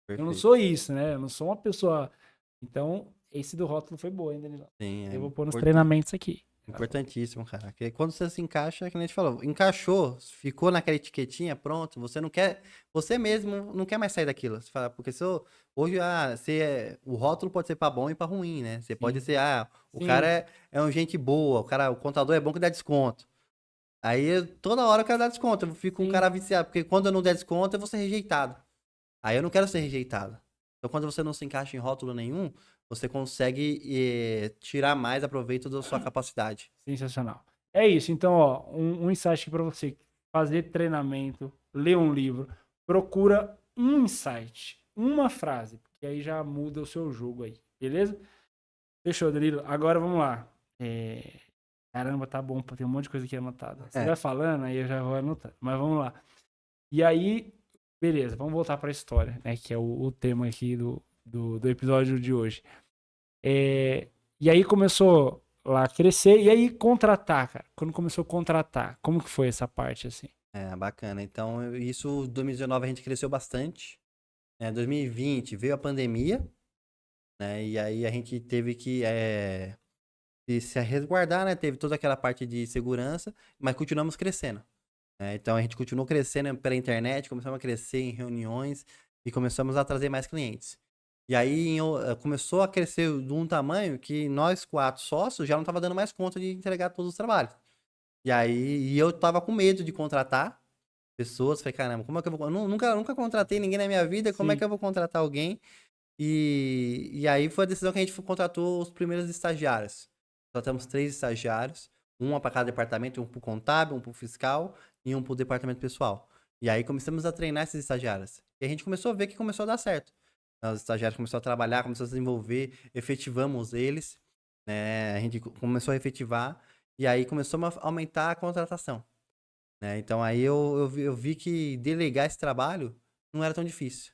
Eu não Perfeito. sou isso, né? Eu não sou uma pessoa. Então, esse do rótulo foi boa, hein, Danilo? Sim, Eu vou pôr nos treinamentos aqui. importantíssimo, cara. Porque quando você se encaixa, é que nem a gente falou, encaixou, ficou naquela etiquetinha, pronto, você não quer, você mesmo não quer mais sair daquilo. Você fala, porque hoje, o rótulo pode ser pra bom e pra ruim, né? Você pode ser, o Sim. cara é um gente boa, o contador é bom que dá desconto. Aí toda hora eu quero dar desconto, eu fico um Sim. cara viciado, porque quando eu não der desconto, eu vou ser rejeitado. Aí eu não quero ser rejeitado. Então, quando você não se encaixa em rótulo nenhum, você consegue tirar mais aproveito da sua capacidade. Sensacional. É isso. Então, ó, um insight para você fazer treinamento, ler um livro, procura um insight, uma frase, porque aí já muda o seu jogo aí, beleza? Fechou, Danilo. Agora vamos lá. Caramba, tá bom, tem um monte de coisa aqui anotada. Você vai falando, aí eu já vou anotando. Mas vamos lá. E aí, beleza, vamos voltar para a história, né? Que é o tema aqui do episódio de hoje. E aí começou lá a crescer, e aí contratar, cara. Quando começou a contratar, como que foi essa parte, assim? Bacana. Então, isso, 2019 a gente cresceu bastante. 2020 veio a pandemia, né? E aí a gente teve que se resguardar, né? Teve toda aquela parte de segurança, mas continuamos crescendo. Então a gente continuou crescendo pela internet, começamos a crescer em reuniões e começamos a trazer mais clientes. E aí começou a crescer de um tamanho que nós 4 sócios já não tava dando mais conta de entregar todos os trabalhos. E aí eu tava com medo de contratar pessoas. Falei, caramba, como é que eu vou. Nunca contratei ninguém na minha vida, como é Sim. que eu vou contratar alguém? E aí foi a decisão que a gente contratou os primeiros estagiários. Contratamos 3 estagiários, uma para cada departamento, um para o contábil, um para o fiscal e um para o departamento pessoal. E aí começamos a treinar esses estagiários. E a gente começou a ver que começou a dar certo. Os estagiários começaram a trabalhar, começaram a se desenvolver, efetivamos eles, né? A gente começou a efetivar e aí começamos a aumentar a contratação. Né? Então aí eu vi que delegar esse trabalho não era tão difícil.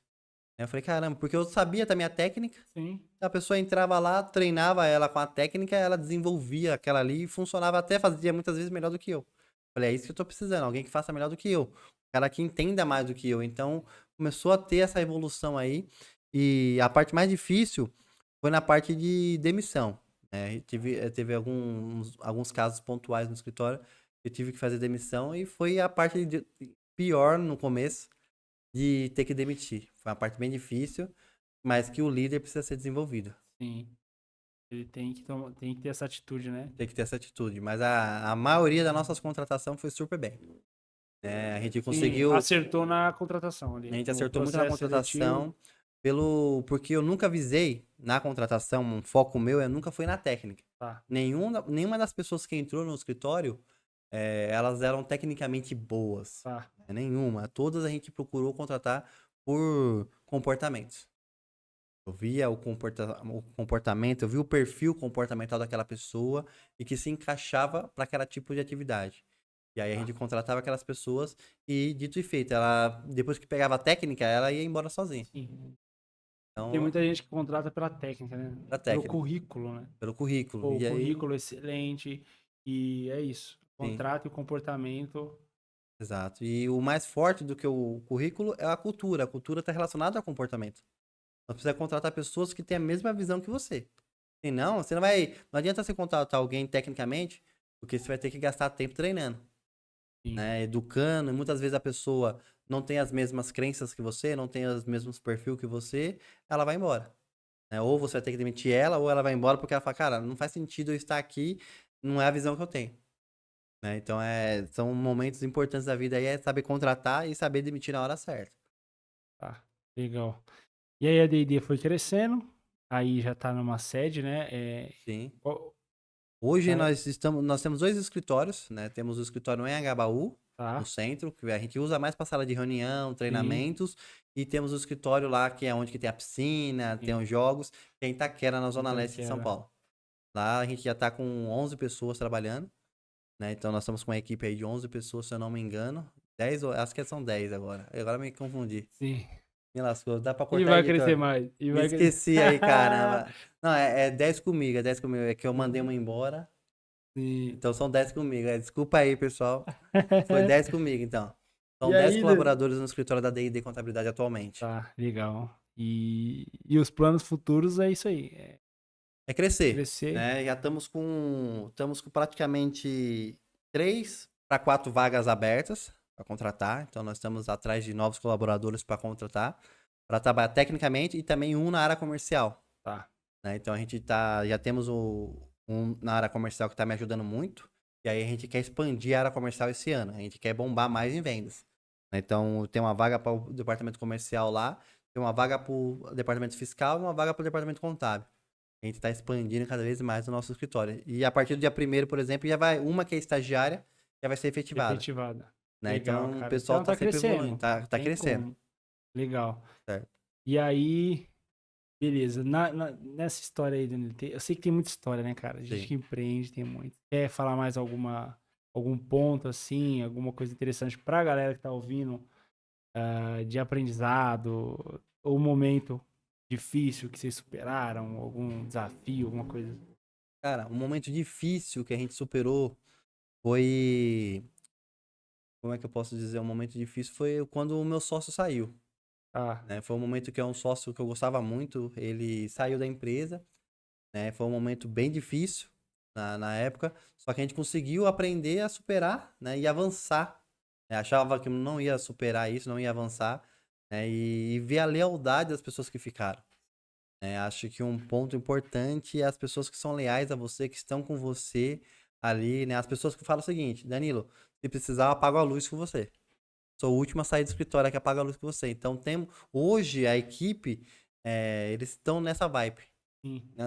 Eu falei, caramba, porque eu sabia da minha técnica. Sim. A pessoa entrava lá, treinava ela com a técnica, ela desenvolvia aquela ali e funcionava até, fazia muitas vezes melhor do que eu. Falei, é isso que eu tô precisando, alguém que faça melhor do que eu. Um cara que entenda mais do que eu. Então, começou a ter essa evolução aí. E a parte mais difícil foi na parte de demissão. Né? Teve alguns casos pontuais no escritório que eu tive que fazer demissão e foi a parte pior no começo de ter que demitir. Foi uma parte bem difícil. mas que o líder precisa ser desenvolvido. Sim. Ele tem que ter essa atitude, né? Tem que ter essa atitude. Mas a maioria das nossas contratações foi super bem. A gente Sim, conseguiu. acertou na contratação ali. A gente No acertou muito na processo contratação. Porque eu nunca visei na contratação, um foco meu, eu nunca fui na técnica. Tá. Nenhuma das pessoas que entrou no escritório, elas eram tecnicamente boas. Tá. Nenhuma. Todas a gente procurou contratar por comportamentos. Eu via o comportamento, eu via o perfil comportamental daquela pessoa e que se encaixava para aquele tipo de atividade. E aí a gente contratava aquelas pessoas e, dito e feito, ela, depois que pegava a técnica, ela ia embora sozinha. Sim. Então, Tem muita gente que contrata pela técnica, né? pra Pelo técnica, currículo, né? pelo currículo. Pô, o E aí, currículo excelente e é isso. O sim, contrato e o comportamento. exato. E o mais forte do que o currículo é a cultura. A cultura está relacionada ao comportamento. Você precisa contratar pessoas que têm a mesma visão que você. Senão, você não vai. Não adianta você contratar alguém tecnicamente, porque você vai ter que gastar tempo treinando, Sim. né? Educando. E muitas vezes a pessoa não tem as mesmas crenças que você, não tem os mesmos perfis que você, ela vai embora. Né? Ou você vai ter que demitir ela, ou ela vai embora porque ela fala, cara, não faz sentido eu estar aqui, não é a visão que eu tenho. Né? Então, são momentos importantes da vida aí, é saber contratar e saber demitir na hora certa. Tá. Legal. E aí a D&D foi crescendo. Aí já tá numa sede, né? Sim. Qual- Hoje é, nós temos 2 escritórios, né? Temos o escritório em Agabaú, no tá. centro, que a gente usa mais para sala de reunião, Sim. treinamentos, e temos o escritório lá, que é onde que tem a piscina, tem Sim. os jogos, que é em Itaquera, na Zona Leste de São Itaquera. Paulo. Lá a gente já tá com 11 pessoas trabalhando, né? Então nós estamos com uma equipe aí de 11 pessoas, se eu não me engano. 10, acho que são 10 agora. Agora me confundi. Sim. Me lascou. Dá pra E cortar, vai crescer editor? mais. E Me vai crescer. esqueci aí, caramba. Não, é 10 comigo, é 10 comigo. É que eu mandei uma embora. Sim. Então são 10 comigo. Desculpa aí, pessoal. Foi 10 comigo, então. São E 10 aí, colaboradores no escritório da D&D Contabilidade atualmente. tá, legal. E os planos futuros é isso aí. É crescer, Crescer. né? Já estamos com praticamente 3 para 4 vagas abertas para contratar. Então nós estamos atrás de novos colaboradores para contratar, para trabalhar tecnicamente e também um na área comercial. Tá. Né? Então a gente já temos um na área comercial que está me ajudando muito. E aí a gente quer expandir a área comercial esse ano. A gente quer bombar mais em vendas. Né? Então tem uma vaga para o departamento comercial lá, tem uma vaga para o departamento fiscal e uma vaga para o departamento contábil. A gente está expandindo cada vez mais o nosso escritório. E a partir do dia 1º, por exemplo, já vai uma que é estagiária, já vai ser efetivada. Efetivada. Né? Legal, Então o cara. pessoal Então está tá sempre crescendo. evoluindo, tá Tem crescendo. como. Legal. Certo. E aí, beleza. Nessa história aí do NLT, eu sei que tem muita história, né, cara? A gente Sim. que empreende tem muito. Quer falar mais algum ponto, assim, alguma coisa interessante pra galera que tá ouvindo, de aprendizado, ou momento difícil que vocês superaram, algum desafio, alguma coisa? Cara, um momento difícil que a gente superou foi. Como é que eu posso dizer? Um momento difícil foi quando o meu sócio saiu. Ah, Né? Foi um momento que é um sócio que eu gostava muito, ele saiu da empresa, né? Foi um momento bem difícil na época, só que a gente conseguiu aprender a superar, né? E avançar. Né? Achava que não ia superar isso, não ia avançar, né? E ver a lealdade das pessoas que ficaram. Né? Acho que um ponto importante é as pessoas que são leais a você, que estão com você ali, né? As pessoas que falam o seguinte, Danilo, se precisar, eu apago a luz com você. Sou o último a sair do escritório que apaga a luz com você. Então, hoje a equipe, eles estão nessa vibe. sim, Né?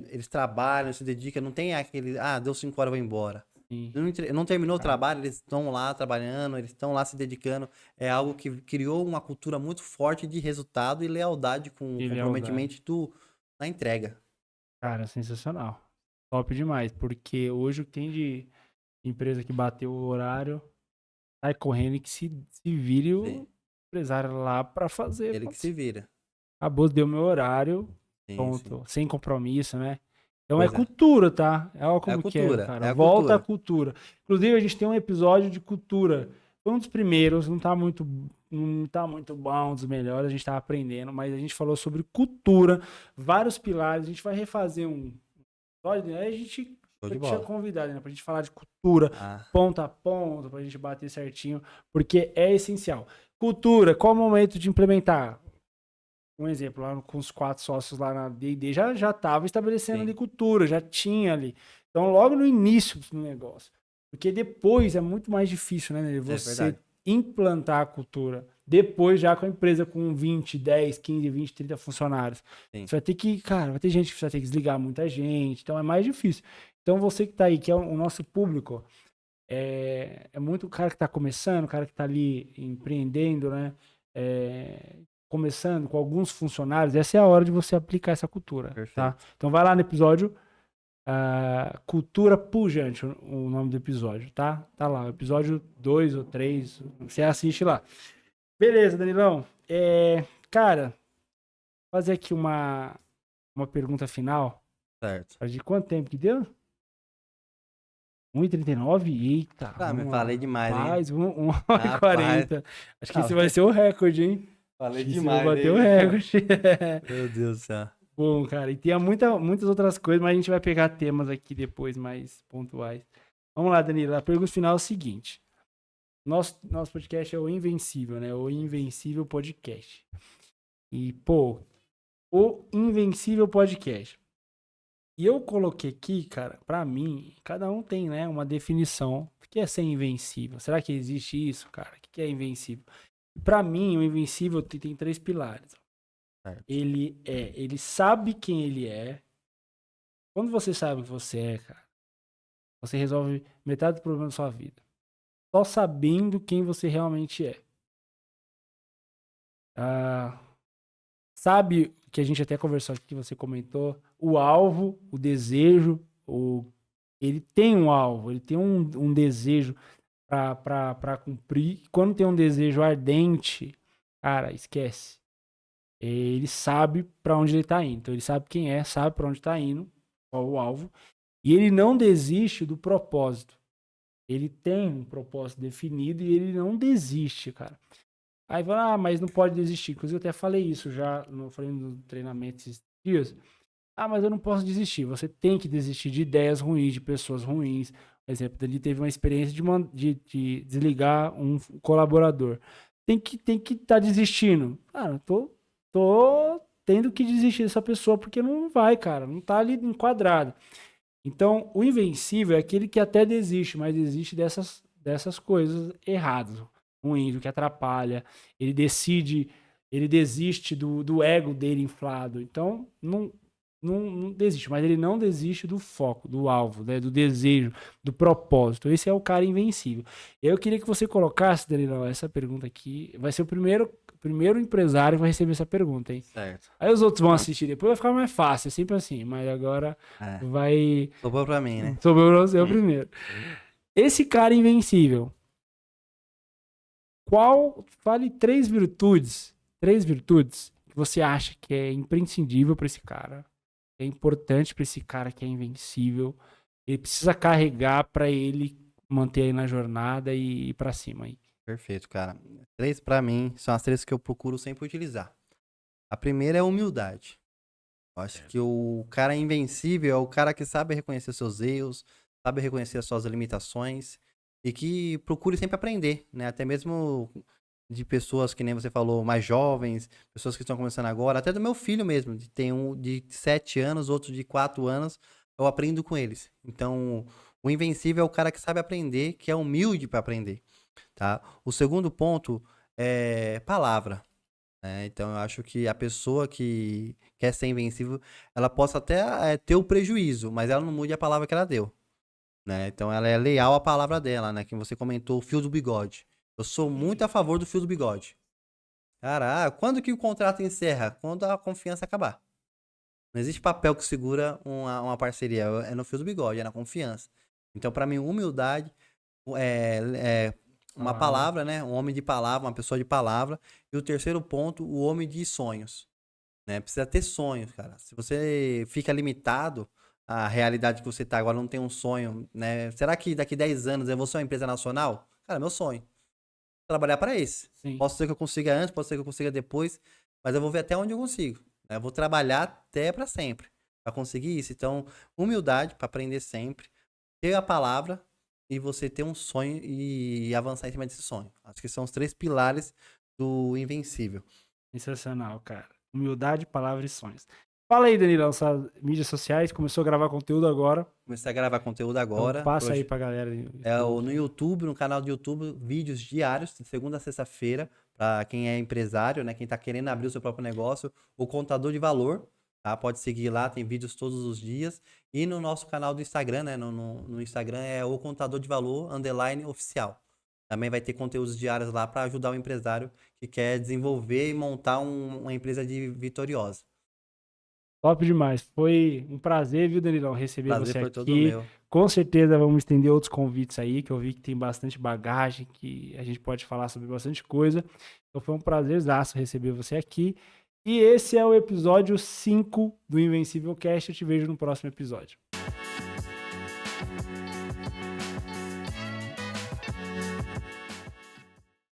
Eles trabalham, se dedicam, não tem aquele, deu 5 horas, eu vou embora. sim. Não terminou o Ah. trabalho, eles estão lá trabalhando, eles estão lá se dedicando. É algo que criou uma cultura muito forte de resultado e lealdade com E o comprometimento na entrega. Cara, sensacional. Top demais, porque hoje o que tem de empresa que bateu o horário, sai correndo e que se vire o Sim. empresário lá pra fazer. Ele que se vira. Acabou, deu meu horário, Sim, ponto. sim. Sem compromisso, né? Então Pois é é. cultura, tá? É É a como que é, cultura, cara. é a Volta à cultura. cultura. Inclusive, a gente tem um episódio de cultura. Foi um dos primeiros, não tá muito bom, um dos melhores, a gente tá aprendendo, mas a gente falou sobre cultura, vários pilares, a gente vai refazer um episódio, aí a gente Show de tinha bola. convidado, né, pra gente falar de cultura, Ah, ponta a ponta, pra gente bater certinho, porque é essencial. Cultura, qual o momento de implementar? um exemplo, lá com os 4 sócios lá na D&D, já tava estabelecendo Sim. ali cultura, já tinha ali. Então, logo no início do negócio. Porque depois é muito mais difícil, né, É você verdade. implantar a cultura. Depois, já com a empresa com 20, 10, 15, 20, 30 funcionários. Sim. Você vai ter que, cara, vai ter gente que você vai ter que desligar muita gente, então é mais difícil. Então, você que tá aí, que é o nosso público, é muito o cara que está começando, o cara que está ali empreendendo, né? Começando com alguns funcionários, essa é a hora de você aplicar essa cultura, tá? Perfeito. Então vai lá no episódio Cultura Pujante, o nome do episódio, tá? Tá lá, episódio 2 ou 3, você assiste lá. Beleza, Danilão. Cara, vou fazer aqui uma pergunta final. Certo. De quanto tempo que deu? 1h39? Eita, Ah, me vamos falei lá. demais, hein? Rapaz, 1h40. Rapaz. Acho que esse vai ser o recorde, hein? Falei Acho que esse vai demais bater o aí. recorde. Meu Deus do céu. Bom, cara, e tem muitas outras coisas, mas a gente vai pegar temas aqui depois mais pontuais. Vamos lá, Danilo. A pergunta final é o seguinte. Nosso podcast é o Invencível, né? O Invencível Podcast. E, pô, o Invencível Podcast. E eu coloquei aqui, cara, pra mim, cada um tem, né, uma definição. O que é ser invencível? Será que existe isso, cara? O que é invencível? Pra mim, o invencível tem 3 pilares. Certo. Ele sabe quem ele é. Quando você sabe o que você é, cara, você resolve metade do problema da sua vida. Só sabendo quem você realmente é. Sabe que a gente até conversou aqui, que você comentou, o alvo, o desejo, ele tem um alvo, ele tem um desejo para cumprir. Quando tem um desejo ardente, cara, esquece. Ele sabe para onde ele tá indo. Então ele sabe quem é, sabe para onde tá indo, qual o alvo, e ele não desiste do propósito. Ele tem um propósito definido e ele não desiste, cara. Aí fala, mas não pode desistir. Inclusive, eu até falei isso já, falei no treinamento esses dias. Mas eu não posso desistir. Você tem que desistir de ideias ruins, de pessoas ruins. Por exemplo, ele teve uma experiência de desligar um colaborador. Tem que estar desistindo. Cara, tô tendo que desistir dessa pessoa porque não vai, cara. Não tá ali enquadrado. Então, o invencível é aquele que até desiste, mas desiste dessas coisas erradas, ruins, o que atrapalha. Ele desiste do ego dele inflado. Então, não desiste, mas ele não desiste do foco, do alvo, né, do desejo, do propósito. Esse é o cara invencível. Eu queria que você colocasse, Danilo, essa pergunta aqui. Vai ser o primeiro empresário que vai receber essa pergunta, hein? Certo. Aí os outros vão assistir depois, vai ficar mais fácil, é sempre assim. Mas agora vai. Sobrou pra mim, né? Sobrou pra você o primeiro. Esse cara invencível. Fale 3 virtudes que você acha que é imprescindível pra esse cara, é importante pra esse cara que é invencível, ele precisa carregar pra ele manter aí na jornada e ir pra cima aí. Perfeito, cara. 3 pra mim são as 3 que eu procuro sempre utilizar. A primeira é a humildade. Eu acho que o cara invencível é o cara que sabe reconhecer seus erros, sabe reconhecer as suas limitações e que procure sempre aprender, né? Até mesmo de pessoas que nem você falou, mais jovens, pessoas que estão começando agora, até do meu filho mesmo, tem um de 7 anos, outro de 4 anos, eu aprendo com eles. Então, o invencível é o cara que sabe aprender, que é humilde para aprender, tá? O segundo ponto é palavra. Então eu acho que a pessoa que quer ser invencível, ela possa até ter o prejuízo, mas ela não mude a palavra que ela deu, né? Então ela é leal à palavra dela, né? Que você comentou, o fio do bigode. Eu sou muito a favor do fio do bigode. Cara, quando que o contrato encerra? Quando a confiança acabar. Não existe papel que segura uma parceria, é no fio do bigode, é na confiança. Então pra mim, humildade é uma palavra, né? Um homem de palavra, uma pessoa de palavra. E o terceiro ponto, o homem de sonhos, né? Precisa ter sonhos, cara. Se você fica limitado à realidade que você tá agora, não tem um sonho, né? Será que daqui 10 anos eu vou ser uma empresa nacional? Cara, meu sonho. Trabalhar para esse. Sim. Posso ser que eu consiga antes, pode ser que eu consiga depois, mas eu vou ver até onde eu consigo, né? Eu vou trabalhar até para sempre para conseguir isso. Então, humildade para aprender sempre, ter a palavra e você ter um sonho e avançar em cima desse sonho. Acho que são os 3 pilares do invencível. Sensacional, cara. Humildade, palavras e sonhos. Fala aí, Danilão, suas mídias sociais, começou a gravar conteúdo agora. Comecei a gravar conteúdo agora. Então passa aí pra galera. No YouTube, no canal do YouTube, vídeos diários, de segunda a sexta-feira, para quem é empresário, né? Quem tá querendo abrir o seu próprio negócio, o Contador de Valor, tá? Pode seguir lá, tem vídeos todos os dias. E no nosso canal do Instagram, né? No Instagram é o Contador de Valor, _oficial. Também vai ter conteúdos diários lá para ajudar o empresário que quer desenvolver e montar uma empresa vitoriosa. Top demais. Foi um prazer, viu, Danilão, receber Prazer você foi aqui. todo meu. Com certeza vamos estender outros convites aí, que eu vi que tem bastante bagagem, que a gente pode falar sobre bastante coisa. Então foi um prazerzaço receber você aqui. E esse é o episódio 5 do Invencível Cast. Eu te vejo no próximo episódio.